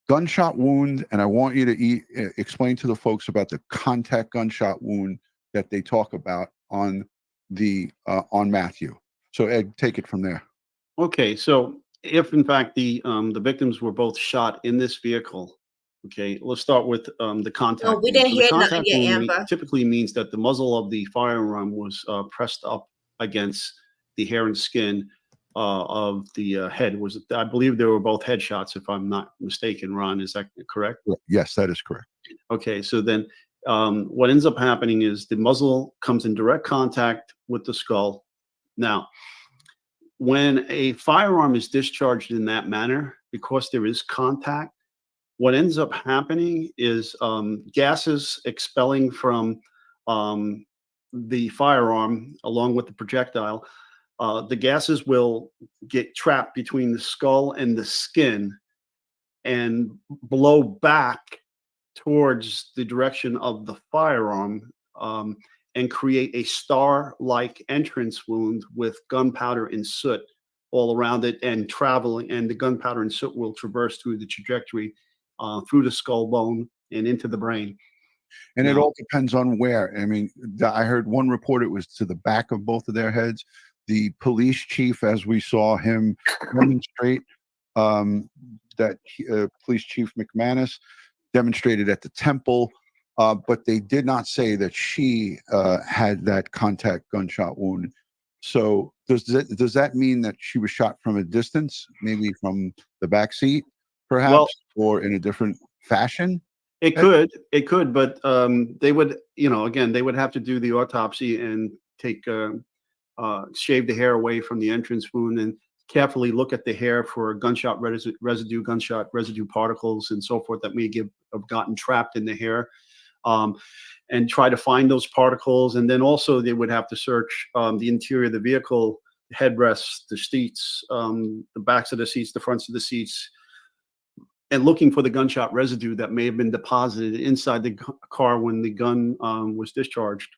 gunshot wound. And I want you to explain to the folks about the contact gunshot wound that they talk about on Matthew. So Ed, take it from there. Okay, so if in fact the victims were both shot in this vehicle, okay, let's start with the contact. No, we wound. didn't So hear the nothing contact yet, wound Amber. typically means that the muzzle of the firearm was pressed up against the hair and skin of the head. I believe they were both headshots, if I'm not mistaken. Ron, is that correct? Yes, that is correct. Okay, so then what ends up happening is the muzzle comes in direct contact with the skull. Now, when a firearm is discharged in that manner, because there is contact, what ends up happening is gases expelling from the firearm along with the projectile. The gases will get trapped between the skull and the skin and blow back towards the direction of the firearm and create a star-like entrance wound with gunpowder and soot all around it and traveling, and the gunpowder and soot will traverse through the trajectory through the skull bone and into the brain. And it all depends on where. I mean, I heard one report it was to the back of both of their heads. The police chief, as we saw him demonstrate, police chief McManus demonstrated at the temple, but they did not say that she had that contact gunshot wound. So does that mean that she was shot from a distance, maybe from the back seat, perhaps, or in a different fashion? It could, but they would, again, they would have to do the autopsy and take shave the hair away from the entrance wound and carefully look at the hair for gunshot residue particles and so forth that may have gotten trapped in the hair, and try to find those particles. And then also they would have to search the interior of the vehicle, the headrests, the seats, the backs of the seats, the fronts of the seats, and looking for the gunshot residue that may have been deposited inside the car when the gun was discharged,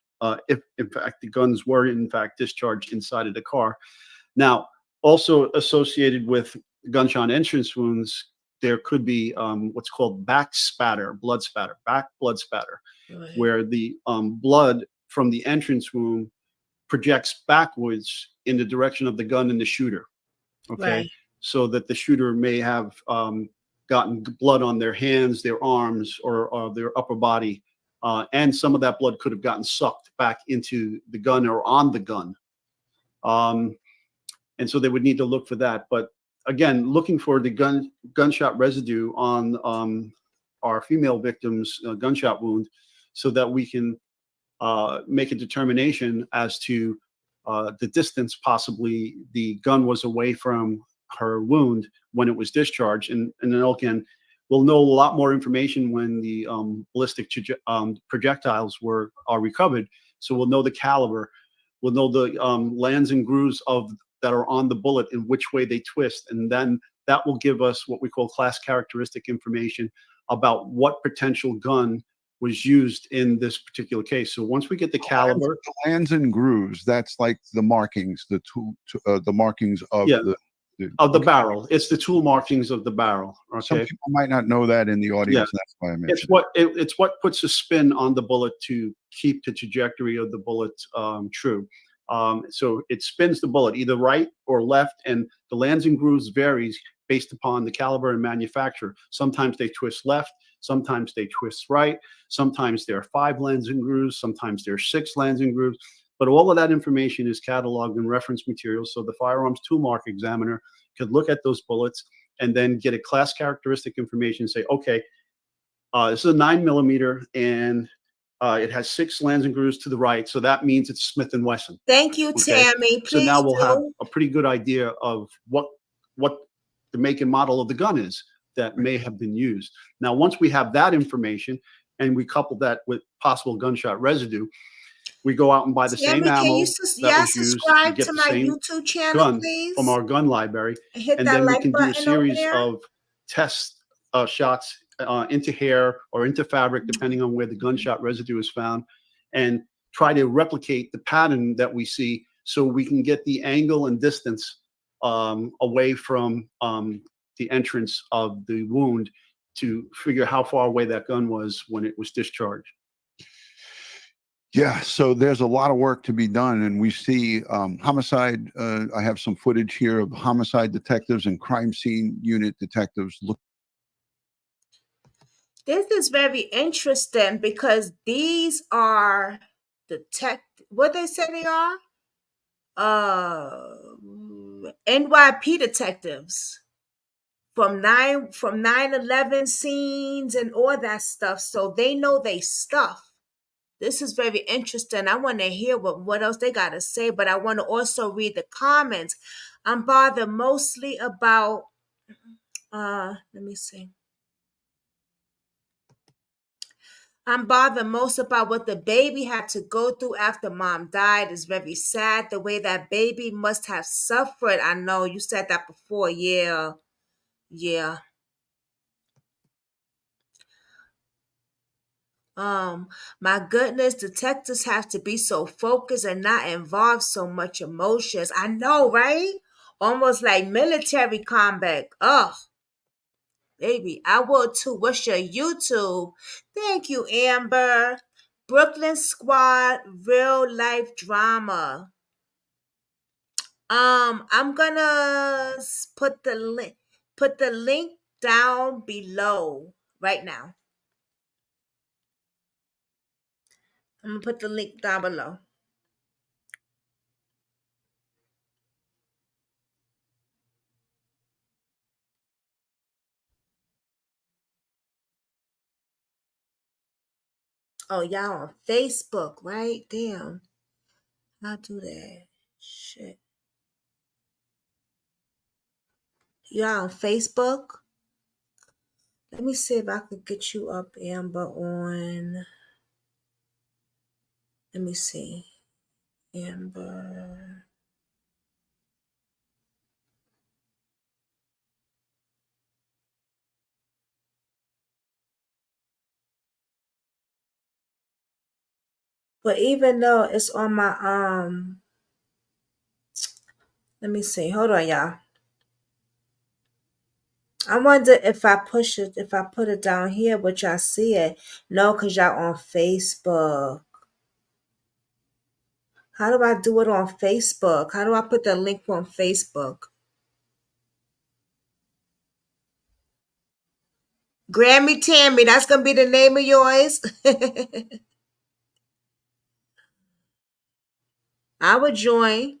if in fact the guns were in fact discharged inside of the car. Now, also associated with gunshot entrance wounds, there could be what's called back blood spatter, Right. where the blood from the entrance wound projects backwards in the direction of the gun and the shooter. Okay, Right. so that the shooter may have gotten blood on their hands, their arms, or their upper body, and some of that blood could have gotten sucked back into the gun or on the gun. And so they would need to look for that. But again, looking for the gunshot residue on our female victim's gunshot wound, so that we can make a determination as to the distance possibly the gun was away from her wound when it was discharged. And then again, we'll know a lot more information when the ballistic projectiles are recovered. So we'll know the caliber, we'll know the lands and grooves that are on the bullet and which way they twist, and then that will give us what we call class characteristic information about what potential gun was used in this particular case. So once we get the caliber, the lands and grooves, that's like the markings, the markings of the barrel. It's the tool markings of the barrel. Okay. Some people might not know that in the audience. Yeah. That's why I mentioned it's what puts a spin on the bullet to keep the trajectory of the bullet true. So it spins the bullet either right or left, and the lands and grooves varies based upon the caliber and manufacturer. Sometimes they twist left, sometimes they twist right, sometimes there are 5 lands and grooves, sometimes there are 6 lands and grooves. But all of that information is cataloged in reference materials, so the firearms tool mark examiner could look at those bullets and then get a class characteristic information and say, okay, this is a 9mm and it has 6 lands and grooves to the right, so that means it's Smith & Wesson. Thank you, Okay? Tammy. Please so now we'll have do. a pretty good idea of what the make and model of the gun is that may have been used. Now, once we have that information and we couple that with possible gunshot residue, we go out and buy the same Tammy, can ammo you that was used. We subscribe get to the my same YouTube channel, gun please? from our gun library, And hit and that then we like can do a button over series there. of test shots into hair or into fabric, depending on where the gunshot residue is found, and try to replicate the pattern that we see, so we can get the angle and distance away from the entrance of the wound to figure how far away that gun was when it was discharged. Yeah, so there's a lot of work to be done, and we see homicide. I have some footage here of homicide detectives and crime scene unit detectives look. This is very interesting because these are what they say they are? NYP detectives from 9/11 scenes and all that stuff. So they know they stuff. This is very interesting. I want to hear what else they got to say, but I want to also read the comments. I'm bothered mostly about let me see. I'm bothered most about what the baby had to go through after mom died. Is very sad. The way that baby must have suffered. I know you said that before. Yeah. Yeah. My goodness, detectives have to be so focused and not involve so much emotions. I know, right? Almost like military combat. Ugh. Baby, I will too. What's your YouTube? Thank you, Amber. Brooklyn Squad, real life drama. I'm gonna put the link down below right now. I'm gonna put the link down below. Oh, y'all on Facebook, right? Damn. I'll do that. Shit. Y'all on Facebook? Let me see if I could get you up, Amber, on. Let me see. Amber. But even though it's on my let me see. Hold on, y'all. I wonder if I put it down here, would y'all see it? No, because y'all on Facebook. How do I do it on Facebook? How do I put the link on Facebook? Grammy Tammy, that's gonna be the name of yours. I would join.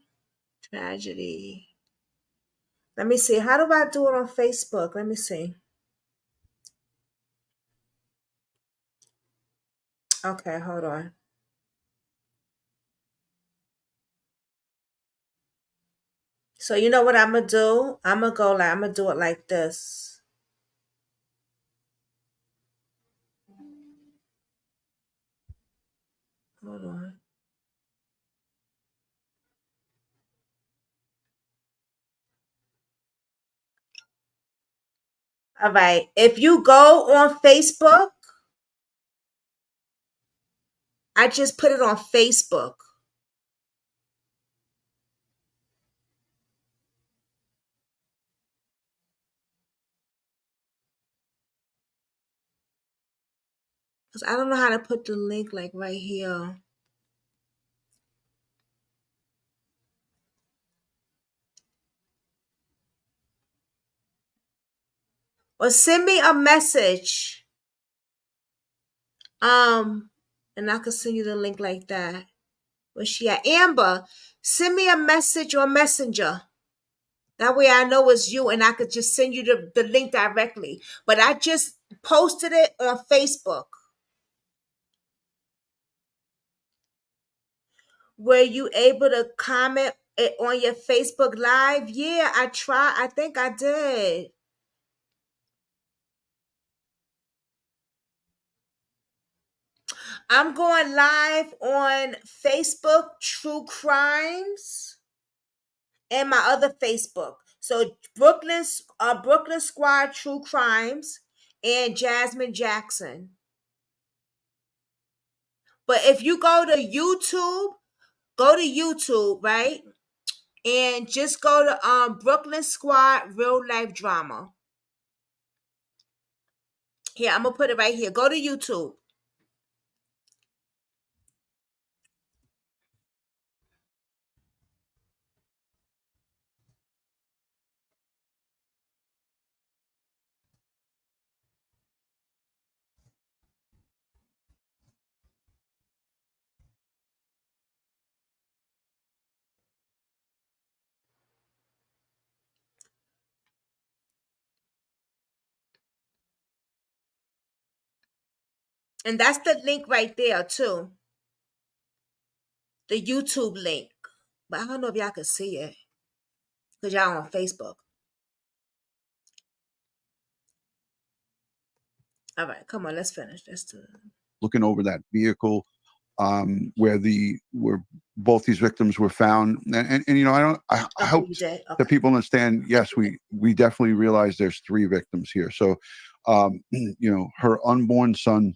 Tragedy. Let me see. How do I do it on Facebook? Let me see. Okay, hold on. So you know what I'm gonna do? I'm gonna do it like this. Hold on. All right. If you go on Facebook, I just put it on Facebook. Cause I don't know how to put the link like right here. Or send me a message. And I can send you the link like that. Where's she at? Amber, send me a message or messenger. That way I know it's you and I could just send you the link directly. But I just posted it on Facebook. Were you able to comment it on your Facebook Live? Yeah, I tried. I think I did. I'm going live on Facebook True Crimes and my other Facebook. So Brooklyn Squad True Crimes and Jasmine Jackson. But if you go to YouTube, right? And just go to Brooklyn Squad Real Life Drama. Here, I'm gonna put it right here. Go to YouTube. And that's the link right there too. The YouTube link. But I don't know if y'all can see it. Because y'all on Facebook. All right, come on, let's finish. Let's do it. Looking over that vehicle where both these victims were found, and you know, I hope that people understand. Yes, we definitely realize there's 3 victims here. So, you know, her unborn son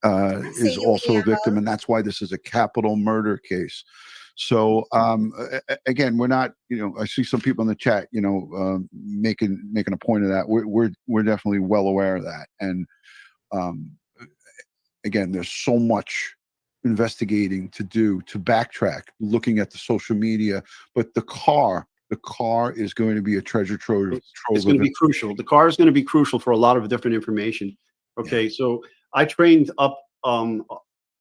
is also a victim, and that's why this is a capital murder case. So again, we're not, you know, I see some people in the chat, you know, making a point of that. We're definitely well aware of that, and again, there's so much investigating to do, to backtrack, looking at the social media, but the car is going to be a treasure trove. It's going to be crucial. The car is going to be crucial for a lot of different information. Okay, so I trained up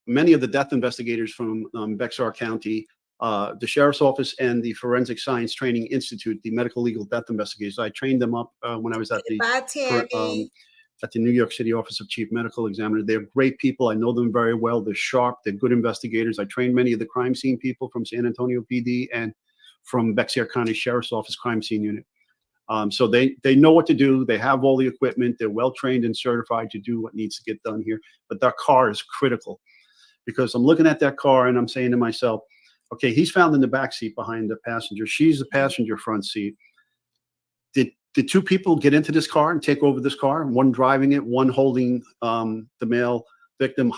many of the death investigators from Bexar County, the Sheriff's Office, and the Forensic Science Training Institute, the medical legal death investigators. I trained them up when I was at the New York City Office of Chief Medical Examiner. They're great people. I know them very well. They're sharp. They're good investigators. I trained many of the crime scene people from San Antonio PD and from Bexar County Sheriff's Office Crime Scene Unit. So they know what to do. They have all the equipment. They're well trained and certified to do what needs to get done here. But that car is critical, because I'm looking at that car and I'm saying to myself, okay, he's found in the back seat behind the passenger. She's the passenger front seat. Did 2 people get into this car and take over this car? One driving it, one holding the male victim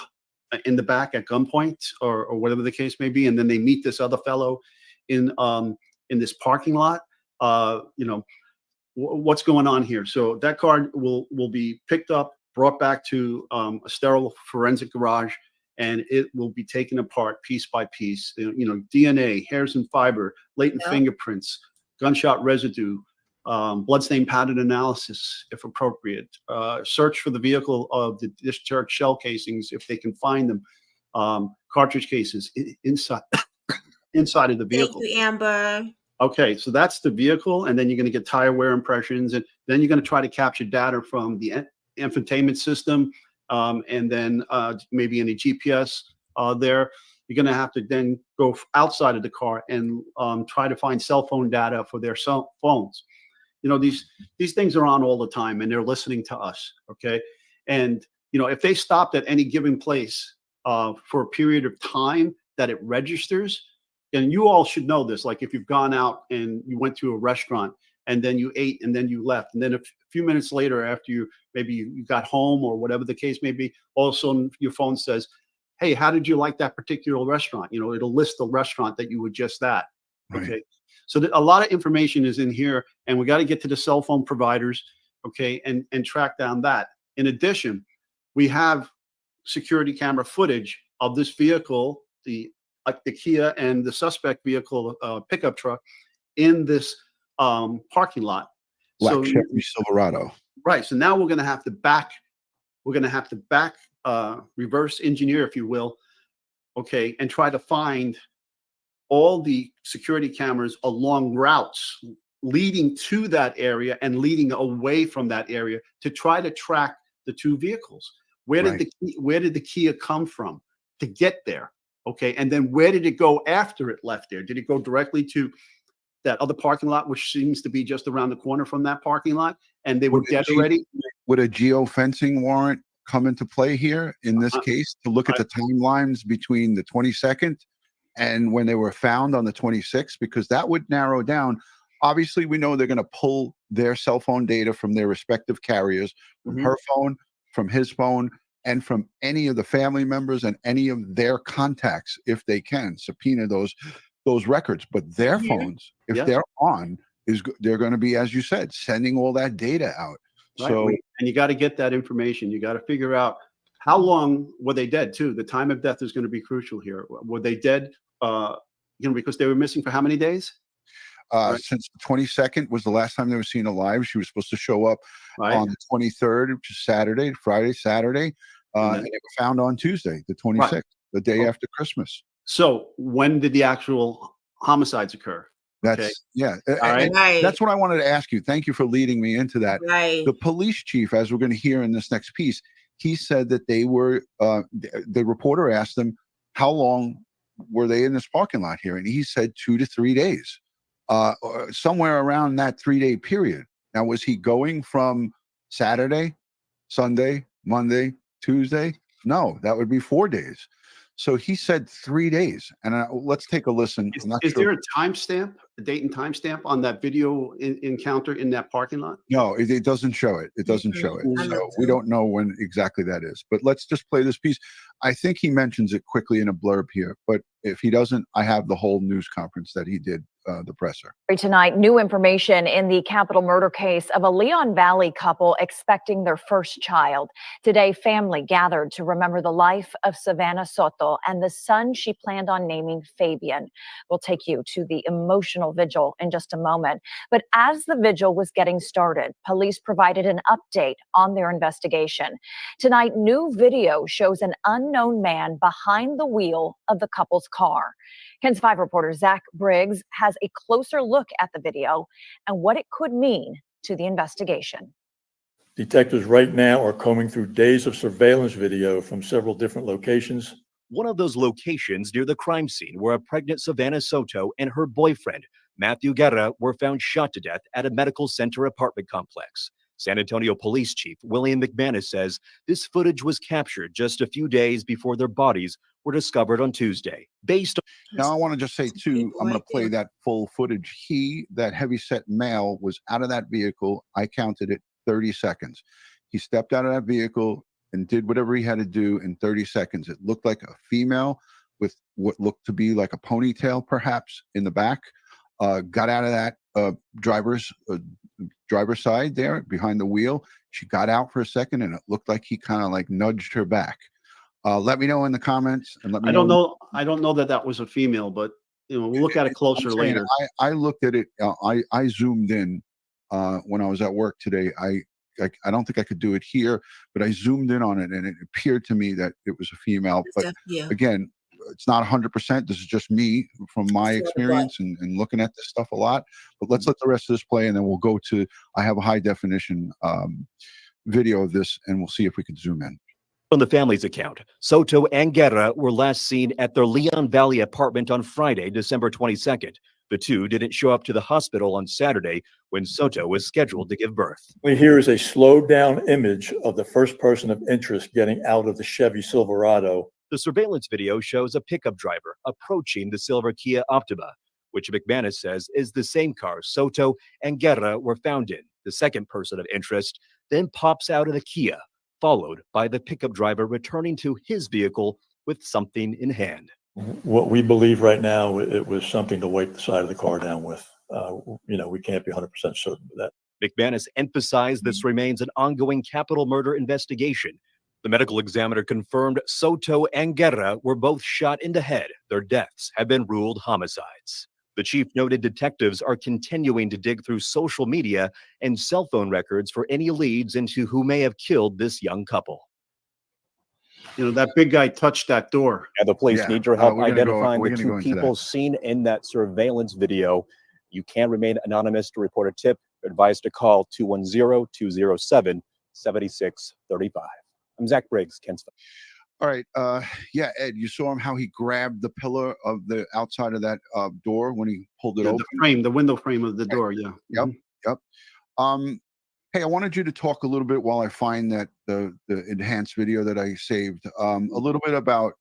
in the back at gunpoint, or whatever the case may be, and then they meet this other fellow in this parking lot. You know, what's going on here? So that car will be picked up, brought back to a sterile forensic garage, and it will be taken apart piece by piece. You know, DNA, hairs and fiber, latent fingerprints, gunshot residue, bloodstain pattern analysis, if appropriate, search for the vehicle of the discharged shell casings if they can find them, cartridge cases inside of the vehicle. Thank you, Amber. Okay, so that's the vehicle, and then you're going to get tire wear impressions, and then you're going to try to capture data from the infotainment system, and then maybe any GPS there. You're going to have to then go outside of the car and try to find cell phone data for their cell phones. You know, these things are on all the time, and they're listening to us. Okay, and you know, if they stopped at any given place for a period of time that it registers, and you all should know this. Like if you've gone out and you went to a restaurant and then you ate and then you left, and then a few minutes later, after you got home or whatever the case may be, all of a sudden your phone says, hey, how did you like that particular restaurant? You know, it'll list the restaurant that you were just at. Right. Okay. So a lot of information is in here, and we got to get to the cell phone providers, okay, and track down that. In addition, we have security camera footage of this vehicle, the Kia and the suspect vehicle pickup truck in this parking lot. Black Chevy Silverado. Right. So now we're going to have to reverse engineer, if you will, okay, and try to find all the security cameras along routes leading to that area and leading away from that area to try to track the two vehicles. Where did the Kia come from to get there? Okay, and then where did it go after it left there? Did it go directly to that other parking lot, which seems to be just around the corner from that parking lot, and they were dead already? Would a geofencing warrant come into play here in this case to look at the timelines between the 22nd and when they were found on the 26th? Because that would narrow down. Obviously, we know they're going to pull their cell phone data from their respective carriers, from her phone, from his phone, and from any of the family members and any of their contacts, if they can subpoena those records. But their phones, if they're on, they're going to be, as you said, sending all that data out. Right. So, and you got to get that information. You got to figure out how long were they dead too. The time of death is going to be crucial here. Were they dead? Because they were missing for how many days? Since the 22nd was the last time they were seen alive. She was supposed to show up on the 23rd, which is Saturday, Friday, Saturday, and they were found on Tuesday, the 26th, the day after Christmas. So when did the actual homicides occur? That's All and right. that's what I wanted to ask you. Thank you for leading me into that. Right. The police chief, as we're going to hear in this next piece, he said that they were. The reporter asked him, "How long were they in this parking lot here?" And he said 2 to 3 days, somewhere around that 3-day period. Now, was he going from Saturday, Sunday, Monday, Tuesday? No, that would be 4 days. So he said 3 days. And let's take a listen. Is there a timestamp, a date and timestamp on that video encounter in that parking lot? No, it doesn't show it. It doesn't show it. So we don't know when exactly that is. But let's just play this piece. I think he mentions it quickly in a blurb here. But if he doesn't, I have the whole news conference that he did, the presser. Tonight, new information in the capital murder case of a Leon Valley couple expecting their first child. Today, family gathered to remember the life of Savannah Soto and the son she planned on naming Fabian. We'll take you to the emotional vigil in just a moment. But as the vigil was getting started, police provided an update on their investigation. Tonight, new video shows an unknown man behind the wheel of the couple's car. KENS 5 reporter Zach Briggs has a closer look at the video and what it could mean to the investigation. Detectives right now are combing through days of surveillance video from several different locations. One of those locations near the crime scene where a pregnant Savannah Soto and her boyfriend, Matthew Guerra, were found shot to death at a medical center apartment complex. San Antonio Police Chief William McManus says this footage was captured just a few days before their bodies were discovered on Tuesday. Now, I want to just say, too, I'm going to play that full footage. That heavyset male, was out of that vehicle. I counted it 30 seconds. He stepped out of that vehicle and did whatever he had to do in 30 seconds. It looked like a female with what looked to be like a ponytail, perhaps, in the back. Got out of that driver's side there behind the wheel. She got out for a second, and it looked like he kind of like nudged her back. Let me know in the comments, and let me. I don't know. I don't know that was a female, but we'll look at it closer later. I looked at it. I zoomed in when I was at work today. I don't think I could do it here, but I zoomed in on it, and it appeared to me that it was a female. But again, it's not 100%. This is just me from my experience and looking at this stuff a lot. But let's let the rest of this play, and then we'll go to. I have a high definition video of this, and we'll see if we can zoom in. On the family's account, Soto and Guerra were last seen at their Leon Valley apartment on Friday, December 22nd. The two didn't show up to the hospital on Saturday when Soto was scheduled to give birth. Here is a slowed down image of the first person of interest getting out of the Chevy Silverado. The surveillance video shows a pickup driver approaching the silver Kia Optima, which McManus says is the same car Soto and Guerra were found in. The second person of interest then pops out of the Kia, followed by the pickup driver returning to his vehicle with something in hand. What we believe right now, it was something to wipe the side of the car down with. We can't be 100% certain of that. McManus emphasized this remains an ongoing capital murder investigation. The medical examiner confirmed Soto and Guerra were both shot in the head. Their deaths have been ruled homicides. The chief noted detectives are continuing to dig through social media and cell phone records for any leads into who may have killed this young couple. You know, that big guy touched that door. And the police need your help identifying the go two into people seen in that surveillance video. You can remain anonymous to report a tip. You're advised to call 210-207-7635. I'm Zach Briggs, Kent's. All right. Yeah, Ed, you saw him how he grabbed the pillar of the outside of that door when he pulled it open. The window frame of the door. Yeah. Yep. Yep. Hey, I wanted you to talk a little bit while I find that the enhanced video that I saved. A little bit about,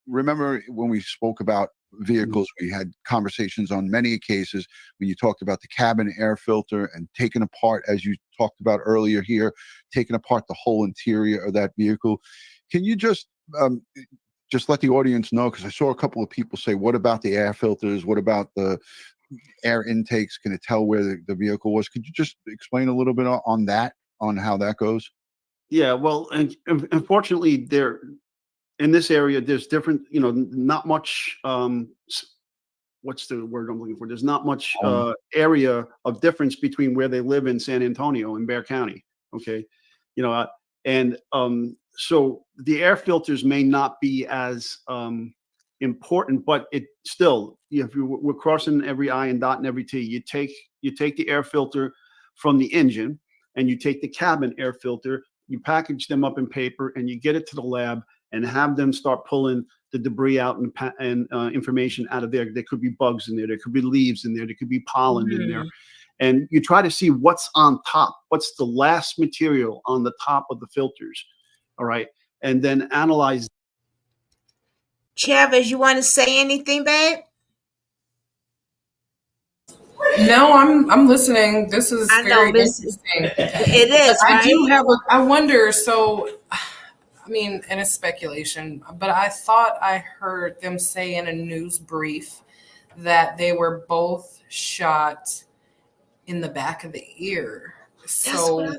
remember when we spoke about vehicles, we had conversations on many cases when you talked about the cabin air filter and taking apart, as you talked about earlier here, taking apart the whole interior of that vehicle. Can you just let the audience know, because I saw a couple of people say, what about the air filters? What about the air intakes? Can it tell where the vehicle was? Could you just explain a little bit on that, on how that goes? Yeah, well, and unfortunately, in this area, there's different, not much, what's the word I'm looking for? There's not much area of difference between where they live in San Antonio and Bexar County. Okay. So the air filters may not be as important, but it still, if we're crossing every I and dotting every T, you take the air filter from the engine and you take the cabin air filter, you package them up in paper and you get it to the lab and have them start pulling the debris out and information out of there. There could be bugs in there. There could be leaves in there. There could be pollen in there. And you try to see what's on top, what's the last material on the top of the filters. All right. And then analyze. Chavez, you want to say anything, babe? No, I'm listening. This is very interesting. It is, right? I do have I wonder, so, I mean, and it's speculation, but I thought I heard them say in a news brief that they were both shot in the back of the ear. So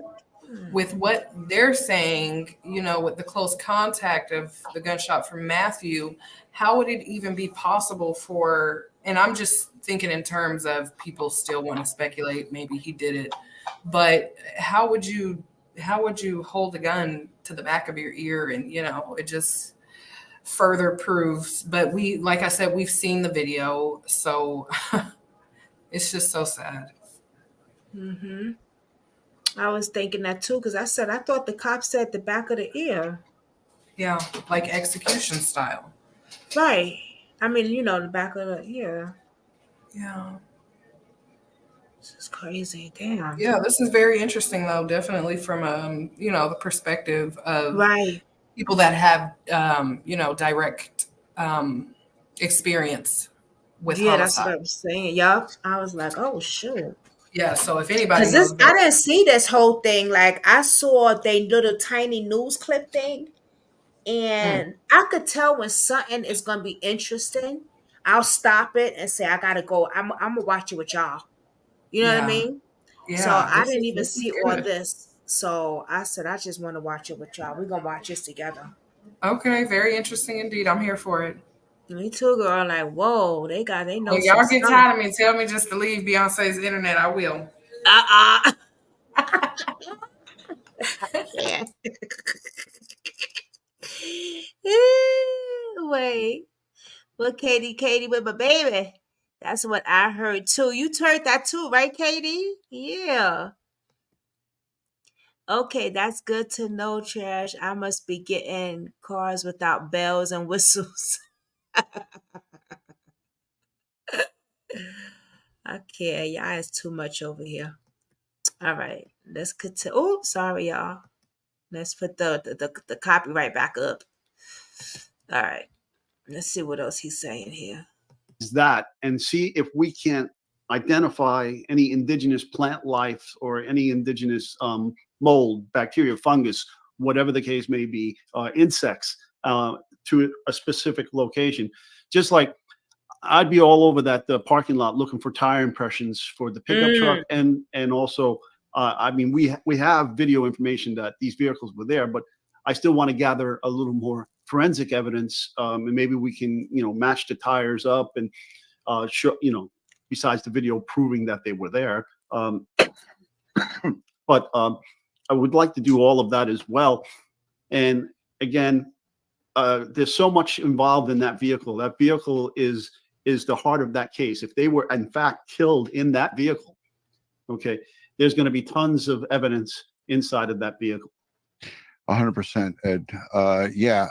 with what they're saying, with the close contact of the gunshot from Matthew, how would it even be possible for, and I'm just thinking in terms of people still want to speculate, maybe he did it, but how would you hold a gun to the back of your ear? And, it just further proves, but like I said, we've seen the video. So it's just so sad. Mm-hmm. I was thinking that too, because I thought the cop said the back of the ear. Yeah, like execution style. Right. I mean, the back of the ear. Yeah. This is crazy. Damn. Yeah, this is very interesting, though. Definitely from the perspective of people that have direct experience with homicide. That's what I was saying. Yup. I was like, oh shoot. Yeah, so if anybody knows, I didn't see this whole thing. Like, I saw they little tiny news clip thing, and I could tell when something is gonna be interesting. I'll stop it and say, I gotta go. I'm gonna watch it with y'all. You know what I mean? Yeah. So I didn't even see all this. So I said, I just want to watch it with y'all. We're gonna watch this together. Okay, very interesting indeed. I'm here for it. Me too, girl. Like, whoa, they know. When y'all get tired of me, tell me just to leave Beyonce's internet. I will. Wait. Well, Katie with my baby. That's what I heard too. You heard that too, right, Katie? Yeah. Okay, that's good to know, Trash. I must be getting cars without bells and whistles. Okay, y'all is too much over here. All right, let's continue. Oh, sorry, y'all. Let's put the copyright back up. All right, let's see what else he's saying here. Is that and see if we can't identify any indigenous plant life or any indigenous mold, bacteria, fungus, whatever the case may be, insects to a specific location. Just like I'd be all over that parking lot looking for tire impressions for the pickup truck, and also I mean we have video information that these vehicles were there, but I still want to gather a little more forensic evidence, and maybe we can match the tires up and show besides the video proving that they were there. But I would like to do all of that as well. And again, there's so much involved in that vehicle. That vehicle is the heart of that case. If they were in fact killed in that vehicle, okay, there's going to be tons of evidence inside of that vehicle. 100%, Ed. Yeah,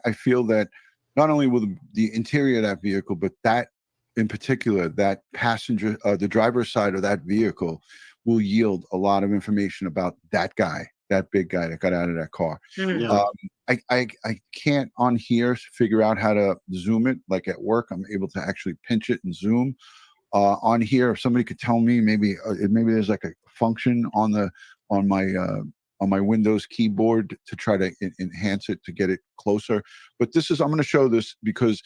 I feel that not only will the interior of that vehicle, but that in particular, that passenger, the driver's side of that vehicle will yield a lot of information about that guy, that big guy that got out of that car. Yeah. I can't on here figure out how to zoom it. Like at work, I'm able to actually pinch it and zoom. On here, if somebody could tell me, maybe there's like a function on my Windows keyboard to try to enhance it to get it closer. But I'm going to show this because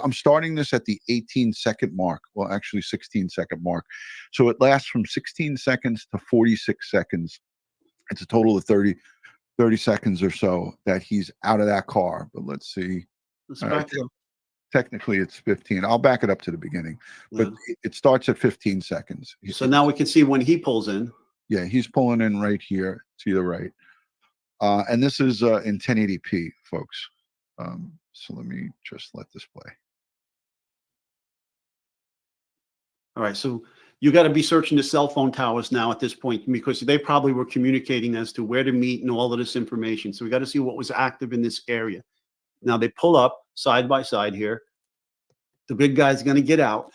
I'm starting this at the 18-second mark. Well, actually 16-second mark. So it lasts from 16 seconds to 46 seconds. It's a total of 30 seconds or so that he's out of that car. But let's see. Let's back it up. Technically, it's 15. I'll back it up to the beginning, but it starts at 15 seconds. So now we can see when he pulls in. Yeah, he's pulling in right here to the right. And this is in 1080p, folks. So let me just let this play. All right, so you got to be searching the cell phone towers now at this point because they probably were communicating as to where to meet and all of this information. So we got to see what was active in this area. Now they pull up side by side here. The big guy's going to get out.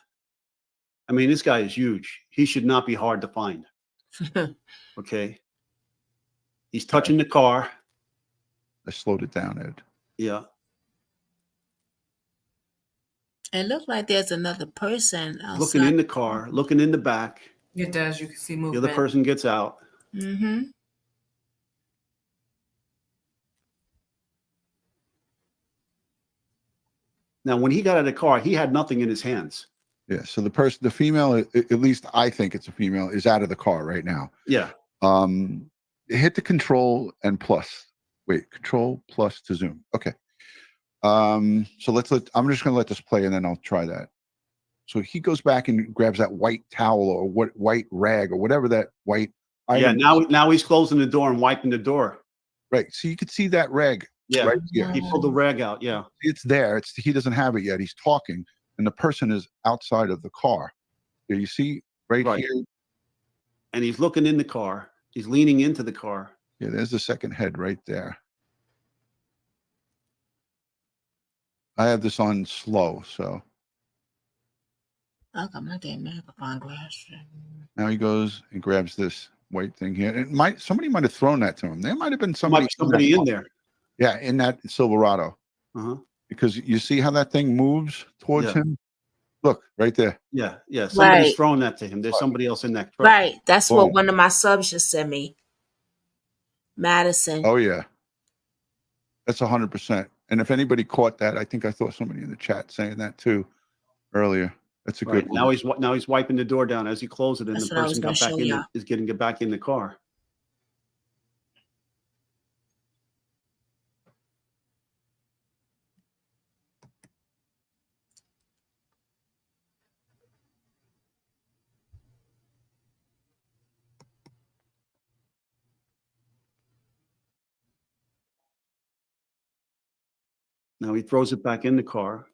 I mean, this guy is huge. He should not be hard to find. Okay. He's touching the car. I slowed it down, Ed. Yeah. It looked like there's another person outside. Looking in the car, looking in the back. It does. You can see The movement. other person gets out. Mm-hmm. Now, when he got out of the car, he had nothing in his hands. Yeah. So the female, at least I think it's a female, is out of the car right now. Yeah. Hit the control and plus. Wait, control plus to zoom. Okay. So I'm just going to let this play and then I'll try that. So he goes back and grabs that white towel or white rag or whatever that white item. Yeah. Now he's closing the door and wiping the door. Right. So you could see that rag. Yeah. Right here. He pulled the rag out. Yeah. It's there. He doesn't have it yet. He's talking and the person is outside of the car. Yeah, you see right here. And he's looking in the car. He's leaning into the car. Yeah, there's the second head right there. I have this on slow, so. I got my damn magnifying glass. Now he goes and grabs this white thing here. And somebody might have thrown that to him. There might have been somebody in there. Yeah, in that Silverado. Because you see how that thing moves towards him? Look, right there. Yeah, yeah. Somebody's Right. throwing that to him. There's somebody else in that truck. Right. That's Boom. what one of my subs just sent me. Madison. Oh, yeah. That's 100%. And if anybody caught that, I think I saw somebody in the chat saying that too earlier. That's a good Now one. now he's wiping the door down as he closes it, and That's the what I was person gonna got back show in y'all. is getting back in the car. Now he throws it back in the car.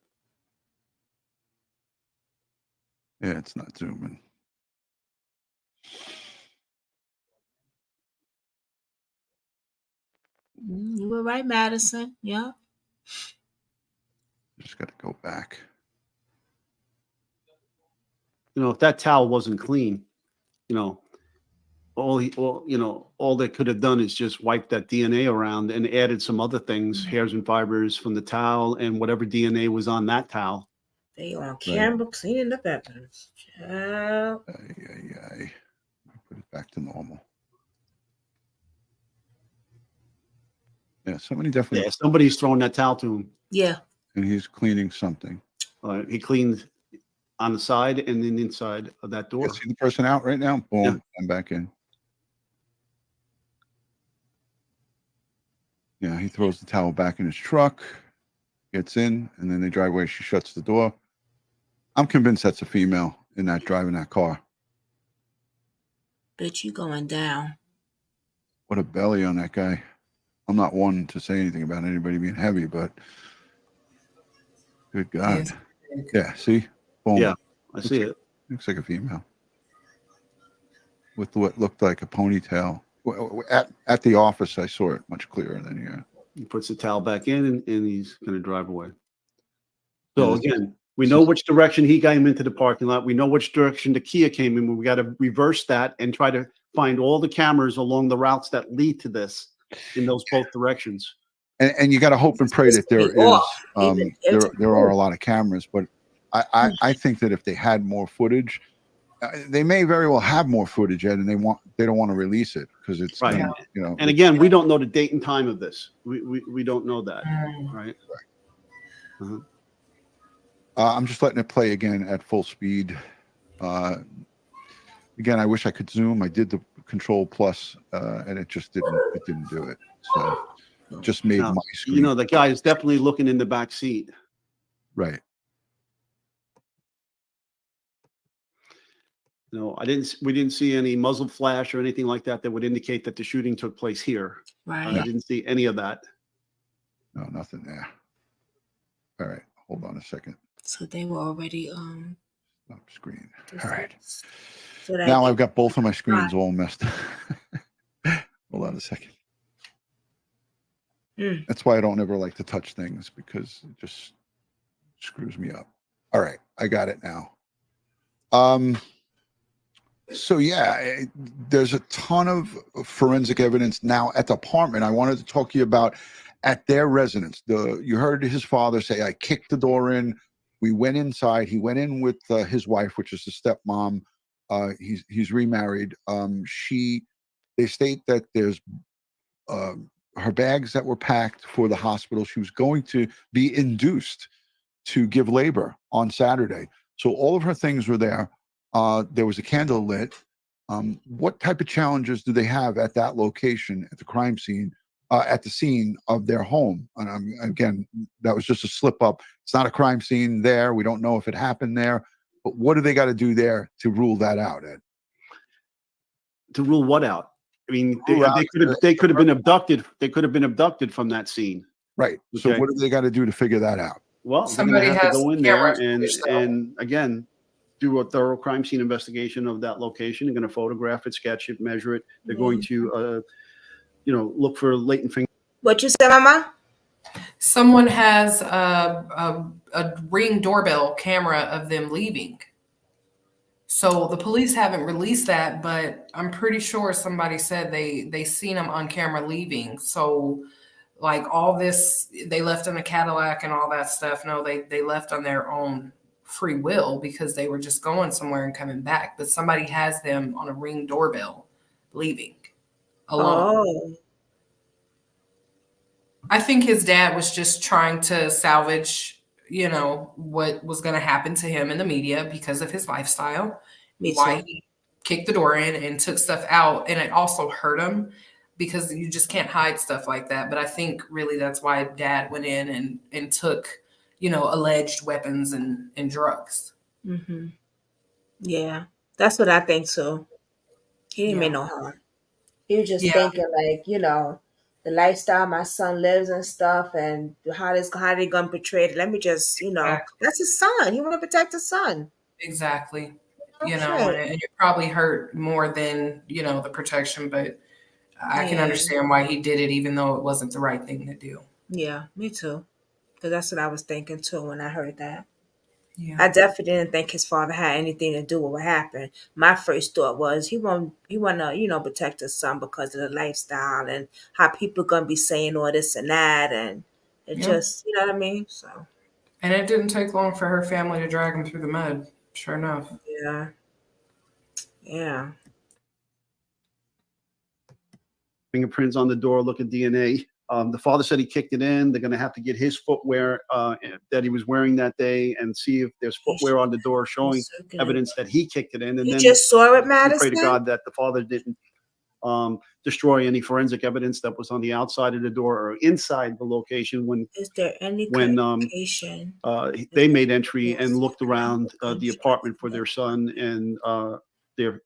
Yeah, it's not zooming. You were right, Madison. Yeah. Just got to go back. You know, if that towel wasn't clean, you know, all they could have done is just wipe that DNA around and added some other things, hairs and fibers from the towel and whatever DNA was on that towel. They on camera cleaning up evidence. Child. Put it back to normal. Yeah, somebody definitely. Yeah, somebody's throwing that towel to him. Yeah. And he's cleaning something. He cleaned on the side and then inside of that door. See the person out right now? Boom, Yeah. I'm back in. Yeah, he throws the towel back in his truck, gets in, and then they drive away. She shuts the door. I'm convinced that's a female in that driving that car. Bitch, you going down. What a belly on that guy. I'm not one to say anything about anybody being heavy, but good God. Yeah, see? Boom. Yeah, I see it. Looks like a female. With what looked like a ponytail. At the office, I saw it much clearer than here. He puts the towel back in and he's going to drive away. So Yeah, again, we know which direction he came into the parking lot. We know which direction the Kia came in. We got to reverse that and try to find all the cameras along the routes that lead to this in those both directions. And you got to hope and pray that there is there are a lot of cameras, but I think that if they had more footage, they may very well have more footage, Ed, and they don't want to release it because it's Right. you know. And again, we don't know the date and time of this. We don't know that, right? Uh-huh. I'm just letting it play again at full speed. Again, I wish I could zoom. I did the Control Plus, and it just didn't do it. So it just made Now, my screen. you know, the guy is definitely looking in the back seat. Right. No, we didn't see any muzzle flash or anything like that that would indicate that the shooting took place here. Right. I didn't see any of that. No, nothing there. All right, hold on a second. So they were already Stop screen. All right. So that Now I've got both of my screens all messed up. Hold on a second. That's why I don't ever like to touch things because it just screws me up. All right, I got it now. So yeah, there's a ton of forensic evidence now at the apartment. I wanted to talk to you about at their residence. You heard his father say, "I kicked the door in." We went inside. He went in with his wife, which is the stepmom. He's remarried. They state that there's her bags that were packed for the hospital. She was going to be induced to give labor on Saturday. So all of her things were there. There was a candle lit. What type of challenges do they have at that location, at the crime scene, at the scene of their home? And again, that was just a slip up. It's not a crime scene there. We don't know if it happened there. But what do they got to do there to rule that out, Ed? To rule what out? I mean, they could have been abducted. They could have been abducted from that scene. Right. So what do they got to do to figure that out? Well, somebody have to go in there and again do a thorough crime scene investigation of that location. They're going to photograph it, sketch it, measure it. They're going to, look for latent finger. What you said, Mama? Someone has a Ring doorbell camera of them leaving. So the police haven't released that, but I'm pretty sure somebody said they seen them on camera leaving. So like all this, they left in a Cadillac and all that stuff. No, they left on their own free will because they were just going somewhere and coming back. But somebody has them on a Ring doorbell leaving alone. Oh. I think his dad was just trying to salvage, what was going to happen to him in the media because of his lifestyle. Me why too. he kicked the door in and took stuff out. And it also hurt him because you just can't hide stuff like that. But I think really that's why dad went in and took, alleged weapons and drugs. Mm-hmm. Yeah, that's what I think too. He didn't mean no harm. He was just thinking like, the lifestyle my son lives and stuff and how they gonna portray it. Let me just, that's his son. He want to protect his son. Exactly. Oh, And it probably hurt more than, the protection, but I can Yeah. understand why he did it, even though it wasn't the right thing to do. Yeah, me too. Because that's what I was thinking too when I heard that. Yeah. I definitely didn't think his father had anything to do with what happened. My first thought was he wanna, protect his son because of the lifestyle and how people gonna be saying all this and that, and it Yeah. just, you know what I mean? So And it didn't take long for her family to drag him through the mud. Sure enough. yeah. Yeah. Fingerprints on the door, look at DNA. The father said he kicked it in. They're going to have to get his footwear that he was wearing that day and see if there's footwear on the door showing evidence that he kicked it in. And You then just saw it, we pray to Madison? God that the father didn't destroy any forensic evidence that was on the outside of the door or inside the location when Is there any when communication? they made entry and looked around the apartment for their son and their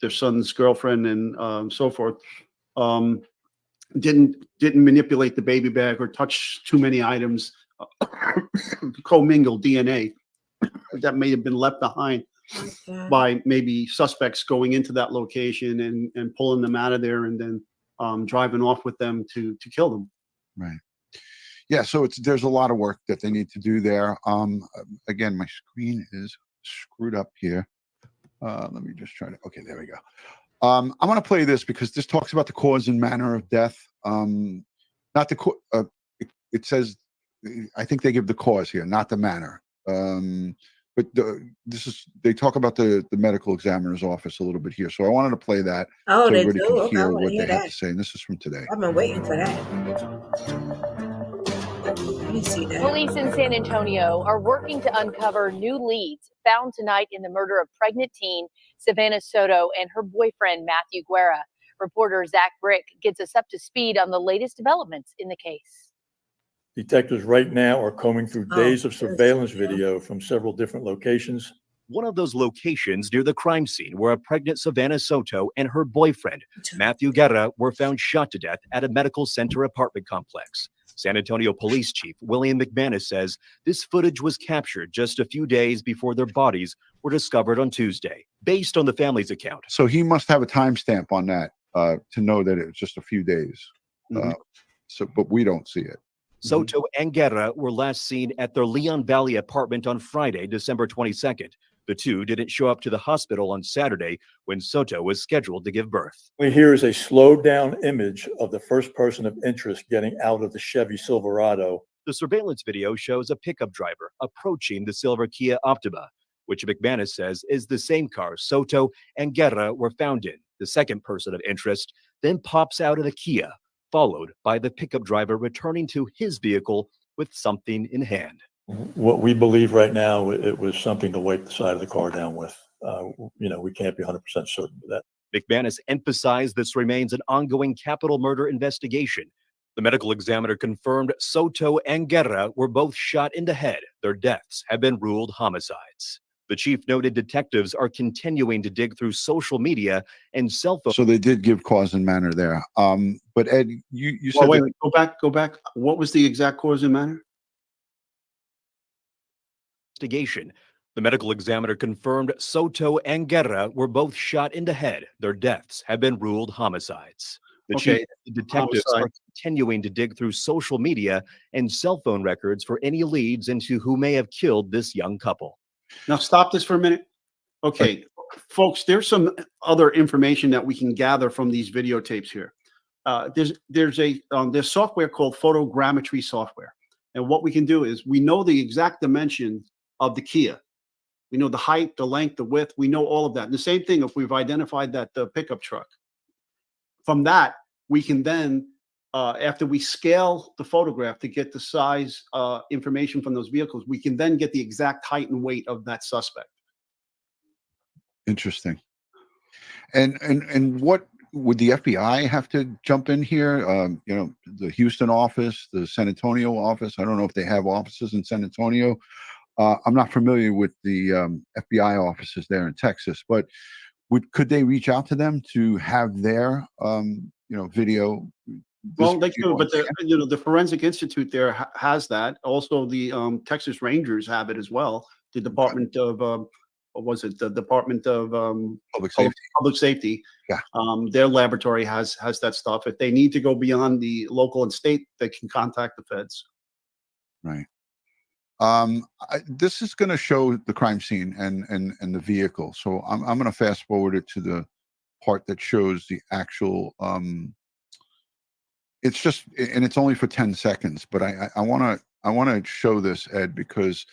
son's girlfriend and so forth. Didn't manipulate the baby bag or touch too many items, commingled DNA that may have been left behind by maybe suspects going into that location and pulling them out of there and then driving off with them to kill them. Right. Yeah. So there's a lot of work that they need to do there. Again, my screen is screwed up here. Let me just try to. Okay, there we go. I want to play this because this talks about the cause and manner of death. Not the it says, I think they give the cause here, not the manner. But they talk about the medical examiner's office a little bit here. So I wanted to play that Oh, so they everybody do? can Okay, I hear wanna what hear they have that. to say. And this is from today. I've been waiting for that. Let me see that. Police in San Antonio are working to uncover new leads found tonight in the murder of pregnant teen Savannah Soto and her boyfriend Matthew Guerra. Reporter Zach Brick gets us up to speed on the latest developments in the case. Detectives right now are combing through days of surveillance video from several different locations. One of those locations near the crime scene where a pregnant Savannah Soto and her boyfriend, Matthew Guerra, were found shot to death at a medical center apartment complex. San Antonio Police Chief William McManus says this footage was captured just a few days before their bodies were discovered on Tuesday, based on the family's account. So he must have a timestamp on that to know that it was just a few days. But we don't see it. Soto and Guerra were last seen at their Leon Valley apartment on Friday, December 22nd. The two didn't show up to the hospital on Saturday when Soto was scheduled to give birth. Here is a slowed down image of the first person of interest getting out of the Chevy Silverado. The surveillance video shows a pickup driver approaching the silver Kia Optima, which McManus says is the same car Soto and Guerra were found in. The second person of interest then pops out of the Kia, followed by the pickup driver returning to his vehicle with something in hand. What we believe right now, it was something to weight the side of the car down with. We can't be 100% certain of that. McManus emphasized this remains an ongoing capital murder investigation. The medical examiner confirmed Soto and Guerra were both shot in the head. Their deaths have been ruled homicides. The chief noted detectives are continuing to dig through social media and cell phone. So they did give cause and manner there. But Ed, you said wait, go back. What was the exact cause and manner? Investigation. The medical examiner confirmed Soto and Guerra were both shot in the head. Their deaths have been ruled homicides. The chief detectives are continuing to dig through social media and cell phone records for any leads into who may have killed this young couple. Now stop this for a minute. Okay, folks, there's some other information that we can gather from these videotapes here. There's software called photogrammetry software. And what we can do is we know the exact dimension of the Kia. We know the height, the length, the width. We know all of that. And the same thing if we've identified that the pickup truck. From that, we can then, after we scale the photograph to get the size information from those vehicles, we can then get the exact height and weight of that suspect. Interesting. And what would the FBI have to jump in here? The Houston office, the San Antonio office. I don't know if they have offices in San Antonio. I'm not familiar with the FBI offices there in Texas, but could they reach out to them to have their video? Well, they do, but the Forensic Institute there has that. Also, the Texas Rangers have it as well. The Department of what was it, the Department of Public Safety. Public Safety. Yeah. Their laboratory has that stuff. If they need to go beyond the local and state, they can contact the feds. Right. This is going to show the crime scene and the vehicle. So I'm going to fast forward it to the part that shows the actual. It's just, and it's only for 10 seconds, but I want to show this, Ed, because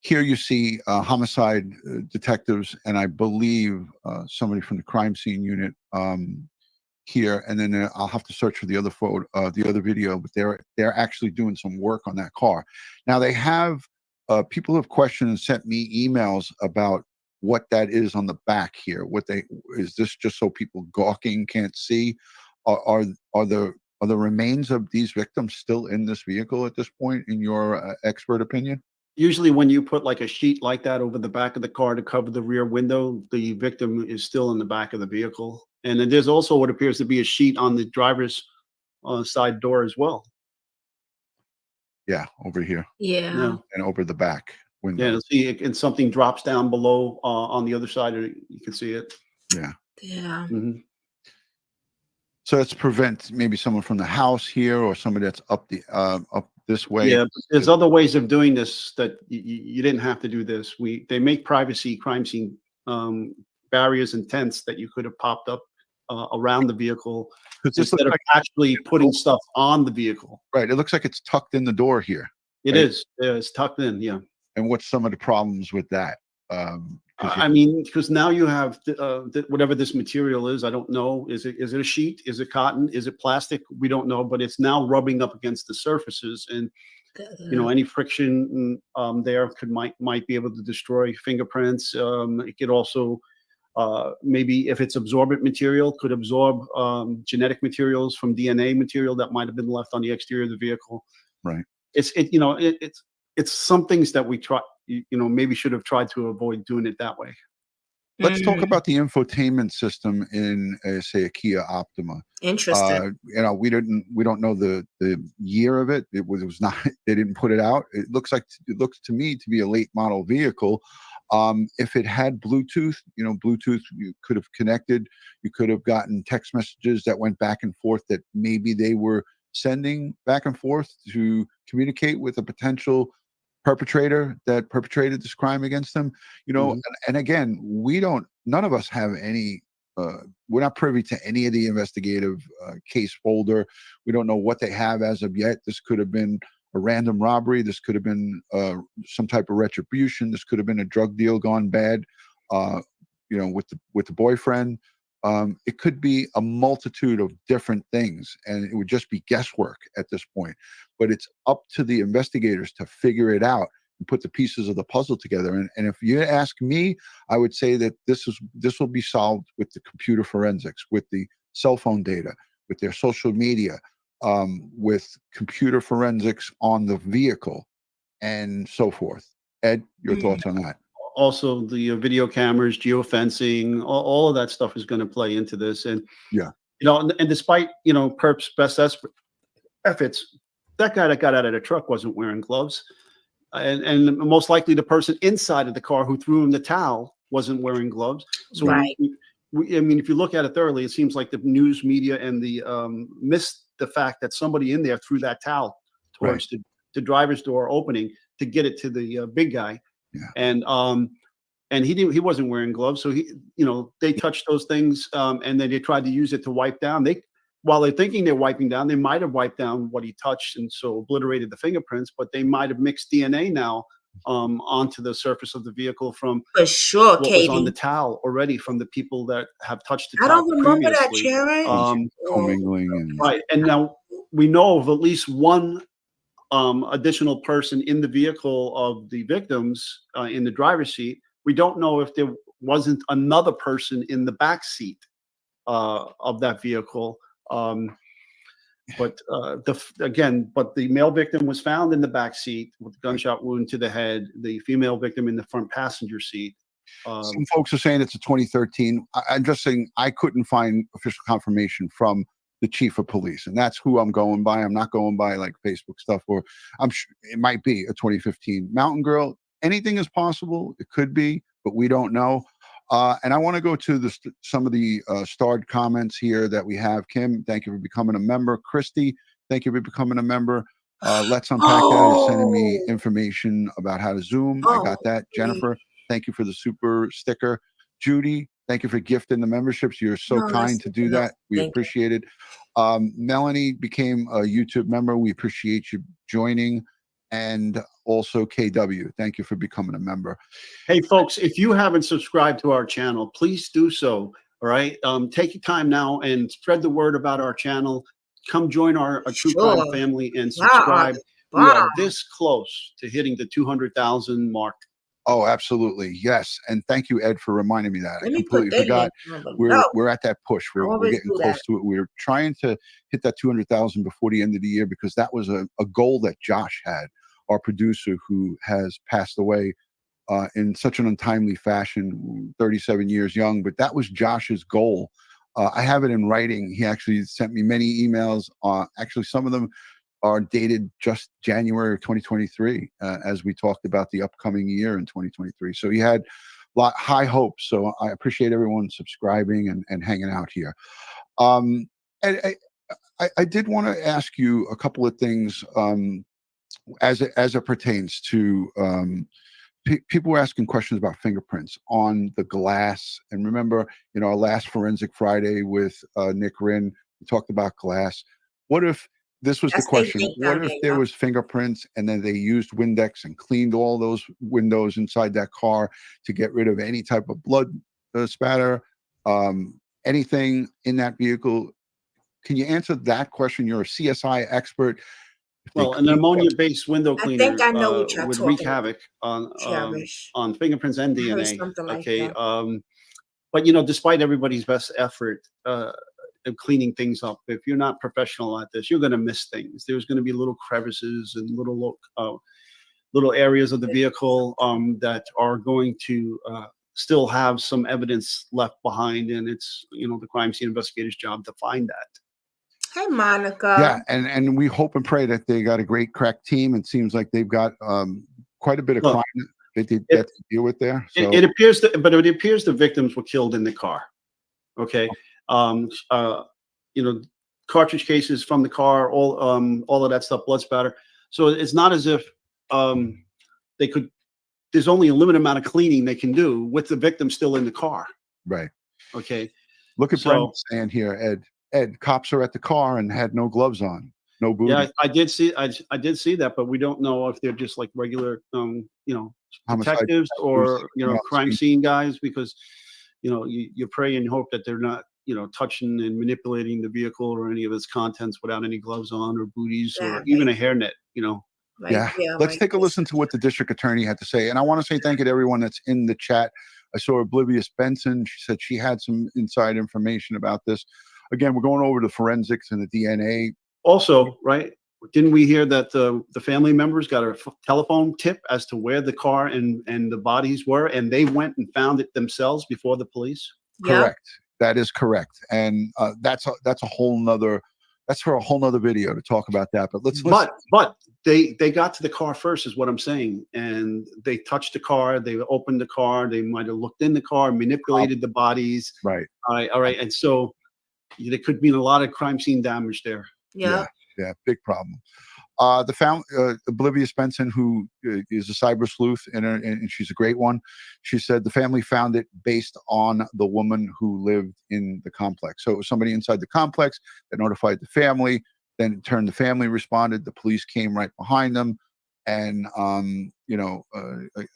here you see homicide detectives, and I believe somebody from the crime scene unit here, and then I'll have to search for the other photo, the other video, but they're actually doing some work on that car. Now they have people have questioned and sent me emails about what that is on the back here. Is this just so people gawking can't see? Are the remains of these victims still in this vehicle at this point, in your expert opinion? Usually when you put like a sheet like that over the back of the car to cover the rear window, the victim is still in the back of the vehicle. And then there's also what appears to be a sheet on the driver's side door as well. Yeah, over here. Yeah. And over the back window. Yeah, see it, and something drops down below on the other side, you can see it. Yeah. Yeah. Mhm. So that's prevent maybe someone from the house here, or somebody that's up this way. Yeah, but there's other ways of doing this that you didn't have to do this. They make privacy crime scene barriers and tents that you could have popped up around the vehicle instead of actually putting stuff on the vehicle. Right. It looks like it's tucked in the door here. It right? is. Yeah, it's tucked in. Yeah. And what's some of the problems with that? I mean, because now you have whatever this material is. I don't know. Is it a sheet? Is it cotton? Is it plastic? We don't know. But it's now rubbing up against the surfaces, and any friction there might be able to destroy fingerprints. It could also maybe, if it's absorbent material, could absorb genetic materials from DNA material that might have been left on the exterior of the vehicle. Right. It's some things that we try, maybe should have tried to avoid doing it that way. Let's talk about the infotainment system in, say, a Kia Optima. Interesting. We don't know the year of it. It was not. They didn't put it out. It looks to me to be a late model vehicle. If it had Bluetooth, Bluetooth, you could have connected. You could have gotten text messages that went back and forth that maybe they were sending back and forth to communicate with a potential perpetrator that perpetrated this crime against them. And again, none of us have any, we're not privy to any of the investigative case folder. We don't know what they have as of yet. This could have been a random robbery. This could have been some type of retribution. This could have been a drug deal gone bad, with the boyfriend. It could be a multitude of different things, and it would just be guesswork at this point. But it's up to the investigators to figure it out and put the pieces of the puzzle together. And if you ask me, I would say that this will be solved with the computer forensics, with the cell phone data, with their social media, with computer forensics on the vehicle, and so forth. Ed, your thoughts on that? Also, the video cameras, geofencing, all of that stuff is going to play into this. And yeah, and despite Perp's best efforts, that guy that got out of the truck wasn't wearing gloves, and most likely the person inside of the car who threw him the towel wasn't wearing gloves. So right. I mean, if you look at it thoroughly, it seems like the news media and the missed the fact that somebody in there threw that towel towards the driver's door opening to get it to the big guy. Yeah. And he wasn't wearing gloves, so they touched those things, and then they tried to use it to wipe down. While they're thinking they're wiping down, they might have wiped down what he touched, and so obliterated the fingerprints. But they might have mixed DNA now onto the surface of the vehicle from for sure, what was on the towel already from the people that have touched the I towel don't remember that, previously. Jared. Commingling and Right, and now we know of at least one additional person in the vehicle of the victims in the driver's seat. We don't know if there wasn't another person in the back seat of that vehicle. But the male victim was found in the back seat with a gunshot wound to the head. The female victim in the front passenger seat. Some folks are saying it's a 2013. I'm just saying I couldn't find official confirmation from the chief of police, and that's who I'm going by. I'm not going by like Facebook stuff, or I'm sure it might be a 2015 Mountain Girl. Anything is possible. It could be, but we don't know. And I want to go to some of the starred comments here that we have. Kim, thank you for becoming a member. Christy, thank you for becoming a member. Let's Unpack That is sending me information about how to Zoom. I got that. Jennifer, thank you for the super sticker. Judy, thank you for gifting the memberships. You're so kind to do that. We appreciate it. Melanie became a YouTube member. We appreciate you joining. And also KW, thank you for becoming a member. Hey, folks, if you haven't subscribed to our channel, please do so. All right. Take your time now and spread the word about our channel. Come join our True Crime family and subscribe. We are this close to hitting the 200,000 mark. Oh, absolutely. Yes. And thank you, Ed, for reminding me that. I completely forgot. We're at that push. We're getting close to it. We're trying to hit that 200,000 before the end of the year, because that was a goal that Josh had, our producer, who has passed away in such an untimely fashion, 37 years young. But that was Josh's goal. I have it in writing. He actually sent me many emails. Actually, some of them are dated just January of 2023, as we talked about the upcoming year in 2023. So he had high hopes. So I appreciate everyone subscribing and hanging out here. And I did want to ask you a couple of things as it pertains to people were asking questions about fingerprints on the glass. And remember, our last Forensic Friday with Nick Rinn, we talked about glass. What if this was the question? What if there was fingerprints and then they used Windex and cleaned all those windows inside that car to get rid of any type of blood spatter, anything in that vehicle? Can you answer that question? You're a CSI expert. Well, an ammonia-based window cleaner I think I know what you're would talking wreak havoc on fingerprints and I heard DNA. something like Okay, that. but despite everybody's best effort of cleaning things up, if you're not professional at this, you're going to miss things. There's going to be little crevices and little areas of the vehicle that are going to still have some evidence left behind, and it's the crime scene investigator's job to find that. Hey, Monica. Yeah, and we hope and pray that they got a great crack team. It seems like they've got quite a bit of crime that they get to deal with there. So. It appears the victims were killed in the car. Okay, cartridge cases from the car, all of that stuff, blood spatter. So it's not as if they could. There's only a limited amount of cleaning they can do with the victim still in the car. Right. Okay. Look at Brendan saying here, Ed, cops are at the car and had no gloves on, no booty. Yeah, I did see that, but we don't know if they're just like regular, detectives or crime scene guys, because you pray and hope that they're not touching and manipulating the vehicle or any of its contents without any gloves on or booties or even a hairnet. Let's take a listen to what the district attorney had to say. And I want to say thank you to everyone that's in the chat. I saw Oblivious Benson. She said she had some inside information about this. Again, we're going over the forensics and the DNA. Also, right? Didn't we hear that the family members got a telephone tip as to where the car and the bodies were, and they went and found it themselves before the police? Correct. That is correct. And that's a whole nother. That's for a whole nother video to talk about that. But let's listen. But they got to the car first, is what I'm saying, and they touched the car. They opened the car. They might have looked in the car, manipulated the bodies. Right. All right. And so there could be a lot of crime scene damage there. Yeah, big problem. Oblivious Benson, who is a cyber sleuth, and she's a great one. She said the family found it based on the woman who lived in the complex. So it was somebody inside the complex that notified the family. Then in turn, the family responded. The police came right behind them. And,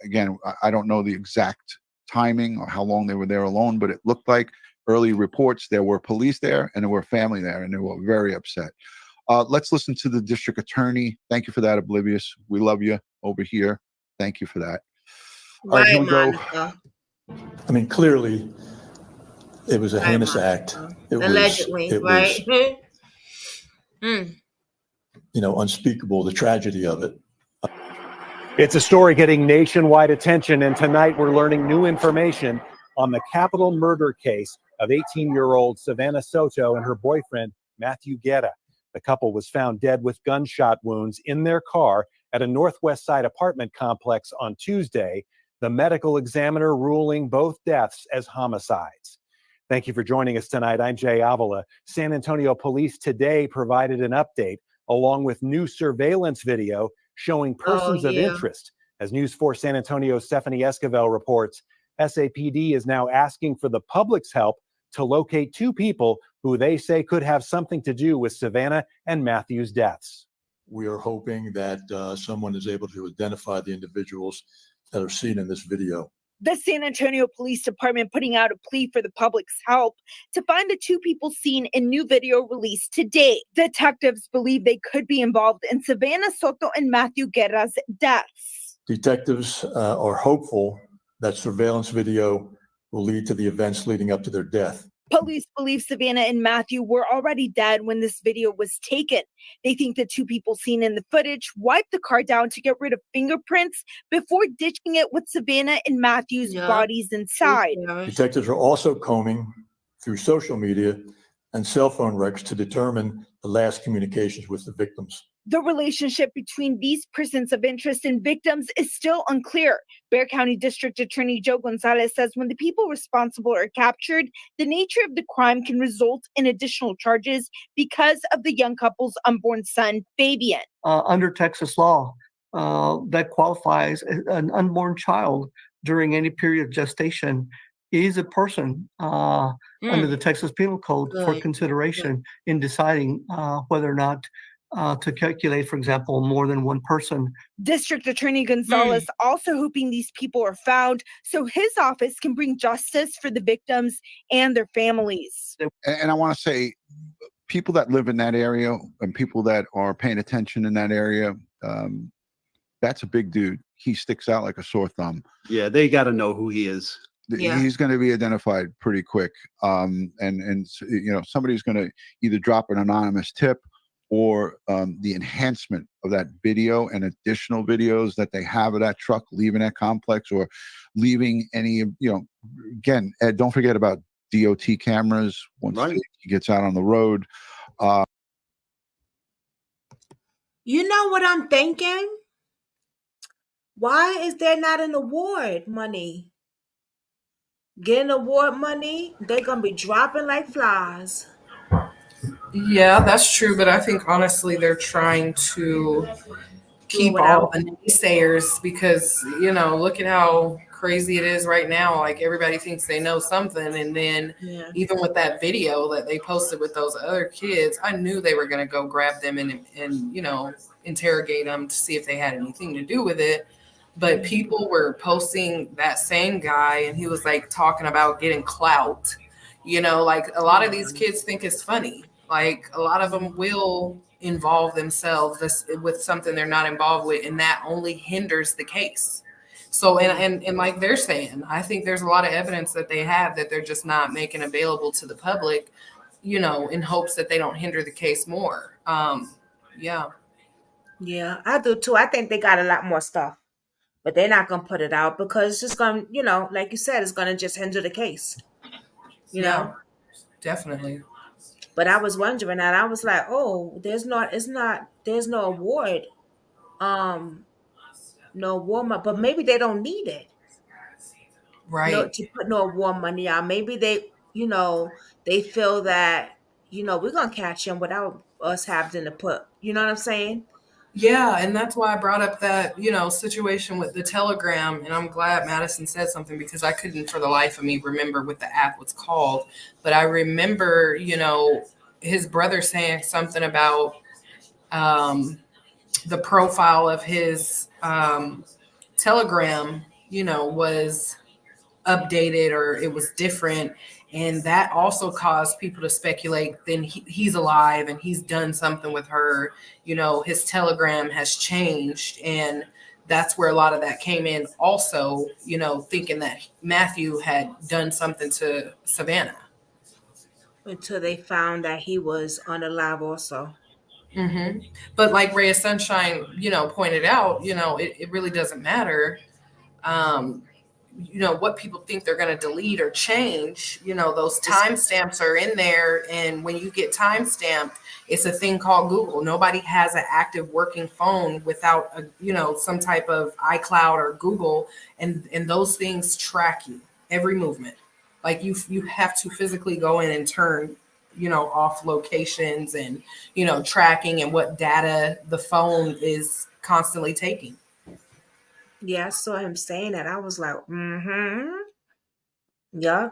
again, I don't know the exact timing or how long they were there alone, but it looked like early reports there were police there and there were family there, and they were very upset. Let's listen to the district attorney. Thank you for that, Oblivious. We love you over here. Thank you for that. All right, here we go. I mean, clearly, it was a heinous act. Allegedly, right? Unspeakable, the tragedy of it. It's a story getting nationwide attention, and tonight we're learning new information on the capital murder case of 18-year-old Savannah Soto and her boyfriend, Matthew Guerra. The couple was found dead with gunshot wounds in their car at a Northwest Side apartment complex on Tuesday. the medical examiner ruling both deaths as homicides. Thank you for joining us tonight. I'm Jay Avila. San Antonio Police today provided an update along with new surveillance video showing persons of interest. As News 4 San Antonio's Stephanie Esquivel reports, SAPD is now asking for the public's help to locate two people who they say could have something to do with Savannah and Matthew's deaths. We are hoping that someone is able to identify the individuals that are seen in this video. The San Antonio Police Department putting out a plea for the public's help to find the two people seen in new video released today. Detectives believe they could be involved in Savannah Soto and Matthew Guerra's deaths. Detectives are hopeful that surveillance video will lead to the events leading up to their death. Police believe Savannah and Matthew were already dead when this video was taken. They think the two people seen in the footage wiped the car down to get rid of fingerprints before ditching it with Savannah and Matthew's bodies inside. Detectives are also combing through social media and cell phone records to determine the last communications with the victims. The relationship between these persons of interest and victims is still unclear. Bexar County District Attorney Joe Gonzalez says when the people responsible are captured, the nature of the crime can result in additional charges because of the young couple's unborn son, Fabian. Under Texas law, that qualifies an unborn child during any period of gestation is a person under the Texas Penal Code for consideration in deciding whether or not to calculate, for example, more than one person. District Attorney Gonzalez also hoping these people are found so his office can bring justice for the victims and their families. And I want to say, people that live in that area and people that are paying attention in that area, that's a big dude. He sticks out like a sore thumb. Yeah, they got to know who he is. He's going to be identified pretty quick. And you know, somebody's going to either drop an anonymous tip or the enhancement of that video and additional videos that they have of that truck leaving that complex or leaving any, you know, again, Ed, don't forget about DOT cameras once he gets out on the road. You know what I'm thinking? Why is there not an award money? Getting award money, they're going to be dropping like flies. Yeah, that's true. But I think honestly, they're trying to keep all the naysayers because, you know, look at how crazy it is right now. Like everybody thinks they know something. And then even with that video that they posted with those other kids, I knew they were going to go grab them and, you know, interrogate them to see if they had anything to do with it. But people were posting that same guy and he was like talking about getting clout. You know, like a lot of these kids think it's funny. Like a lot of them will involve themselves with something they're not involved with, and that only hinders the case. So, and like they're saying, I think there's a lot of evidence that they have that they're just not making available to the public, you know, in hopes that they don't hinder the case more. Yeah, I do too. I think they got a lot more stuff, but they're not going to put it out because it's just going to, you know, like you said, it's going to just hinder the case. You know? Definitely. But I was wondering that. I was like, oh, there's no award. No award, but maybe they don't need it. Right. No, to put no award money out. Maybe they, you know, they feel that, you know, we're going to catch him without us having to put, you know what I'm saying? Yeah, and that's why I brought up that, you know, situation with the Telegram, and I'm glad Madison said something because I couldn't for the life of me remember what the app was called. But I remember, you know, his brother saying something about the profile of his Telegram, you know, was updated or it was different. And that also caused people to speculate then he's alive and he's done something with her. You know, his Telegram has changed. And that's where a lot of that came in also, you know, thinking that Matthew had done something to Savannah. Until they found that he was unalive also. Mm-hmm. But like Ray of Sunshine, you know, pointed out, you know, it really doesn't matter. what people think they're going to delete or change. Those timestamps are in there, and when you get timestamped, it's a thing called Google. Nobody has an active working phone without some type of iCloud or Google, and those things track you every movement. Like you have to physically go in and turn off locations and tracking and what data the phone is constantly taking. Yeah, I saw him saying that. I was like, yeah,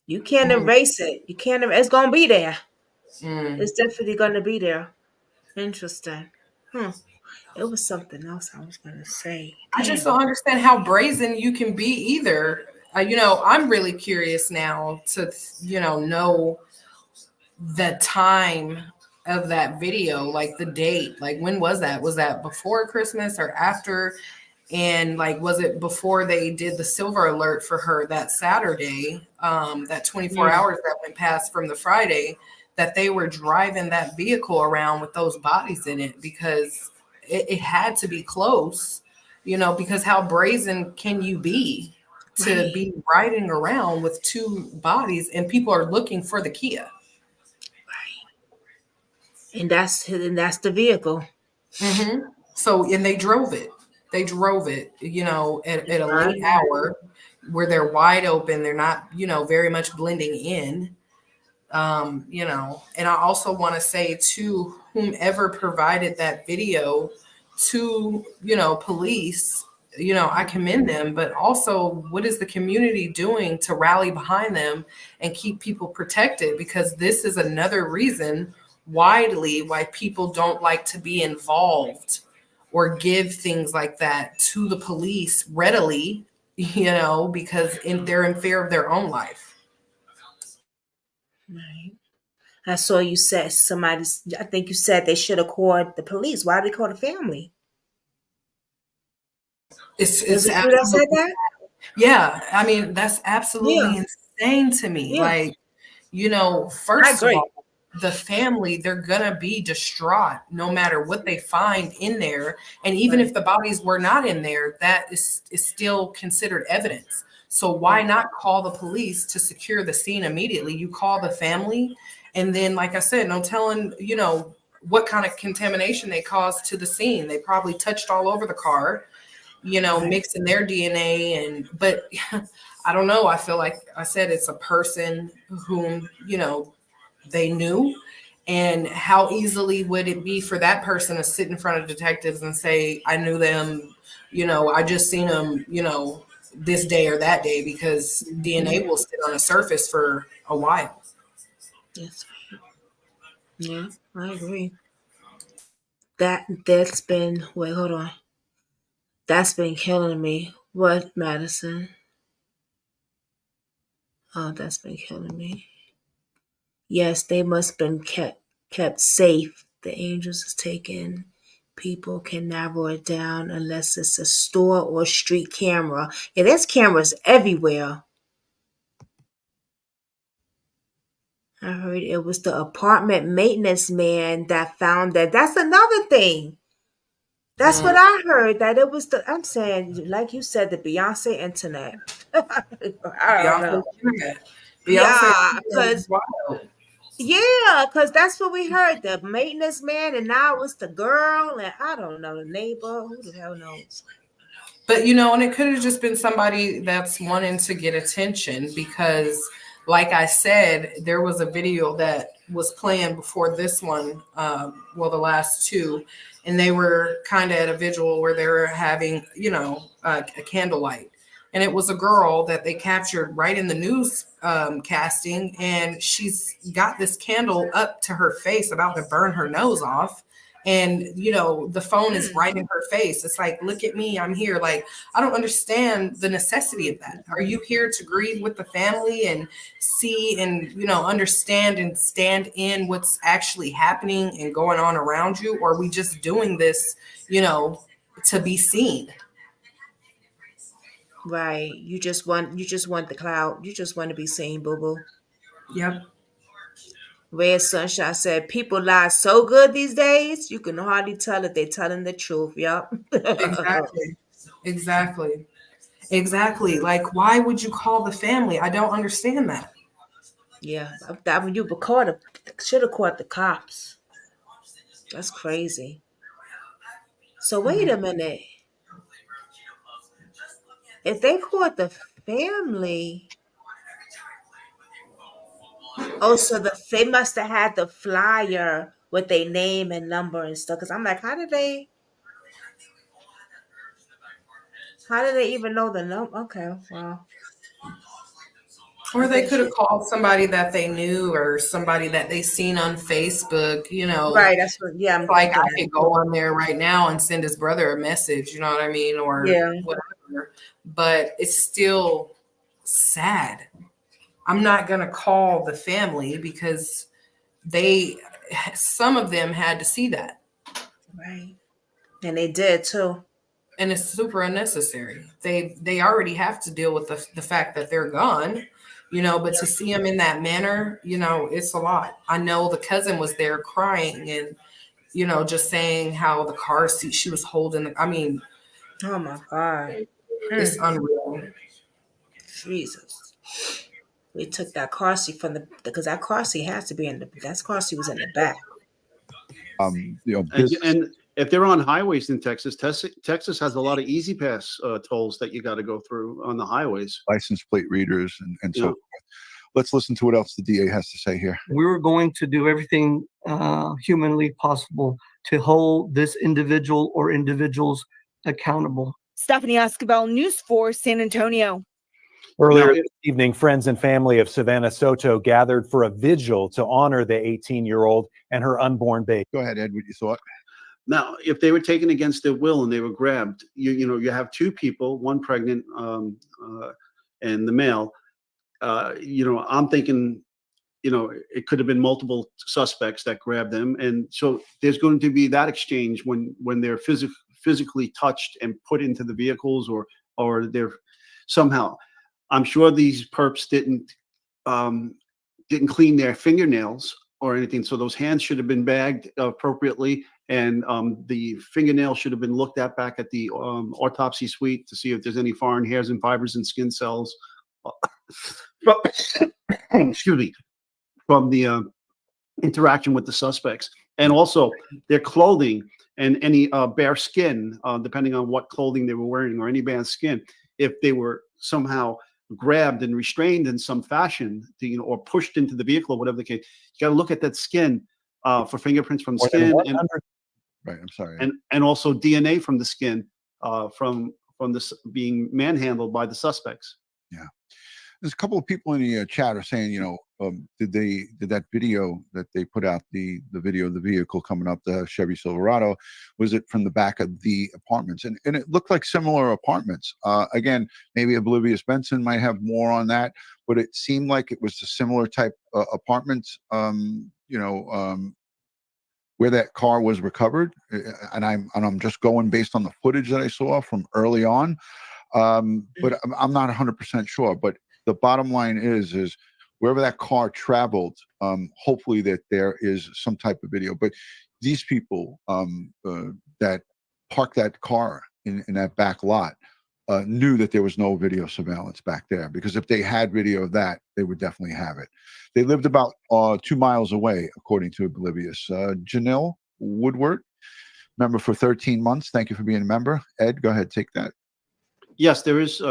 you can't erase it. You can't. It's gonna be there. It's definitely gonna be there. Interesting. It was something else I was gonna say. I just Damn. don't understand how brazen you can be either. I'm really curious now to know the time of that video, like the date. Like, when was that? Was that before Christmas or after? And like, was it before they did the silver alert for her that Saturday, that 24 hours that went past from the Friday, that they were driving that vehicle around with those bodies in it? Because it had to be close, because how brazen can you be to be riding around with two bodies and people are looking for the Kia? And that's the vehicle. So, and they drove it. At a late hour where they're wide open. They're not, very much blending in. And I also want to say to whomever provided that video to, police, I commend them, but also what is the community doing to rally behind them and keep people protected? Because this is another reason widely why people don't like to be involved or give things like that to the police readily, because they're in fear of their own life. Right. I saw you said I think you said they should have called the police. Why did they call the family? It's Was it you that said that? Yeah, I mean, that's absolutely insane to me. Yeah. Like, first of all, the family, they're gonna be distraught no matter what they find in there. And even if the bodies were not in there, that is still considered evidence. So why not call the police to secure the scene immediately? You call the family, and then, like I said, no telling, what kind of contamination they caused to the scene. They probably touched all over the car, mixing their DNA. But I don't know. I feel like I said, it's a person whom, they knew. And how easily would it be for that person to sit in front of detectives and say, I knew them, I just seen them, this day or that day, because DNA will sit on the surface for a while. Yes. Yeah, I agree. That's been wait, hold on. That's been killing me. What, Madison? Oh, that's been killing me. Yes, they must have been kept safe. The Angels is taken. People can narrow it down unless it's a store or street camera. Yeah, there's cameras everywhere. I heard it was the apartment maintenance man that found that. That's another thing. That's what I heard. That it was I'm saying, like you said, the Beyonce internet. I don't know. Yeah, because that's what we heard. The maintenance man, and now it's the girl, and I don't know, the neighbor. Who the hell knows? But and it could have just been somebody that's wanting to get attention, because like I said, there was a video that was playing before this one, the last two, and they were kind of at a vigil where they were having, a candlelight. And it was a girl that they captured right in the news casting, and she's got this candle up to her face, about to burn her nose off. And the phone is right in her face. It's like, look at me, I'm here. Like, I don't understand the necessity of that. Are you here to grieve with the family and see and understand and stand in what's actually happening and going on around you? Or are we just doing this to be seen? Right. You just want the clout. You just want to be seen, boo boo. Yep. Red Sunshine said, people lie so good these days, you can hardly tell if they're telling the truth. Yep. Exactly. Exactly. Like, why would you call the family? I don't understand that. Yeah, that when you should have caught the cops. That's crazy. So wait a minute. If they caught the family, oh, so they must have had the flyer with their name and number and stuff. Cause I'm like, how did they even know the number? Okay, well. Or they could have called somebody that they knew or somebody that they seen on Facebook, you know. Right, that's what, yeah, I'm Like, thinking I that could go too. on there right now and send his brother a message, you know what I mean? Or Yeah. whatever. But it's still sad. I'm not going to call the family because some of them had to see that. Right. And they did too. And it's super unnecessary. They already have to deal with the fact that they're gone, you know, but to see them in that manner, you know, it's a lot. I know the cousin was there crying and, you know, just saying how the car seat she was holding. I mean, oh my God. It's unreal. Jesus. We took that car seat because that car seat has to be that car seat was in the back. And if they're on highways in Texas, Texas has a lot of easy pass tolls that you got to go through on the highways. License plate readers and so Yeah. forth. Let's listen to what else the DA has to say here. We were going to do everything humanly possible to hold this individual or individuals accountable. Stephanie Escobar, News 4, San Antonio. Earlier this evening, friends and family of Savannah Soto gathered for a vigil to honor the 18-year-old and her unborn baby. Go ahead, Ed, what you thought. Now, if they were taken against their will and they were grabbed, you have two people, one pregnant and the male. I'm thinking, it could have been multiple suspects that grabbed them, and so there's going to be that exchange when they're physically touched and put into the vehicles, or they're somehow. I'm sure these perps didn't clean their fingernails or anything, so those hands should have been bagged appropriately, and the fingernail should have been looked at back at the autopsy suite to see if there's any foreign hairs and fibers and skin cells. Excuse me, from the interaction with the suspects, and also their clothing and any bare skin, depending on what clothing they were wearing, or any bare skin, if they were somehow grabbed and restrained in some fashion, or pushed into the vehicle or whatever the case. You got to look at that skin for fingerprints from the skin, and right. I'm sorry. and also DNA from the skin from this being manhandled by the suspects. Yeah. There's a couple of people in the chat are saying, did that video that they put out, the video of the vehicle coming up, the Chevy Silverado, was it from the back of the apartments? And it looked like similar apartments. Again, maybe Oblivious Benson might have more on that, but it seemed like it was a similar type apartments, where that car was recovered. And I'm just going based on the footage that I saw from early on. But I'm not 100% sure. But the bottom line is wherever that car traveled, hopefully that there is some type of video. But these people that parked that car in that back lot knew that there was no video surveillance back there, because if they had video of that, they would definitely have it. They lived about 2 miles away, according to Oblivious. Janelle Woodward, member for 13 months. Thank you for being a member. Ed, go ahead, take that. Yes, there is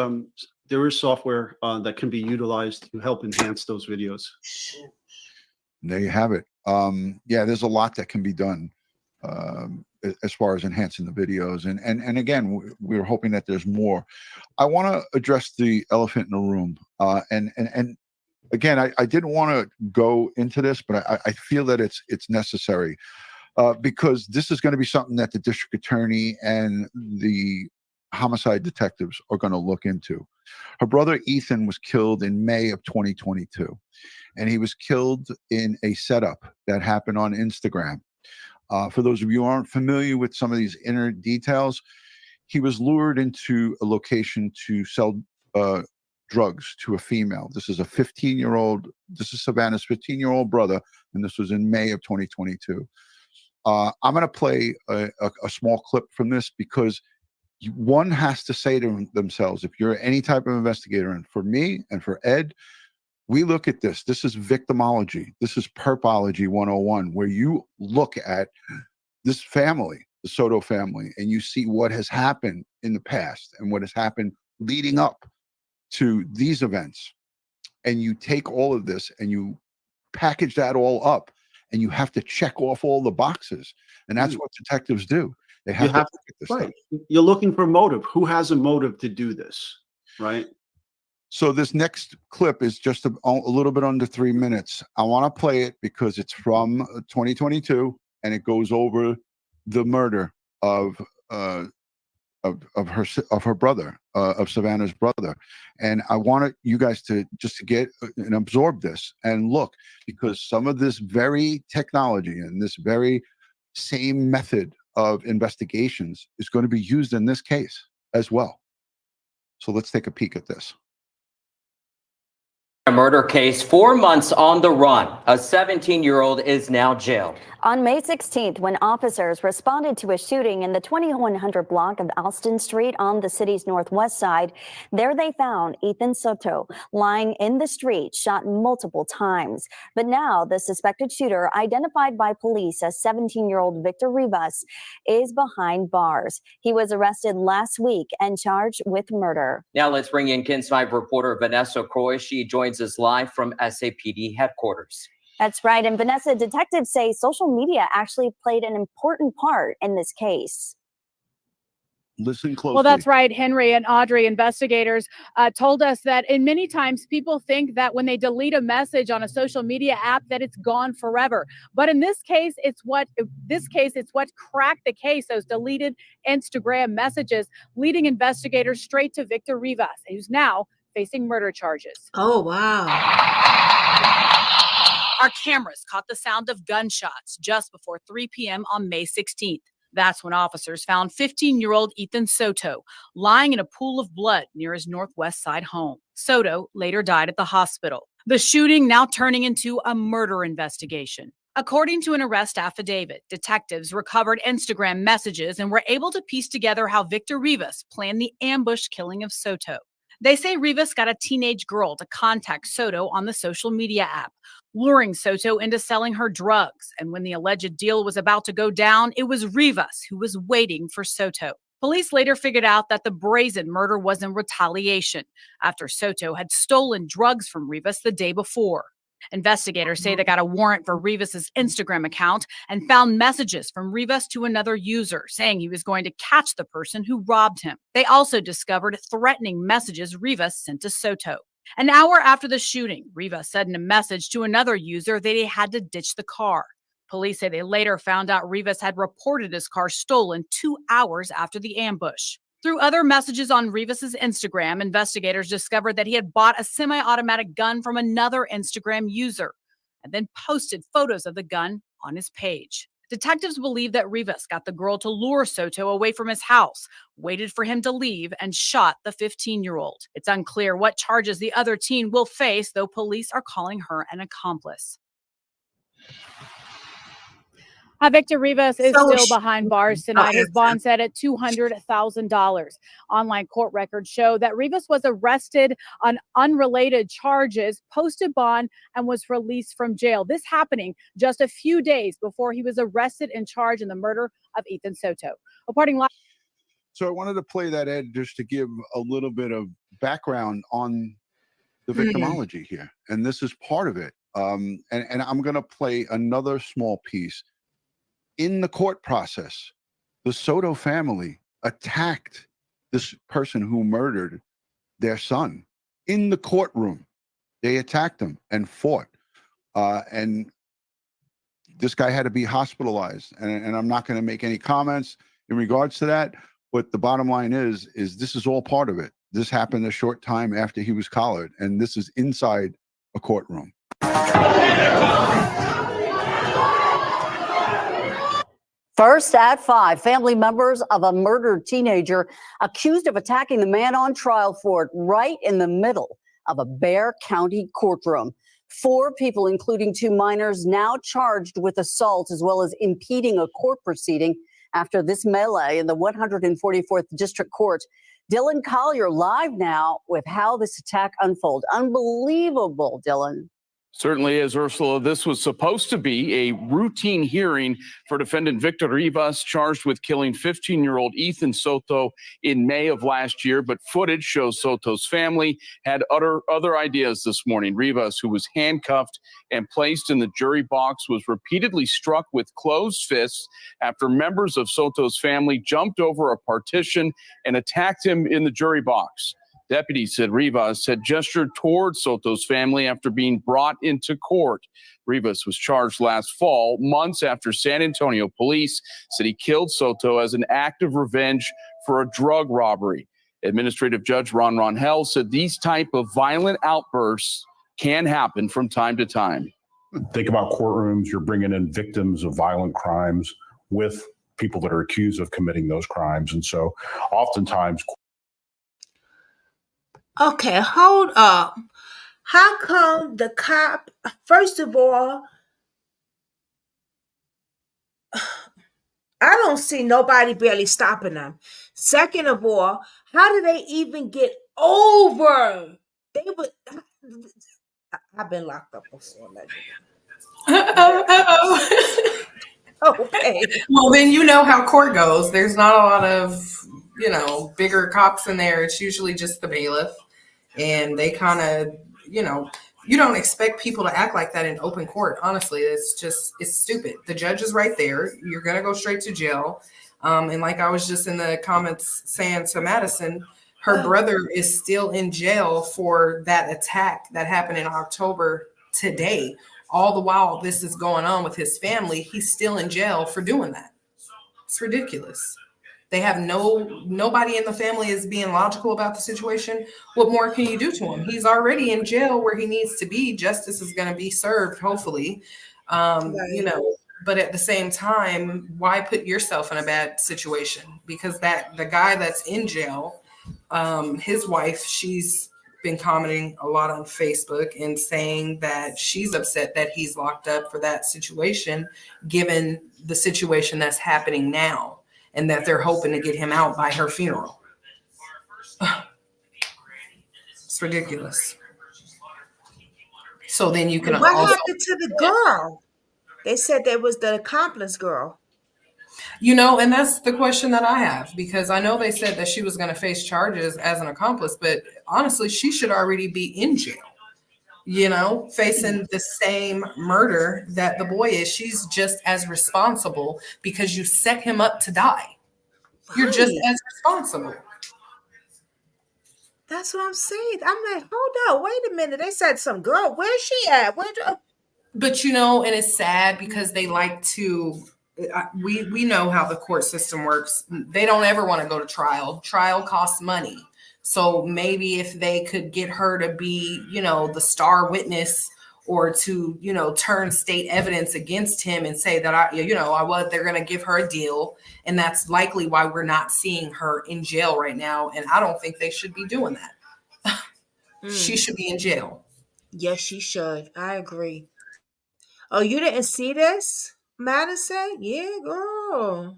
software that can be utilized to help enhance those videos. There you have it. Yeah, there's a lot that can be done as far as enhancing the videos. And again, we're hoping that there's more. I want to address the elephant in the room. And again, I didn't want to go into this, but I feel that it's necessary because this is going to be something that the district attorney and the homicide detectives are going to look into. Her brother Ethan was killed in May of 2022, and he was killed in a setup that happened on Instagram. For those of you who aren't familiar with some of these inner details, he was lured into a location to sell drugs to a female. This is Savannah's 15-year-old brother, and this was in May of 2022. I'm going to play a small clip from this because one has to say to themselves, if you're any type of investigator, and for me and for Ed, we look at this. This is victimology. This is perpology 101, where you look at this family, the Soto family, and you see what has happened in the past and what has happened leading up to these events. And you take all of this and you package that all up, and you have to check off all the boxes. And that's what detectives do. They have to look at this stuff. You're looking for motive. Who has a motive to do this, right? So this next clip is just a little bit under 3 minutes. I want to play it because it's from 2022, and it goes over the murder of her brother, of Savannah's brother. And I want you guys to just get and absorb this and look, because some of this very technology and this very same method of investigations is going to be used in this case as well. So let's take a peek at this. A murder case, 4 months on the run. A 17-year-old is now jailed. On May 16th, when officers responded to a shooting in the 2100 block of Alston Street on the city's northwest side, there they found Ethan Soto lying in the street, shot multiple times. But now the suspected shooter, identified by police as 17-year-old Victor Rivas, is behind bars. He was arrested last week and charged with murder. Now let's bring in KENS 5 reporter Vanessa Croy. She joins us live from SAPD headquarters. That's right. And Vanessa, detectives say social media actually played an important part in this case. Listen closely. Well, that's right, Henry and Audrey. Investigators told us that in many times people think that when they delete a message on a social media app that it's gone forever. But in this case, it's what cracked the case, those deleted Instagram messages, leading investigators straight to Victor Rivas, who's now facing murder charges. Oh, wow. Our cameras caught the sound of gunshots just before 3 p.m. on May 16th. That's when officers found 15-year-old Ethan Soto lying in a pool of blood near his northwest side home. Soto later died at the hospital. The shooting now turning into a murder investigation. According to an arrest affidavit, detectives recovered Instagram messages and were able to piece together how Victor Rivas planned the ambush killing of Soto. They say Rivas got a teenage girl to contact Soto on the social media app, luring Soto into selling her drugs. And when the alleged deal was about to go down, it was Rivas who was waiting for Soto. Police later figured out that the brazen murder was in retaliation after Soto had stolen drugs from Rivas the day before. Investigators say they got a warrant for Rivas's Instagram account and found messages from Rivas to another user saying he was going to catch the person who robbed him. They also discovered threatening messages Rivas sent to Soto. An hour after the shooting, Rivas sent a message to another user that he had to ditch the car. Police say they later found out Rivas had reported his car stolen 2 hours after the ambush. Through other messages on Rivas's Instagram, investigators discovered that he had bought a semi-automatic gun from another Instagram user and then posted photos of the gun on his page. Detectives believe that Rivas got the girl to lure Soto away from his house, waited for him to leave, and shot the 15-year-old. It's unclear what charges the other teen will face, though police are calling her an accomplice. Victor Rivas is still behind bars tonight. His bond set at $200,000. Online court records show that Rivas was arrested on unrelated charges, posted bond, and was released from jail. This happening just a few days before he was arrested and charged in the murder of Ethan Soto. Reporting live. So I wanted to play that, Ed, just to give a little bit of background on the victimology here. And this is part of it. And I'm going to play another small piece. In the court process, the Soto family attacked this person who murdered their son in the courtroom. They attacked him and fought. And this guy had to be hospitalized. And I'm not going to make any comments in regards to that. But the bottom line is this is all part of it. This happened a short time after he was collared. And this is inside a courtroom. First at 5, family members of a murdered teenager accused of attacking the man on trial for it right in the middle of a Bexar County courtroom. 4 people, including 2 minors, now charged with assault as well as impeding a court proceeding after this melee in the 144th District Court. Dylan Collier live now with how this attack unfolded. Unbelievable, Dylan. Certainly is, Ursula. This was supposed to be a routine hearing for defendant Victor Rivas, charged with killing 15-year-old Ethan Soto in May of last year. But footage shows Soto's family had other ideas this morning. Rivas, who was handcuffed and placed in the jury box, was repeatedly struck with closed fists after members of Soto's family jumped over a partition and attacked him in the jury box. Deputies said Rivas had gestured toward Soto's family after being brought into court. Rivas was charged last fall, months after San Antonio police said he killed Soto as an act of revenge for a drug robbery. Administrative Judge Ron Ronhell said these type of violent outbursts can happen from time to time. Think about courtrooms. You're bringing in victims of violent crimes with people that are accused of committing those crimes. And so oftentimes, Okay, hold up. How come the cop, first of all, I don't see nobody barely stopping them. Second of all, how do they even get over? They would. I've been locked up before. Okay. Well, then you know how court goes. There's not a lot of, bigger cops in there. It's usually just the bailiff. And they kind of, you don't expect people to act like that in open court. Honestly, it's stupid. The judge is right there. You're going to go straight to jail. And like I was just in the comments saying to Madison, her brother is still in jail for that attack that happened in October today. All the while this is going on with his family, he's still in jail for doing that. It's ridiculous. They have nobody in the family is being logical about the situation. What more can you do to him? He's already in jail where he needs to be. Justice is going to be served, hopefully. But at the same time, why put yourself in a bad situation? Because the guy that's in jail, his wife, she's been commenting a lot on Facebook and saying that she's upset that he's locked up for that situation, given the situation that's happening now, and that they're hoping to get him out by her funeral. It's ridiculous. So then you can What also, happened to the girl? They said there was the accomplice girl. and that's the question that I have, because I know they said that she was going to face charges as an accomplice, but honestly, she should already be in jail, facing the same murder that the boy is. She's just as responsible because you set him up to die. You're just as responsible. That's what I'm saying. I'm like, hold up, wait a minute. They said some girl. Where's she at? But and it's sad because they like to. We know how the court system works. They don't ever want to go to trial. Trial costs money. So maybe if they could get her to be, the star witness, or to, turn state evidence against him and say that they're going to give her a deal. And that's likely why we're not seeing her in jail right now. And I don't think they should be doing that. She should be in jail. Yes, she should. I agree. Oh, you didn't see this, Madison? Yeah, girl.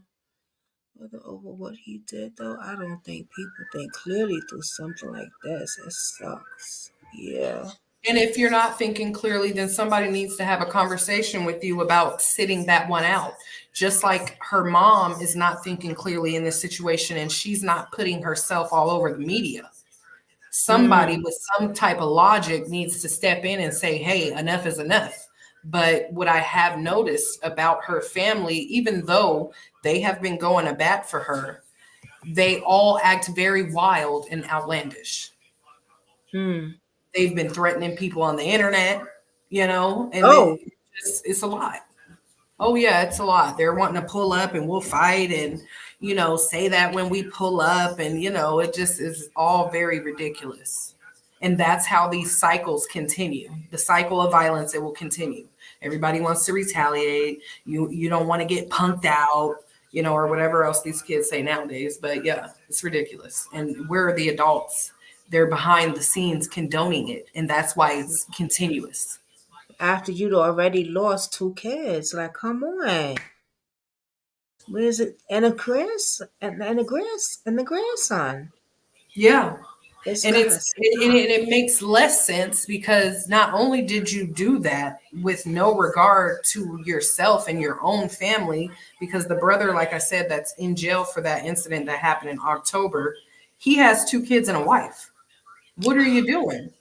Over what he did, though, I don't think people think clearly through something like this. It sucks. Yeah. And if you're not thinking clearly, then somebody needs to have a conversation with you about sitting that one out. Just like her mom is not thinking clearly in this situation, and she's not putting herself all over the media. Somebody with some type of logic needs to step in and say, hey, enough is enough. But what I have noticed about her family, even though they have been going to bat for her, they all act very wild and outlandish. They've been threatening people on the internet, and it's a lot. Oh yeah, it's a lot. They're wanting to pull up and we'll fight and, say that when we pull up, and, it just is all very ridiculous. And that's how these cycles continue. The cycle of violence, it will continue. Everybody wants to retaliate. You don't want to get punked out, or whatever else these kids say nowadays. But yeah, it's ridiculous. And we're the adults. They're behind the scenes condoning it. And that's why it's continuous. After you'd already lost 2 kids. Like, come on. Where is it? And a Chris and the grandson. Yeah. It's And gotta it makes less sense because not only did you do that with no regard to yourself and your own family, because the brother, like I said, that's in jail for that incident that happened in October, he has 2 kids and a wife. What are you doing?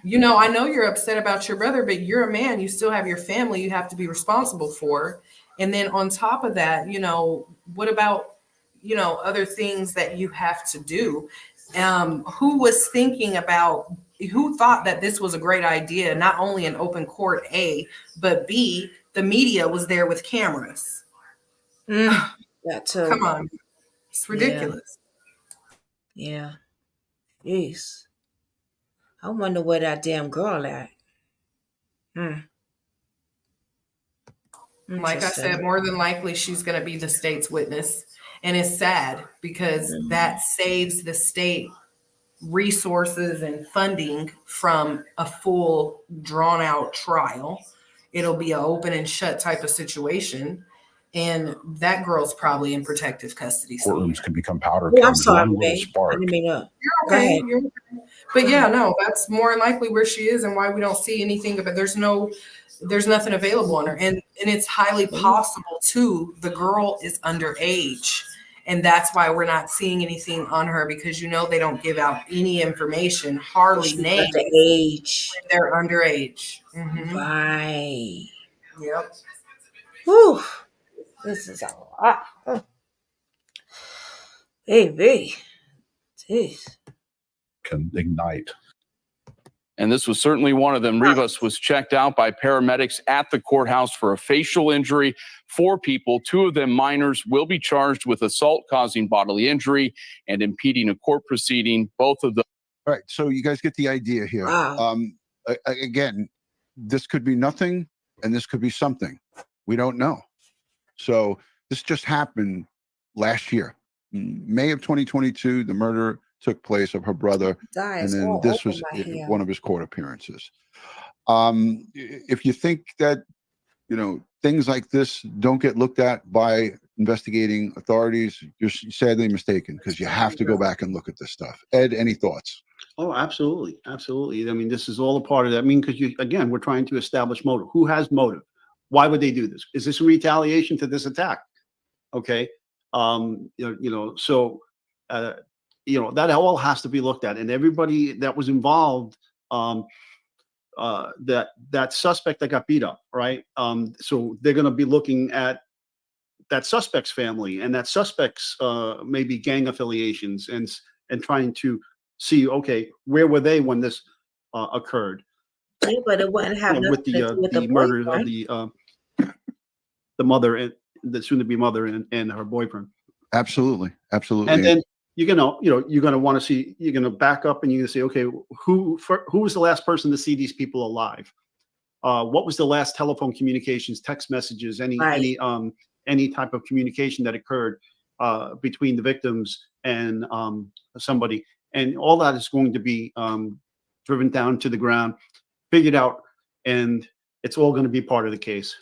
You know, I know you're upset about your brother, but you're a man. You still have your family you have to be responsible for. And then on top of that, you know, what about, you know, other things that you have to do? Who was thinking about, who thought that this was a great idea, not only in open court, A, but B, the media was there with cameras. that too. Come on. It's ridiculous. Yeah. Jeez. I wonder where that damn girl at. Like I said, more than likely she's going to be the state's witness. And it's sad because that saves the state resources and funding from a full drawn out trial. It'll be an open and shut type of situation. And that girl's probably in protective custody. Courtrooms can become powder Oh, I'm kegs. sorry, One little babe. I spark. didn't mean to. You're Go okay. ahead. You're okay. But yeah, no, that's more than likely where she is and why we don't see anything. But there's nothing available on her. And it's highly possible too, the girl is underage. And that's why we're not seeing anything on her, because you know they don't give out any information, hardly She's names. underage. When they're underage. Mhm. Right. Yep. Whew. This is a lot. Baby. Jeez. Can ignite. And this was certainly one of them. Rivas was checked out by paramedics at the courthouse for a facial injury. 4 people, 2 of them minors, will be charged with assault causing bodily injury and impeding a court proceeding. Both of them. All right, so you guys get the idea here. Wow. Again, this could be nothing and this could be something. We don't know. So this just happened last year. In May of 2022, the murder took place of her brother, and then this was one of his court appearances. If you think that, you know, things like this don't get looked at by investigating authorities, you're sadly mistaken, because you have to go back and look at this stuff. Ed, any thoughts? Oh, absolutely. Absolutely. I mean, this is all a part of that. I mean, because again, we're trying to establish motive. Who has motive? Why would they do this? Is this a retaliation to this attack? Okay. So that all has to be looked at, and everybody that was involved, that suspect that got beat up, right? So they're going to be looking at that suspect's family and that suspect's maybe gang affiliations, and trying to see, okay, where were they when this occurred? Yeah, but it wouldn't have nothing With to do with the the murder boyfriend. of the mother and the soon-to-be mother and her boyfriend. Absolutely. And then you're going to want to see, you're going to back up and you're going to say, okay, who was the last person to see these people alive? What was the last telephone communications, text messages, any type of communication that occurred between the victims and somebody? And all that is going to be driven down to the ground, figured out, and it's all going to be part of the case.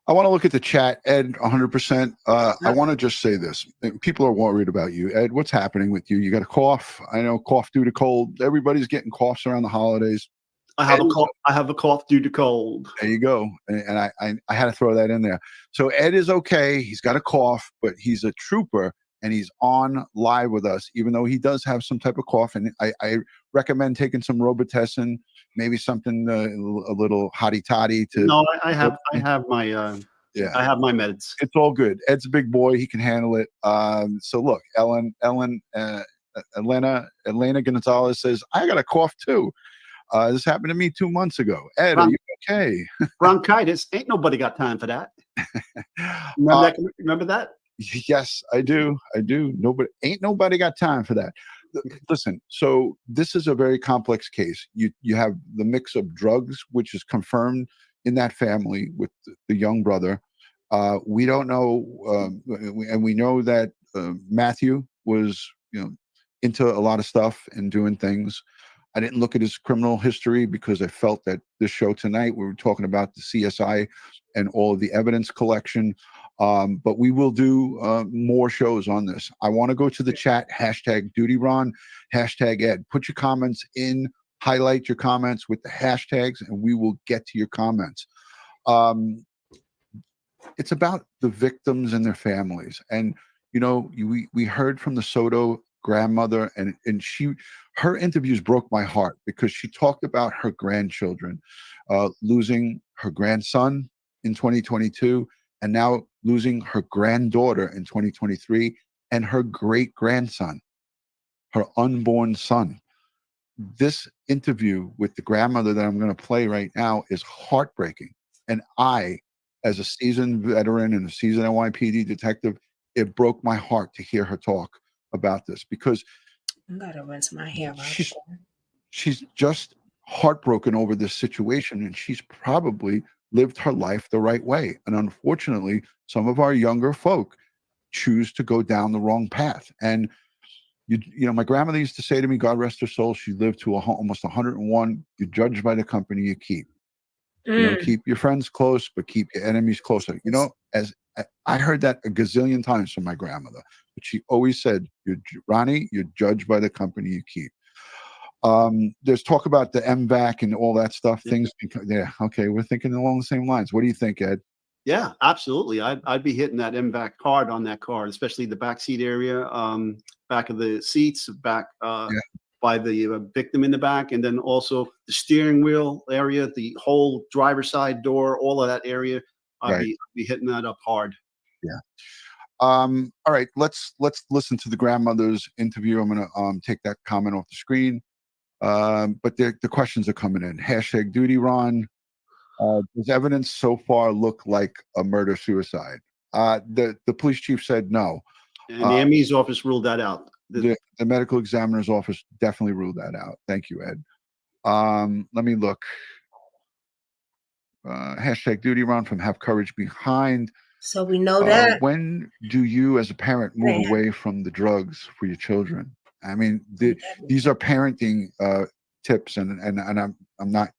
I want to look at the chat, Ed, 100%. I want to just say this. People are worried about you. Ed, what's happening with you? You got a cough? I know, cough due to cold. Everybody's getting coughs around the holidays. I have a cough due to cold. There you go. And I had to throw that in there. So Ed is okay. He's got a cough, but he's a trooper, and he's on live with us, even though he does have some type of cough. And I recommend taking some Robitussin, maybe something a little hotty totty to. No, I have my I have my meds. It's all good. Ed's a big boy; he can handle it. So look, Elena Gonzalez says, "I got a cough too. This happened to me 2 months ago." Ed, are you okay? Bronchitis. Ain't nobody got time for that. Remember that? Yes, I do. Ain't nobody got time for that. Listen, so this is a very complex case. You have the mix of drugs, which is confirmed in that family with the young brother. We don't know, and we know that Matthew was, into a lot of stuff and doing things. I didn't look at his criminal history because I felt that this show tonight, we were talking about the CSI and all of the evidence collection. But we will do more shows on this. I want to go to the chat, #DutyRon, #Ed. Put your comments in, highlight your comments with the hashtags, and we will get to your comments. It's about the victims and their families. And, you know, we heard from the Soto grandmother, and her interviews broke my heart because she talked about her grandchildren losing her grandson in 2022, and now losing her granddaughter in 2023, and her great-grandson, her unborn son. This interview with the grandmother that I'm going to play right now is heartbreaking. And I, as a seasoned veteran and a seasoned NYPD detective, it broke my heart to hear her talk about this, because I gotta rinse my hair out. she's just heartbroken over this situation, and she's probably lived her life the right way. And unfortunately, some of our younger folk choose to go down the wrong path. And you know, my grandmother used to say to me, God rest her soul, she lived to almost 101. You're judged by the company you keep. You know, keep your friends close, but keep your enemies closer. You know, as I heard that a gazillion times from my grandmother, but she always said, Ronnie, you're judged by the company you keep. There's talk about the MVAC and all that stuff. Things, yeah, okay, we're thinking along the same lines. What do you think, Ed? Yeah, absolutely. I'd be hitting that MVAC hard on that car, especially the back seat area, back of the seats, back by the victim in the back, and then also the steering wheel area, the whole driver's side door, all of that area. I'd be hitting that up hard. Yeah. All right, let's listen to the grandmother's interview. I'm gonna take that comment off the screen. But the questions are coming in. #DutyRon. Does evidence so far look like a murder-suicide? The police chief said no. And the ME's office ruled that out. The medical examiner's office definitely ruled that out. Thank you, Ed. Let me look. #DutyRon from Have Courage Behind. So we know that. When do you, as a parent, move away from the drugs for your children? I mean, these are parenting tips, and I'm not.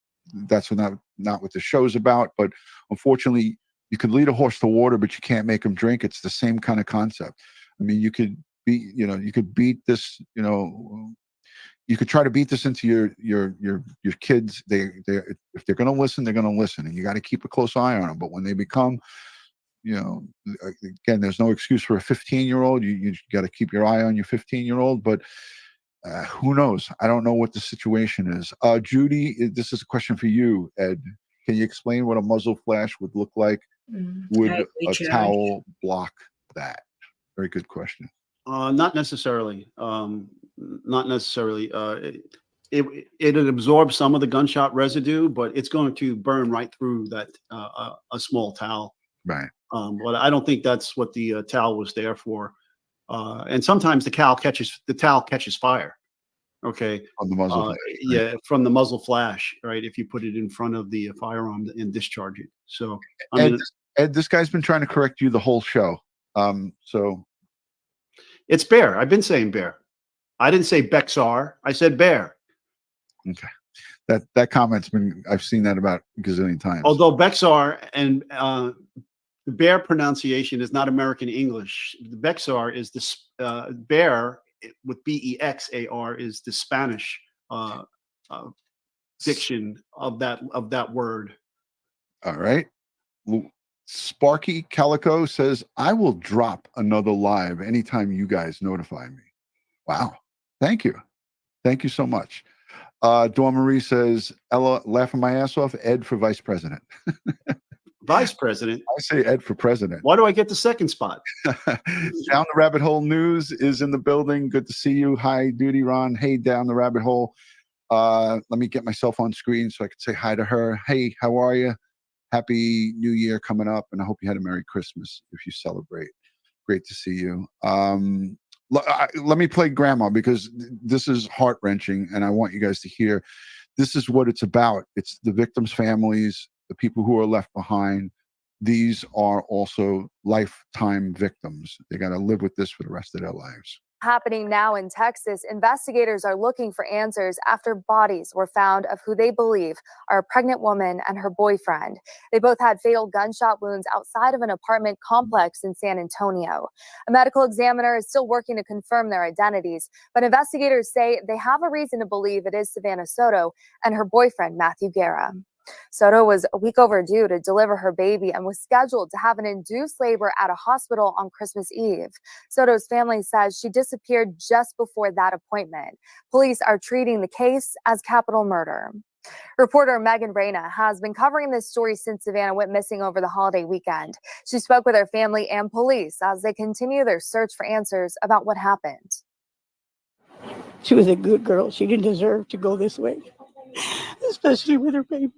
That's not what the show's about. But unfortunately, you could lead a horse to water, but you can't make him drink. It's the same kind of concept. I mean, you could beat this. You know, you could try to beat this into your kids. If they're going to listen, they're going to listen, and you got to keep a close eye on them. But when they become, you know, again, there's no excuse for a 15-year-old. You got to keep your eye on your 15-year-old. But who knows? I don't know what the situation is. Judy, this is a question for you, Ed. Can you explain what a muzzle flash would look like? Would a towel block that? Very good question. Not necessarily. Not necessarily. It absorbs some of the gunshot residue, but it's going to burn right through that a small towel. Right. But I don't think that's what the towel was there for. And sometimes the towel catches fire. Okay. On the muzzle flash. Yeah, from the muzzle flash, right? If you put it in front of the firearm and discharge it. So Ed, this guy's been trying to correct you the whole show. So it's bear. I've been saying bear. I didn't say Bexar. I said bear. Okay. That comment's been, I've seen that about a gazillion times. Although Bexar and the bear pronunciation is not American English. The Bexar is this bear with Bexar is the Spanish diction of that word. All right. Sparky Calico says, I will drop another live anytime you guys notify me. Wow. Thank you. Thank you so much. Dawn Marie says, Ella, laughing my ass off, Ed for vice president. Vice president? I say Ed for president. Why do I get the second spot? Down the Rabbit Hole News is in the building. Good to see you. Hi, DutyRon. Hey, Down the Rabbit Hole. Let me get myself on screen so I can say hi to her. Hey, how are you? Happy New Year coming up, and I hope you had a Merry Christmas if you celebrate. Great to see you. Let me play Grandma, because this is heart-wrenching, and I want you guys to hear. This is what it's about. It's the victims' families, the people who are left behind. These are also lifetime victims. They got to live with this for the rest of their lives. Happening now in Texas, investigators are looking for answers after bodies were found of who they believe are a pregnant woman and her boyfriend. They both had fatal gunshot wounds outside of an apartment complex in San Antonio. A medical examiner is still working to confirm their identities, but investigators say they have a reason to believe it is Savannah Soto and her boyfriend, Matthew Guerra. Soto was a week overdue to deliver her baby and was scheduled to have an induced labor at a hospital on Christmas Eve. Soto's family says she disappeared just before that appointment. Police are treating the case as capital murder. Reporter Megan Reyna has been covering this story since Savannah went missing over the holiday weekend. She spoke with her family and police as they continue their search for answers about what happened. She was a good girl. She didn't deserve to go this way, especially with her baby.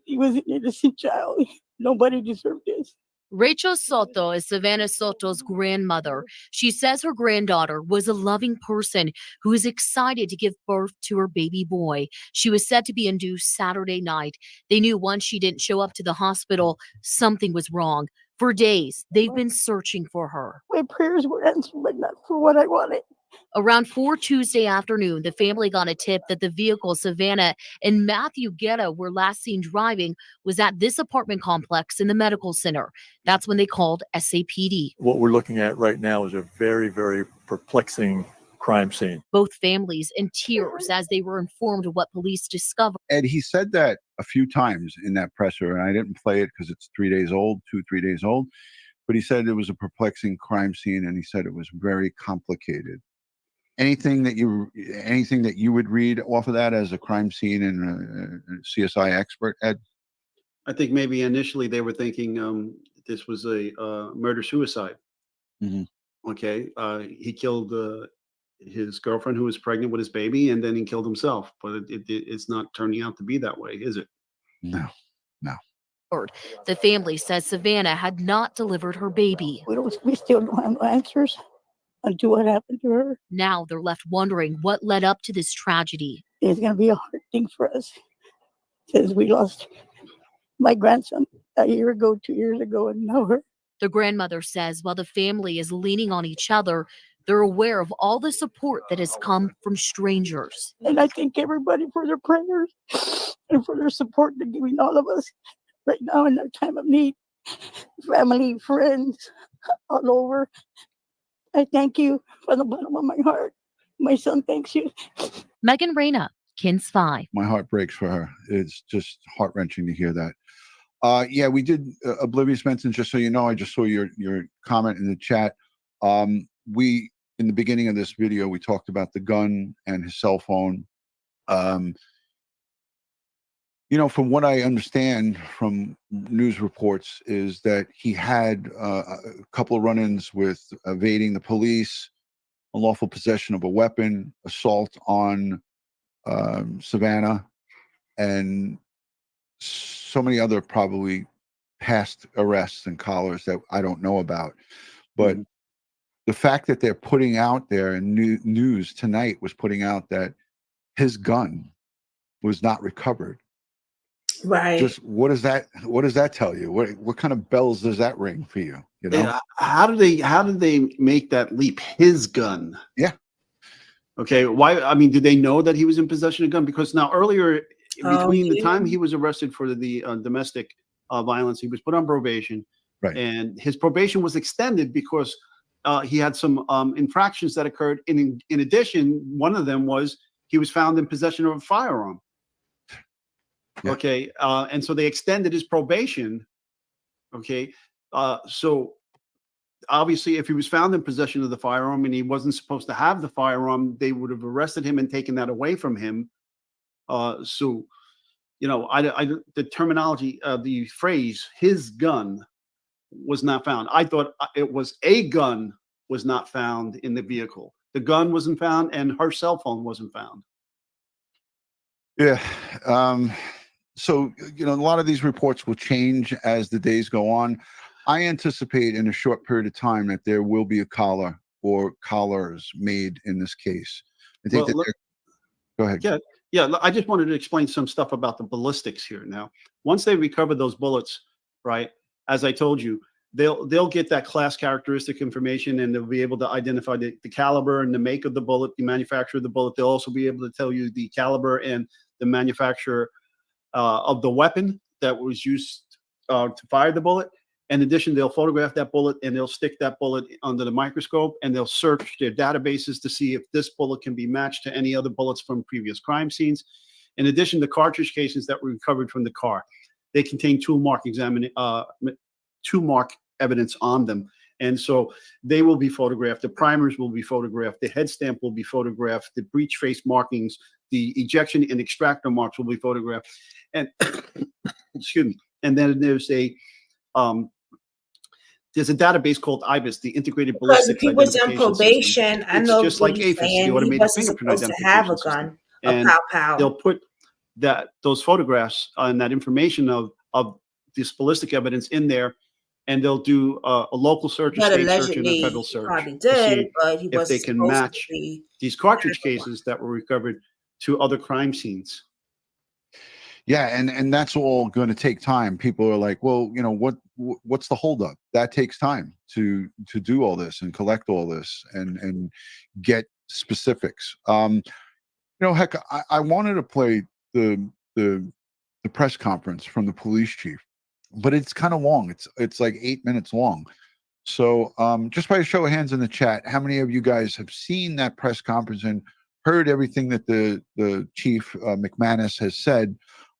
He was an innocent child. Nobody deserved this. Rachel Soto is Savannah Soto's grandmother. She says her granddaughter was a loving person who is excited to give birth to her baby boy. She was set to be induced Saturday night. They knew once she didn't show up to the hospital, something was wrong. For days, they've been searching for her. My prayers were answered, but not for what I wanted. Around 4 Tuesday afternoon, the family got a tip that the vehicle Savannah and Matthew Guerra were last seen driving was at this apartment complex in the medical center. That's when they called SAPD. What we're looking at right now is a very, very perplexing crime scene. Both families in tears as they were informed of what police discovered. Ed, he said that a few times in that presser, and I didn't play it because it's 3 days old, 3 days old. But he said it was a perplexing crime scene, and he said it was very complicated. Anything that you would read off of that as a crime scene and a CSI expert, Ed? I think maybe initially they were thinking this was a murder-suicide. Mm-hmm. Okay, he killed his girlfriend who was pregnant with his baby, and then he killed himself. But it's not turning out to be that way, is it? No. The family says Savannah had not delivered her baby. We still don't have answers onto what happened to her. Now they're left wondering what led up to this tragedy. It's going to be a hard thing for us since we lost my grandson a year ago, 2 years ago, and now her. The grandmother says while the family is leaning on each other, they're aware of all the support that has come from strangers. And I thank everybody for their prayers and for their support they're giving all of us right now in our time of need. Family, friends, all over. I thank you from the bottom of my heart. My son thanks you. Megan Reyna, KINS 5. My heart breaks for her. It's just heart-wrenching to hear that. Yeah, we did Oblivious mention, just so you know, I just saw your comment in the chat. We, in the beginning of this video, we talked about the gun and his cell phone. You know, from what I understand from news reports is that he had a couple of run-ins with evading the police, unlawful possession of a weapon, assault on Savannah, and so many other probably past arrests and collars that I don't know about. But the fact that they're putting out there, and news tonight was putting out that his gun was not recovered. Right. Just what does that tell you? What kind of bells does that ring for you? You know? Yeah, how did they make that leap? His gun. Yeah. Okay. Why? I mean, did they know that he was in possession of a gun? Because now earlier, between the time he was arrested for the domestic violence, he was put on probation, right? And his probation was extended because he had some infractions that occurred. In addition, one of them was he was found in possession of a firearm. Yeah. Okay, and so they extended his probation. Okay, so obviously, if he was found in possession of the firearm and he wasn't supposed to have the firearm, they would have arrested him and taken that away from him. So, you know, the terminology, the phrase "his gun" was not found. I thought it was a gun was not found in the vehicle. The gun wasn't found, and her cell phone wasn't found. Yeah. So, you know, a lot of these reports will change as the days go on. I anticipate in a short period of time that there will be a collar or collars made in this case. I think go ahead. Yeah. I just wanted to explain some stuff about the ballistics here. Now, once they recover those bullets, right, as I told you, they'll get that class characteristic information, and they'll be able to identify the caliber and the make of the bullet, the manufacturer of the bullet. They'll also be able to tell you the caliber and the manufacturer of the weapon that was used to fire the bullet. In addition, they'll photograph that bullet and they'll stick that bullet under the microscope, and they'll search their databases to see if this bullet can be matched to any other bullets from previous crime scenes. In addition, the cartridge cases that were recovered from the car, they contain tool mark evidence on them. And so they will be photographed. The primers will be photographed. The head stamp will be photographed. The breech face markings, the ejection and extractor marks will be photographed. And excuse me. And then there's a database called IBIS, the Integrated Because if Ballistics he was on Identification System. probation, I It's know just what like he's AFIS, the saying. He Automated wasn't Fingerprint supposed to have a Identification System. gun, a And pow they'll pow. put those photographs and that information of this ballistic evidence in there, and they'll do a local search, a But state search, and a allegedly, federal he search probably to did, see but he if they wasn't can supposed to match be. these cartridge cases that were recovered to other crime scenes. Yeah, and that's all going to take time. People are like, well, what's the holdup? That takes time to do all this and collect all this and get specifics. Heck, I wanted to play the press conference from the police chief, but it's kind of long. It's like 8 minutes long. So just by a show of hands in the chat, how many of you guys have seen that press conference and heard everything that the chief McManus has said?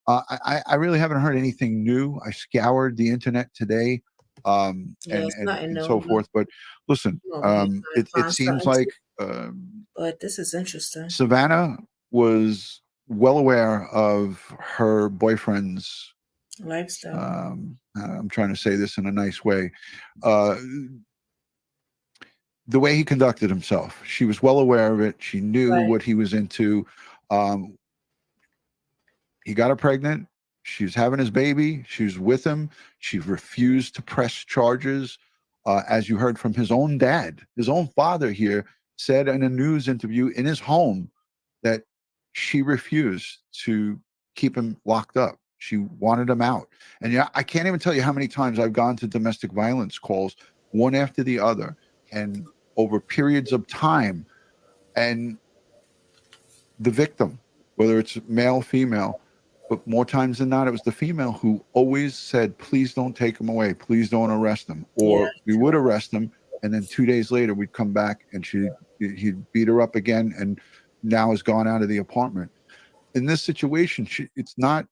I really haven't heard anything new. I scoured the internet today It's nothing and new. so forth. But listen, I'm over here trying to it find seems something like but this is interesting. Savannah was well aware of her boyfriend's Lifestyle. I'm trying to say this in a nice way. The way he conducted himself, she was well aware of it. She knew Right. what he was into. He got her pregnant. She was having his baby. She was with him. She refused to press charges. As you heard from his own dad, his own father here said in a news interview in his home that she refused to keep him locked up. She wanted him out. And yeah, I can't even tell you how many times I've gone to domestic violence calls, one after the other, and over periods of time. And the victim, whether it's male, female, but more times than not, it was the female who always said, please don't take him away. Please don't arrest him. Or we would arrest him. And then 2 days later, we'd come back and he'd beat her up again and now has gone out of the apartment. In this situation, it's not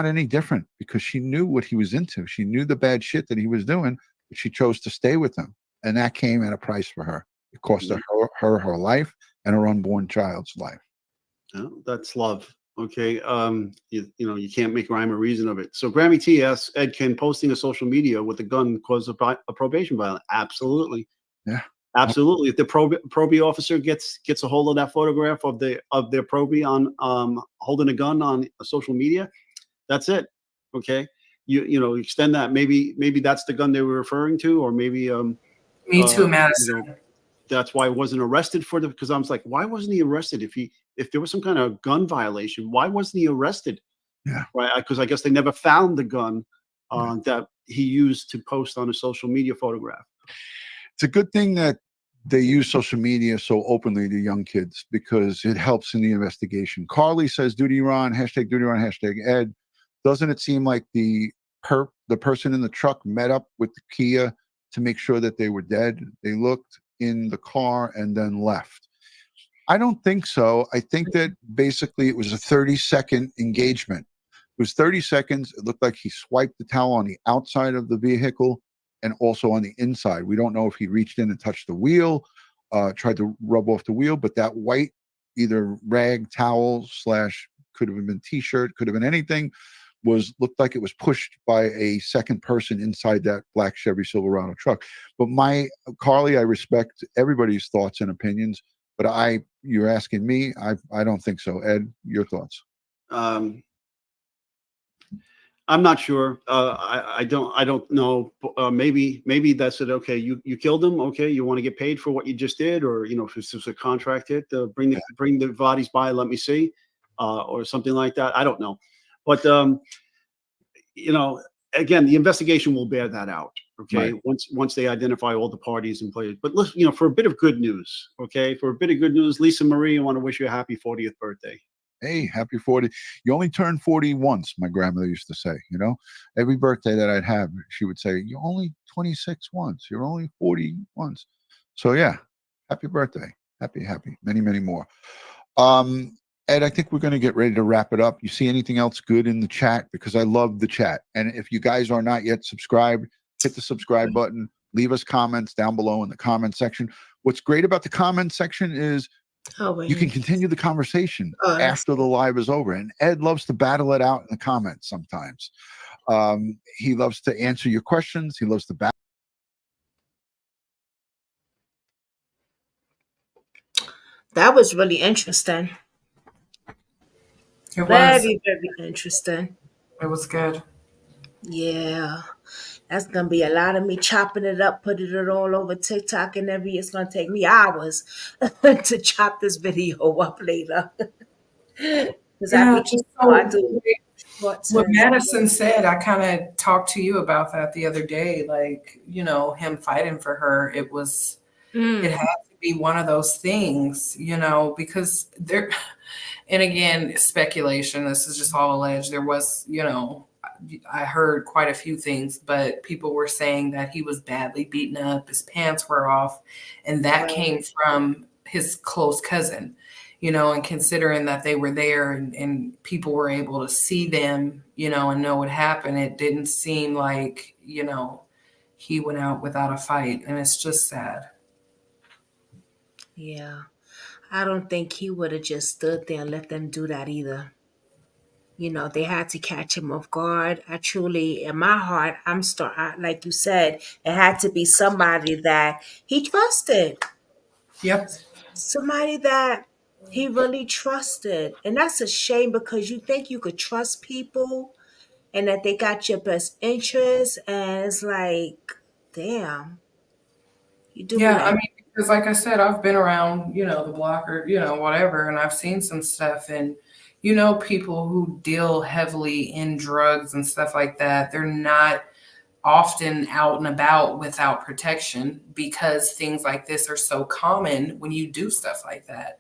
any different because she knew what he was into. She knew the bad shit that he was doing, but she chose to stay with him. And that came at a price for her. It cost her life and her unborn child's life. Oh, that's love. Okay. You can't make rhyme or reason of it. So Grammy T asks, Ed, can posting to social media with a gun cause a probation violation? Absolutely. Yeah. Absolutely. If the probie officer gets a hold of that photograph of their probie on holding a gun on social media, that's it. Okay. You extend that. Maybe that's the gun they were referring to, or maybe Me too, Madison. That's why he wasn't arrested for because I was like, why wasn't he arrested? If there was some kind of gun violation, why wasn't he arrested? Yeah. Right. Because I guess they never found the gun that he used to post on a social media photograph. It's a good thing that they use social media so openly to young kids because it helps in the investigation. Carly says, Duty Ron, hashtag Duty Ron, hashtag Ed. Doesn't it seem like the person in the truck met up with the Kia to make sure that they were dead? They looked in the car and then left. I don't think so. I think that basically it was a 30-second engagement. It was 30 seconds. It looked like he swiped the towel on the outside of the vehicle and also on the inside. We don't know if he reached in and touched the wheel, tried to rub off the wheel, but that white, either rag, towel, / could have been t-shirt, could have been anything, looked like it was pushed by a second person inside that black Chevy Silverado truck. But Carly, I respect everybody's thoughts and opinions, but you're asking me, I don't think so. Ed, your thoughts? I'm not sure. I don't know. Maybe that's it. Okay, you killed him. Okay, you want to get paid for what you just did, or if it's just a contract hit, bring the bodies by. Let me see, or something like that. I don't know, but again, the investigation will bear that out. Okay, Right. once they identify all the parties and players. But listen, for a bit of good news, okay, for a bit of good news, Lisa Marie, I want to wish you a happy 40th birthday. Hey, happy 40. You only turn 40 once, my grandmother used to say, Every birthday that I'd have, she would say, you're only 26 once. You're only 40 once. So yeah, happy birthday. Happy. Many, many more. Ed, I think we're going to get ready to wrap it up. You see anything else good in the chat? Because I love the chat. And if you guys are not yet subscribed, hit the subscribe button. Leave us comments down below in the comment section. What's great about the comment section is you can continue the conversation after the live is over. And Ed loves to battle it out in the comments sometimes. He loves to answer your questions. He loves to battle. That was really interesting. It was. Very, very interesting. It was good. Yeah. That's gonna be a lot of me chopping it up, putting it all over TikTok and it's gonna take me hours to chop this video up later. Because Yeah, just I so do shorts what and Madison said, I kind of talked to you about that the other day. Like, him fighting for her, it had to be one of those things, because there, and again, speculation, this is just all alleged. There was, I heard quite a few things, but people were saying that he was badly beaten up, his pants were off, and that came from his close cousin. And considering that they were there and people were able to see them, and know what happened, it didn't seem like, he went out without a fight. And it's just sad. yeah. I don't think he would have just stood there and let them do that either. They had to catch him off guard. I truly, in my heart, like you said, it had to be somebody that he trusted. Yep. Somebody that he really trusted. And that's a shame because you think you could trust people and that they got your best interest. And it's like, damn, you do be Yeah, I like, mean, because like I said, I've been around, the block or, whatever, and I've seen some stuff and, people who deal heavily in drugs and stuff like that, they're not often out and about without protection because things like this are so common when you do stuff like that.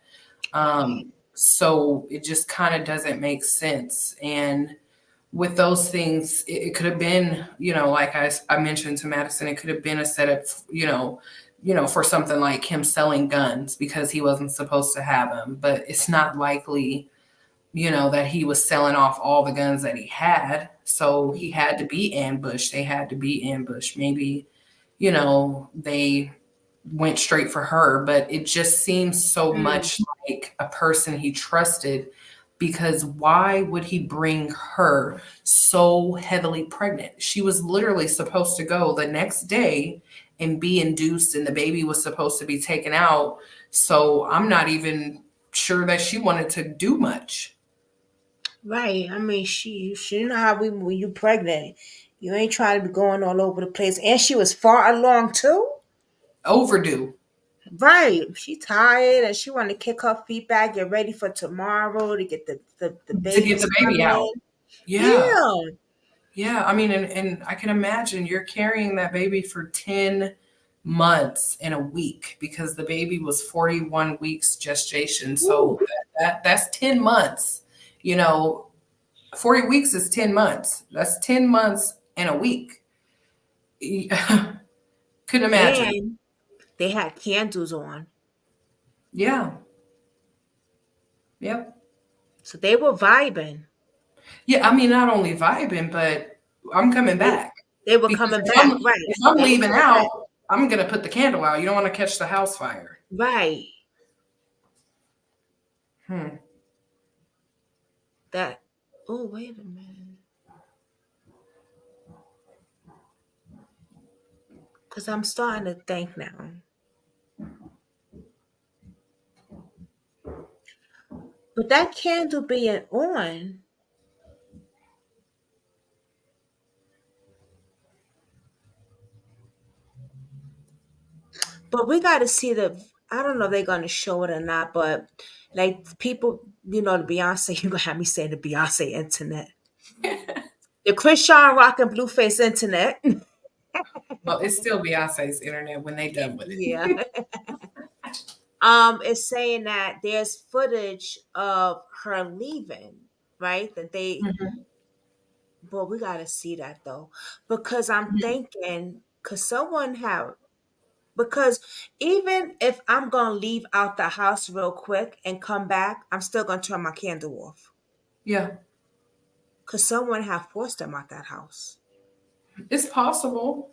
So it just kind of doesn't make sense. And with those things, it could have been, like I mentioned to Madison, it could have been a setup, for something like him selling guns because he wasn't supposed to have them. But it's not likely, that he was selling off all the guns that he had. So he had to be ambushed. They had to be ambushed. Maybe, they went straight for her, but it just seems so much like a person he trusted, because why would he bring her so heavily pregnant? She was literally supposed to go the next day and be induced, and the baby was supposed to be taken out. So I'm not even sure that she wanted to do much. right. I mean, she know how when you pregnant, you ain't trying to be going all over the place. And she was far along too. Overdue. Right. She tired and she want to kick her feet back, get ready for tomorrow to get the To get the baby out. Yeah. Yeah. I mean, and I can imagine you're carrying that baby for 10 months and a week because the baby was 41 weeks gestation. So that's 10 months. 40 weeks is 10 months. That's 10 months and a week. Couldn't imagine. And they had candles on. Yeah. Yep. So they were vibing. Yeah, I mean, not only vibing, but I'm coming back. They were Because coming if back, I'm, right. if I'm They were leaving coming out, back. I'm going to put the candle out. You don't want to catch the house fire. Right. Hmm. That. Oh, wait a minute. Because I'm starting to think now. But that candle being on, but we got to see I don't know if they're going to show it or not, but like people, the Beyonce, you going to have me say the Beyonce internet. The Christian Rock and Blueface internet. Well, it's still Beyonce's internet when they done with it. Yeah. It's saying that there's footage of her leaving, right? That they, but we gotta see that though, because I'm thinking, because even if I'm gonna leave out the house real quick and come back, I'm still gonna turn my candle off, Yeah, because someone have forced them out that house. it's possible.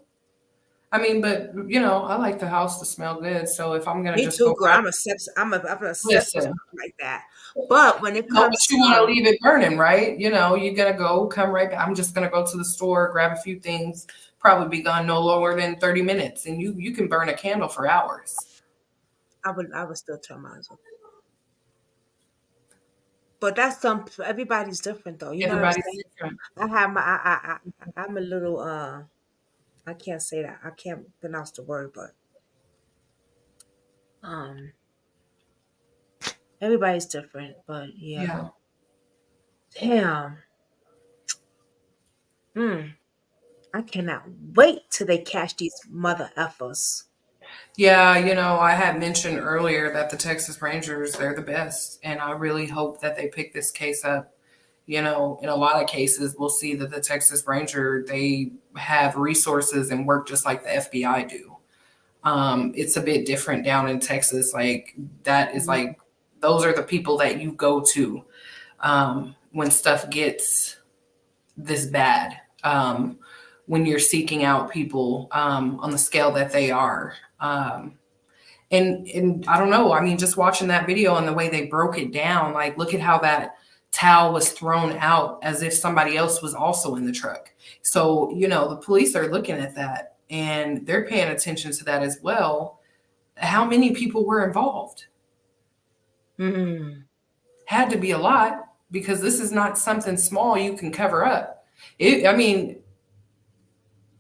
I mean, but you know, I like the house to smell good. So if I'm gonna Me just too, go girl. grab, I'm obsessed with listen, stuff like that. But when it no, but comes you want to to leave it burning, right? You know, you're gonna go, come right back. I'm just gonna go to the store, grab a few things, probably be gone no lower than 30 minutes, and you can burn a candle for hours. I would still turn mine off. But that's everybody's different though. You know what I'm Everybody's saying? different. I have my I'm a little I can't say that. I can't pronounce the word, but um everybody's different. But yeah. Yeah. Damn. Mm. I cannot wait till they catch these mother effers. Yeah, you know, I had mentioned earlier that the Texas Rangers, they're the best. And I really hope that they pick this case up. You know, in a lot of cases, we'll see that the Texas Ranger, they have resources and work just like the FBI do. It's a bit different down in Texas. Like that is like, those are the people that you go to when stuff gets this bad. When you're seeking out people on the scale that they are. And I don't know. I mean, just watching that video and the way they broke it down, like look at how that towel was thrown out as if somebody else was also in the truck. So, you know, the police are looking at that and they're paying attention to that as well. How many people were involved? Had to be a lot because this is not something small you can cover up. I mean,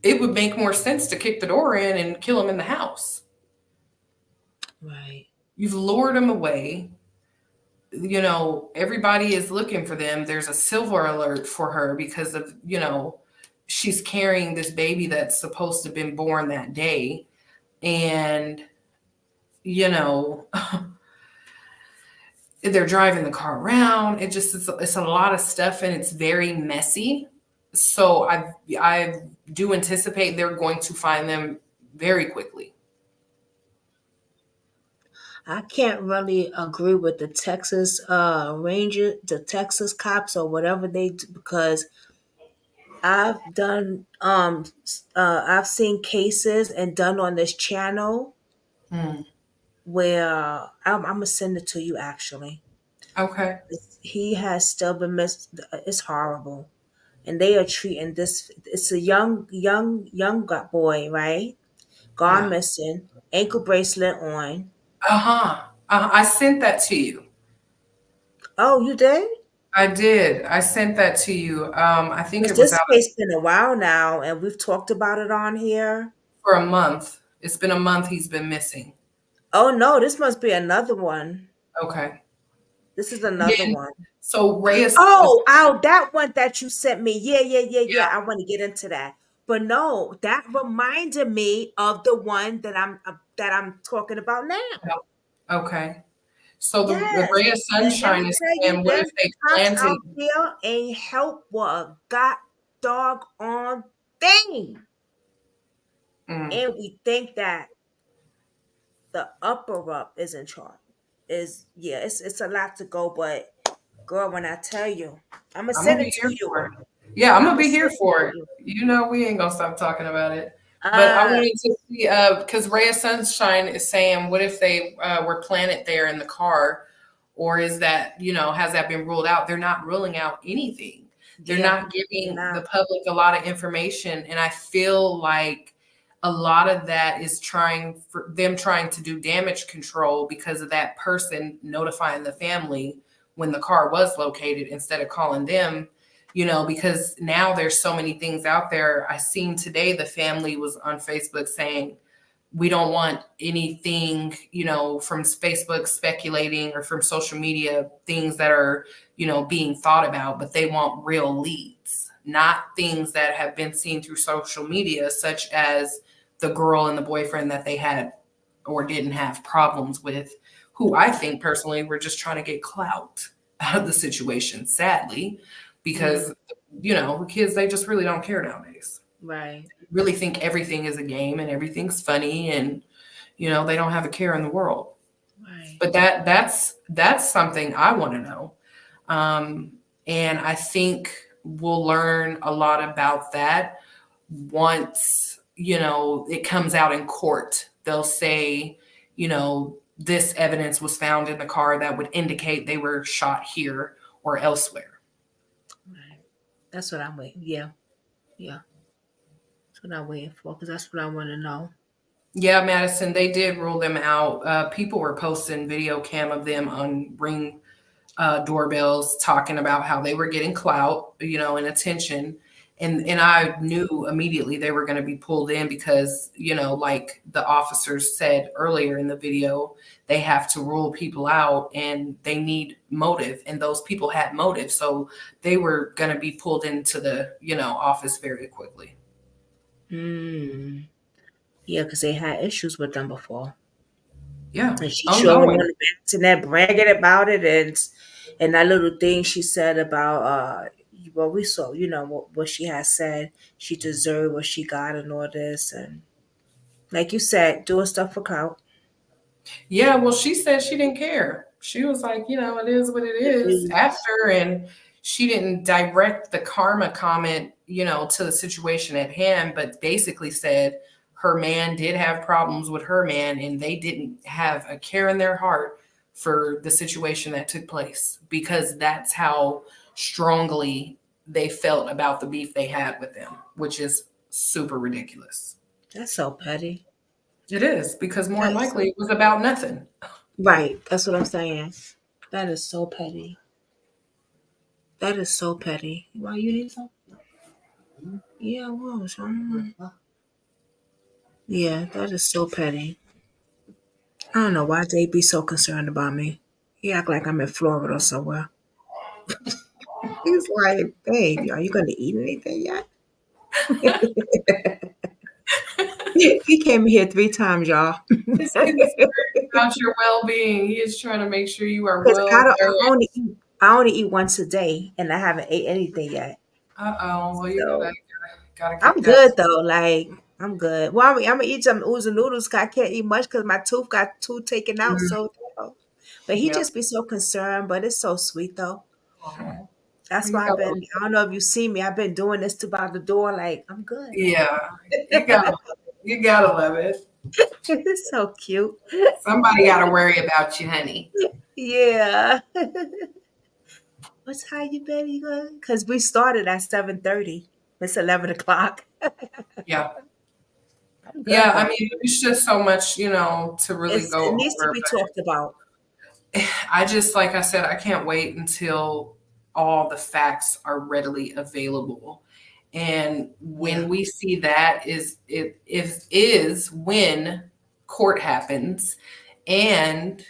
it would make more sense to kick the door in and kill him in the house. Right. You've lured him away. You know, everybody is looking for them. There's a silver alert for her because of, you know, she's carrying this baby that's supposed to have been born that day. And, you know, they're driving the car around. It's a lot of stuff and it's very messy. So I do anticipate they're going to find them very quickly. I can't really agree with the Texas Ranger, the Texas cops or whatever they do, because I've done I've seen cases and done on this channel where I'm gonna send it to you actually. Okay. He has still been missed. It's horrible, and they are treating this. It's a young boy, right? Gone missing, ankle bracelet on. I sent that to you. Oh, you did? I did. I sent that to you. I think Because it was this out case been a while now, and we've talked about it on here. for a month. It's been a month he's been missing. Oh no, this must be another one. Okay. This is another Yeah. one. So Reyes. Oh, that one that you sent me. Yeah. I want to get into that, but no, that reminded me of the one that I'm talking about now. Okay. So the Yes, ray of and let sunshine me is tell you, saying, what if them they cops planted? out there ain't help with a god doggone thing, and we think that the upper up is in charge. It's a lot to go, but girl, when I tell you, I'm gonna I'm gonna send be it to here you. for it. Yeah, I'm I'm gonna gonna be here send it for to it. you. You know, we ain't gonna stop talking about it. But I Uh, wanted to see, because Ray of Sunshine is saying, what if they were planted there in the car? Or is that, you know, has that been ruled out? They're not ruling out anything. They're yeah, not giving nah. the public a lot of information. And I feel like a lot of that is trying to do damage control because of that person notifying the family when the car was located instead of calling them, you know, because now there's so many things out there. I seen today the family was on Facebook saying, we don't want anything, you know, from Facebook speculating or from social media, things that are, you know, being thought about, but they want real leads. not things that have been seen through social media, such as the girl and the boyfriend that they had or didn't have problems with, who I think personally were just trying to get clout out of the situation, sadly, because, you know, kids, they just really don't care nowadays. Right. Really think everything is a game and everything's funny, and, you know, they don't have a care in the world. Right. But that's something I want to know. And I think we'll learn a lot about that once, you know, it comes out in court. They'll say, you know, this evidence was found in the car that would indicate they were shot here or elsewhere. Right. That's what I'm waiting. Yeah. Yeah. That's what I'm waiting for, because that's what I want to know. Yeah, Madison, they did rule them out. People were posting video cam of them on Ring doorbells talking about how they were getting clout, you know, and attention. And I knew immediately they were going to be pulled in because, you know, like the officers said earlier in the video, they have to rule people out and they need motive, and those people had motive. So they were going to be pulled into the, you know, office very quickly. Yeah, because they had issues with them before. Yeah. And she showing Ongoing. on the internet, bragging about it, and that little thing she said about what we saw, you know, what she has said, she deserved what she got and all this, and like you said, doing stuff for clout. Yeah, well, she said she didn't care. She was like, you know, it is what it is after, and she didn't direct the karma comment, you know, to the situation at hand, but basically said her man did have problems with her man and they didn't have a care in their heart for the situation that took place, because that's how strongly they felt about the beef they had with them, which is super ridiculous. That's so petty. It is, because more than That's likely it was about nothing. right. That's what I'm saying. That is so petty. That is so petty. Why you need some? Yeah, I was. Yeah, that is so petty. I don't know why they be so concerned about me. He act like I'm in Florida or somewhere. He's like, babe, are you going to eat anything yet? He came here 3 times, y'all. He's concerned about your well-being. He is trying to make sure you are Because well nourished. I only eat once a day, and I haven't ate anything yet. Uh-oh. Well, you So gotta I'm keep that. good though. Like I'm good. Well, I'm gonna eat some oodles and noodles. 'Cause I can't eat much because my tooth got 2 taken out. So, but he Yep. just be so concerned. But it's so sweet though. Uh-huh. That's You why I've gotta, been. I don't know if you see me. I've been doing this to by the door. Like I'm good. yeah, you gotta love it. It's so cute. Somebody gotta worry about you, honey. Yeah. What's how you baby going? Because we started at 7:30. It's 11 o'clock. Yeah. I'm good. Yeah, I Though. mean, it's just so much, you know, to really It go needs to over. be talked about. I just, like I said, I can't wait until all the facts are readily available. And when we see that is when court happens, and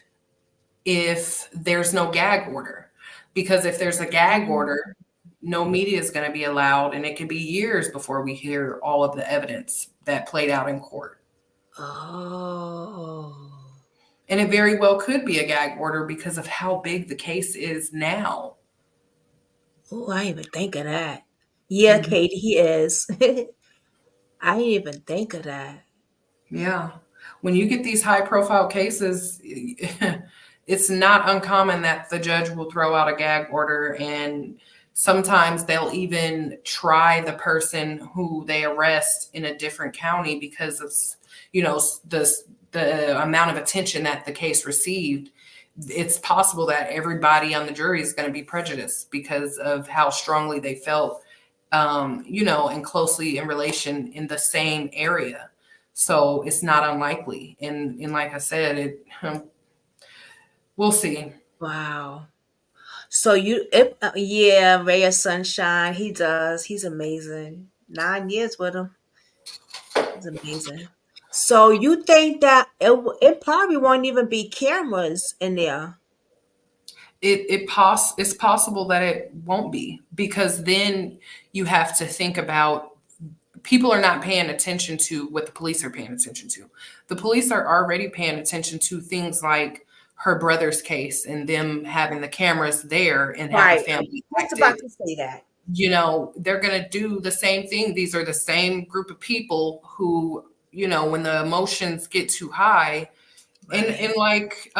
if there's no gag order. Because if there's a gag order, no media is going to be allowed, and it could be years before we hear all of the evidence that played out in court. Oh. And it very well could be a gag order because of how big the case is now. Oh, I didn't even think of that. Yeah, Katie, he is. I didn't even think of that. Yeah. When you get these high profile cases, it's not uncommon that the judge will throw out a gag order, and sometimes they'll even try the person who they arrest in a different county because of, you know, the amount of attention that the case received. It's possible that everybody on the jury is going to be prejudiced because of how strongly they felt, you know, and closely in relation in the same area. So it's not unlikely. And like I said, we'll see. Wow. So yeah, Ray of Sunshine. He does. He's amazing. 9 years with him. It's amazing. So you think that it probably won't even be cameras in there? it's possible that it won't be, because then you have to think about, people are not paying attention to what the police are paying attention to. The police are already paying attention to things like her brother's case and them having the cameras there and have the Right. family I was about active. to say that. You know, they're going to do the same thing. These are the same group of people who, you know, when the emotions get too high, and like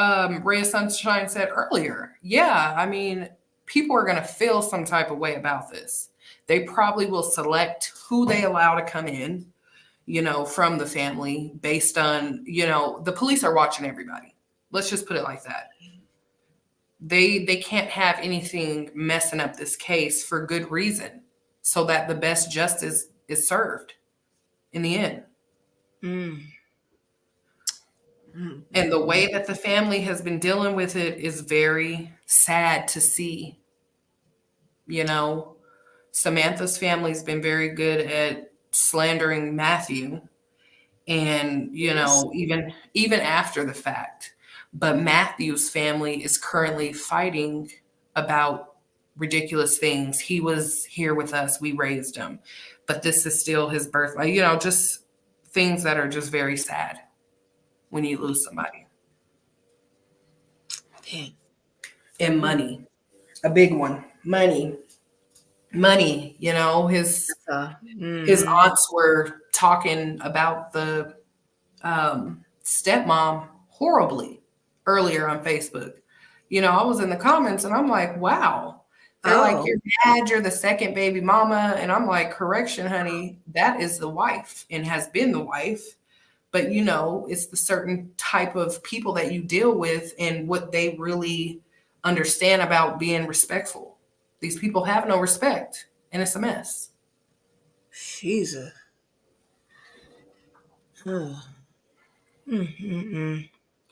Ray of Sunshine said earlier, yeah, I mean, people are going to feel some type of way about this. They probably will select who they allow to come in, you know, from the family based on, you know, the police are watching everybody. Let's just put it like that. They can't have anything messing up this case for good reason, so that the best justice is served in the end. And the way that the family has been dealing with it is very sad to see. You know, Samantha's family's been very good at slandering Matthew, and, you know, even after the fact. But Matthew's family is currently fighting about ridiculous things. He was here with us, we raised him, but this is still his birthright. You know, just things that are just very sad when you lose somebody. And money, a big one. Money, you know, his aunts were talking about the stepmom horribly earlier on Facebook. You know, I was in the comments and I'm like, wow. They're like, you're mad, you're the second baby mama. And I'm like, correction, honey, that is the wife and has been the wife. But, you know, it's the certain type of people that you deal with and what they really understand about being respectful. These people have no respect, and it's a mess. Jesus.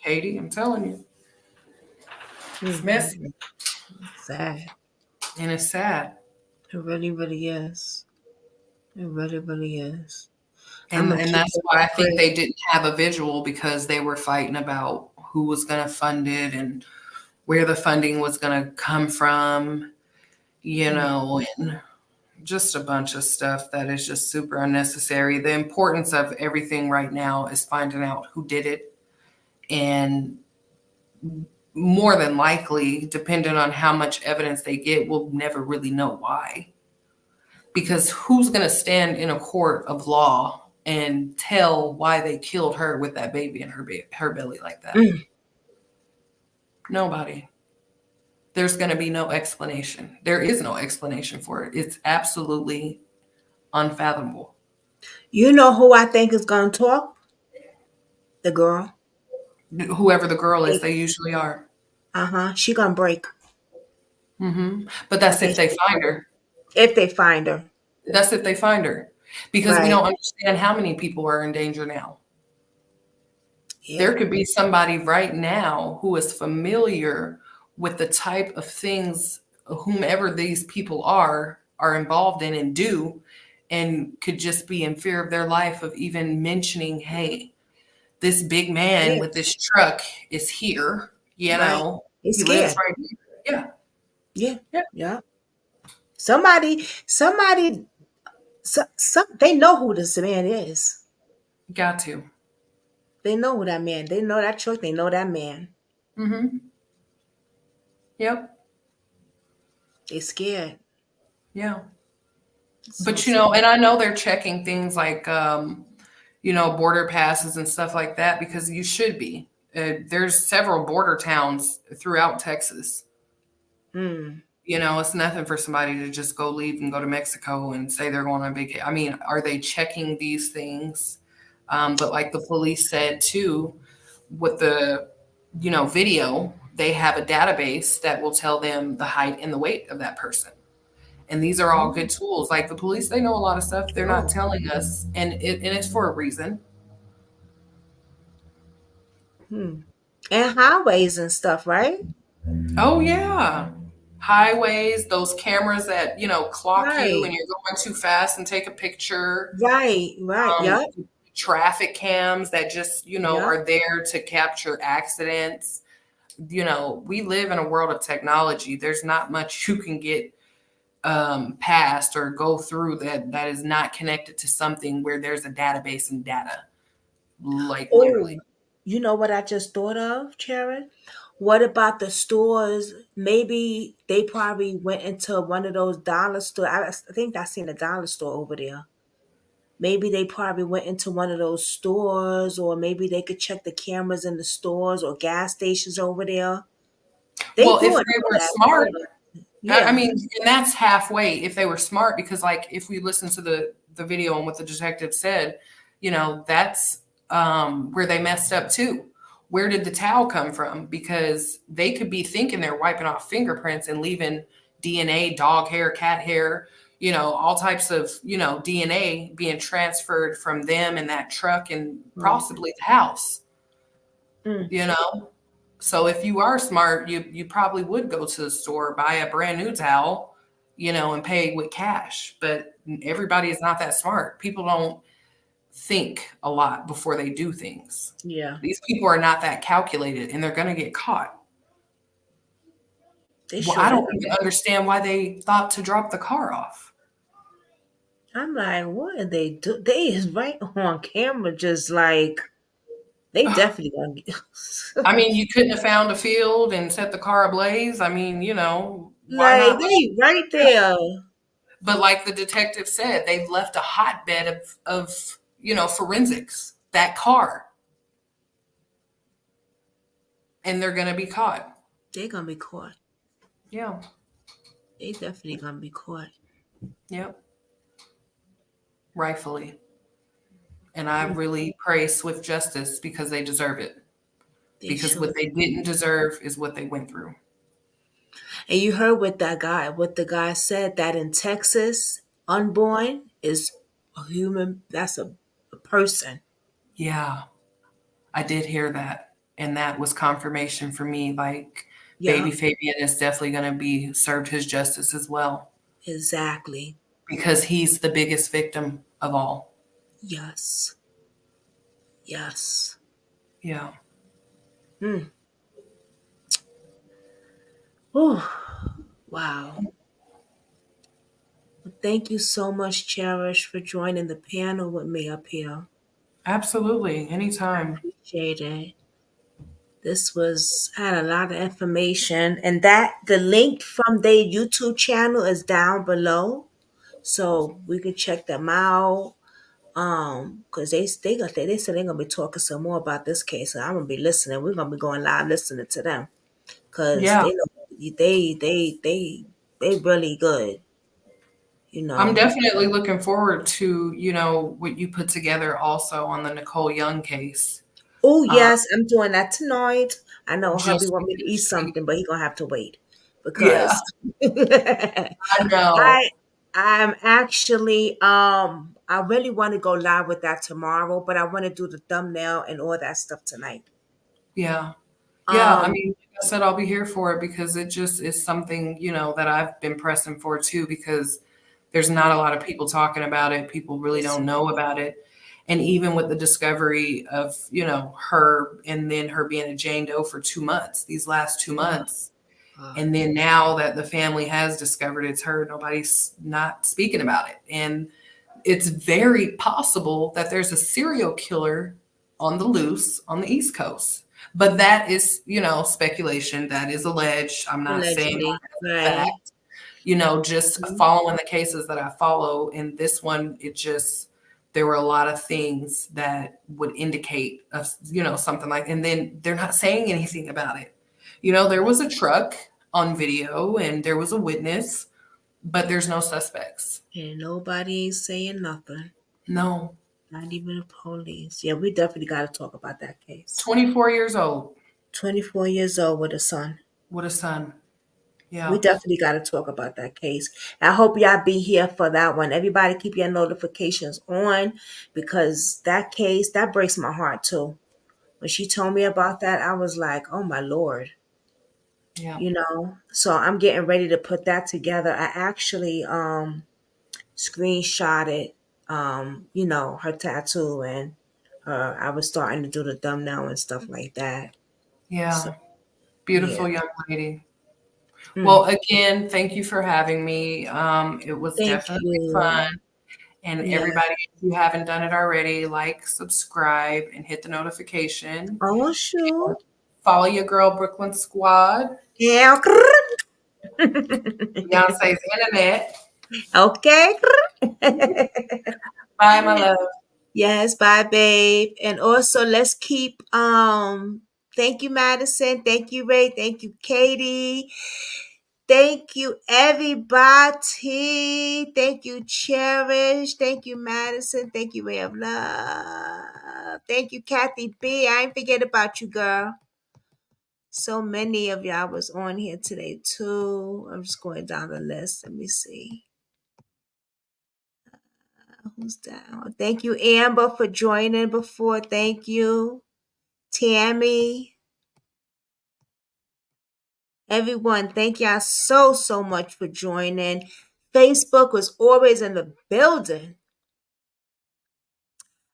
Katie, I'm telling you. It's messy. Sad. And it's sad. It really, really is. It really, really is. And that's why I think they didn't have a visual, because they were fighting about who was going to fund it and where the funding was going to come from, you know, and just a bunch of stuff that is just super unnecessary. The importance of everything right now is finding out who did it. And more than likely, depending on how much evidence they get, we'll never really know why. Because who's going to stand in a court of law and tell why they killed her with that baby in her belly like that? Nobody. There's going to be no explanation. There is no explanation for it. It's absolutely unfathomable. You know who I think is going to talk? The girl. Whoever the girl is, they usually are. She going to break. But that's if they find her. If they find her. That's if they find her. Because we don't understand how many people are in danger now. There could be somebody right now who is familiar with the type of things whomever these people are involved in and do, and could just be in fear of their life of even mentioning, hey, this big man with this truck is here, you know. He's he scared. lives right here. Yeah. Somebody, they know who this man is. Got to. They know who that man. They know that truck. They know that man. Yep. They're scared. Yeah. But, you know, and I know they're checking things like, you know, border passes and stuff like that, because you should be. There's several border towns throughout Texas. You know, it's nothing for somebody to just go leave and go to Mexico and say they're going on vacation. I mean, are they checking these things? But like the police said too, with the, you know, video, they have a database that will tell them the height and the weight of that person. And these are all good tools. Like the police, they know a lot of stuff they're not telling us, and it's for a reason. And highways and stuff, right? Oh yeah. Highways, those cameras that, you know, clock you when you're going too fast and take a picture. Right. Yep. Traffic cams that just, you know, are there to capture accidents. we live in a world of technology. There's not much you can get past or go through that is not connected to something where there's a database and data. Like literally. Oh, you know what I just thought of, Sharon? What about the stores? Maybe they probably went into one of those dollar stores. I think I seen a dollar store over there. Maybe they probably went into one of those stores, or maybe they could check the cameras in the stores or gas stations over there. They Well, if doing they all were that. smart, I Yeah. mean, and that's halfway if they were smart, because like if we listen to the video and what the detective said, that's where they messed up too. Where did the towel come from? Because they could be thinking they're wiping off fingerprints and leaving DNA, dog hair, cat hair, all types of, DNA being transferred from them in that truck and possibly the house, So if you are smart, you probably would go to the store, buy a brand new towel, and pay with cash. But everybody is not that smart. People don't think a lot before they do things. Yeah. These people are not that calculated, and they're going to get caught. Well, I don't even understand why they thought to drop the car off. I'm like, what are they do? They is right on camera, just like they definitely gonna get. I mean, you couldn't have found a field and set the car ablaze. I mean, why Like not? they right there. But like the detective said, they've left a hotbed of forensics, that car. And they're going to be caught. They're gonna be caught. Yeah. They definitely gonna be caught. Yep. Rightfully. And I really pray swift justice because they deserve it. Because what they didn't deserve is what they went through. And you heard what the guy said, that in Texas, unborn is a human. That's a person. Yeah. I did hear that. And that was confirmation for me. Like, Yeah. baby Fabian is definitely going to be served his justice as well. Exactly. Because he's the biggest victim of all. Yes. Yes. Yeah. Oh, wow. Well, thank you so much, Cherish, for joining the panel with me up here. Absolutely. Anytime. Appreciate it. This had a lot of information, and the link from their YouTube channel is down below, so we can check them out. Because they said they're gonna be talking some more about this case, and I'm gonna be listening. We're gonna be going live listening to them, because Yeah. they really good. I'm definitely looking forward to, what you put together also on the Nicole Young case. Oh yes, I'm doing that tonight. I know hubby Just want me to eat something, but he gonna have to wait Yeah. because I know. I'm actually I really want to go live with that tomorrow, but I want to do the thumbnail and all that stuff tonight. Yeah. Yeah. I Um, mean, like I said, I'll be here for it because it just is something, that I've been pressing for too, because there's not a lot of people talking about it. People really don't know about it. And even with the discovery of, her and then her being a Jane Doe for 2 months, these last 2 months. And then now that the family has discovered it's her, nobody's not speaking about it. And it's very possible that there's a serial killer on the loose on the East Coast. But that is, speculation. That is alleged. I'm not saying allegedly, that's a right? fact. Just following the cases that I follow. In this one, there were a lot of things that would indicate something like, and then they're not saying anything about it. There was a truck on video and there was a witness, but there's no suspects. And nobody saying nothing. No. Not even the police. Yeah, we definitely got to talk about that case. 24 years old. 24 years old with a son. With a son. Yeah. We definitely got to talk about that case. I hope y'all be here for that one. Everybody keep your notifications on, because that case, that breaks my heart too. When she told me about that, I was like, oh my Lord. Yeah. So I'm getting ready to put that together. I actually screenshotted her tattoo, and I was starting to do the thumbnail and stuff like that. Yeah. So, Beautiful Yeah. young lady. Mm. Well, again, thank you for having me. It was Thank definitely you. fun. And Yeah. everybody, if you haven't done it already, like, subscribe, and hit the notification. Oh, sure. Follow your girl, Brooklyn Squad. Yeah. Beyonce's Internet. Okay. Bye, my love. Yes, bye, babe. And also let's keep thank you, Madison. Thank you, Ray. Thank you, Katie. Thank you, everybody. Thank you, Cherish. Thank you, Madison. Thank you, Ray of Love. Thank you, Kathy B. I ain't forget about you, girl. So many of y'all was on here today, too. I'm just going down the list. Let me see. Who's down? Thank you, Amber, for joining before. Thank you. Tammy. Everyone, thank y'all so much for joining. Facebook was always in the building.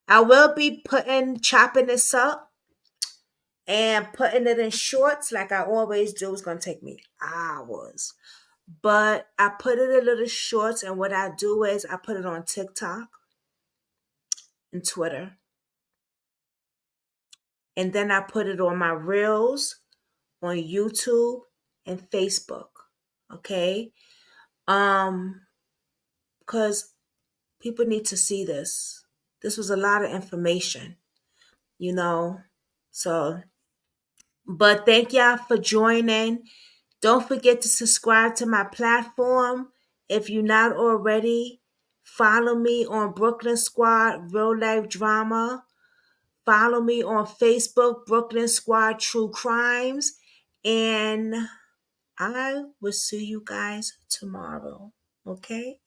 I will be chopping this up and putting it in shorts like I always do. It's going to take me hours. But I put it in little shorts, and what I do is I put it on TikTok and Twitter. And then I put it on my Reels on YouTube and Facebook. Okay? Because people need to see this. This was a lot of information, you know. So, but thank y'all for joining. Don't forget to subscribe to my platform. If you're not already, follow me on Brooklyn Squad Real Life Drama. Follow me on Facebook, Brooklyn Squad True Crimes. And I will see you guys tomorrow. Okay?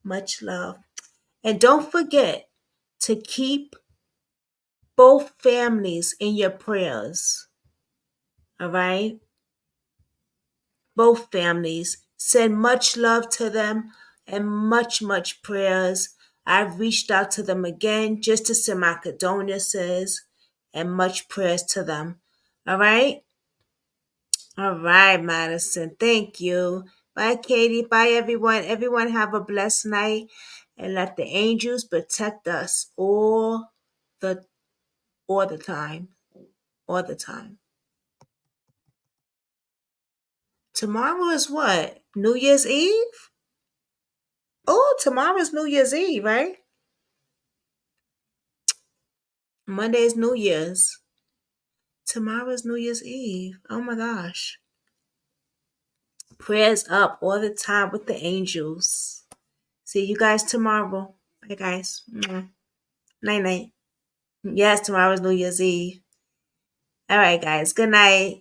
Much love. And don't forget to keep both families in your prayers. All right? Both families. Send much love to them and much prayers. I've reached out to them again just to send my condolences and much prayers to them. All right? All right, Madison. Thank you. Bye, Katie. Bye, everyone. Everyone have a blessed night. And let the angels protect us all the time. All the time. Tomorrow is what? New Year's Eve? Oh, tomorrow is New Year's Eve, right? Monday is New Year's. Tomorrow is New Year's Eve. Oh my gosh. Prayers up all the time with the angels. See you guys tomorrow. Bye, guys. Night night. Yes, tomorrow is New Year's Eve. All right, guys. Good night.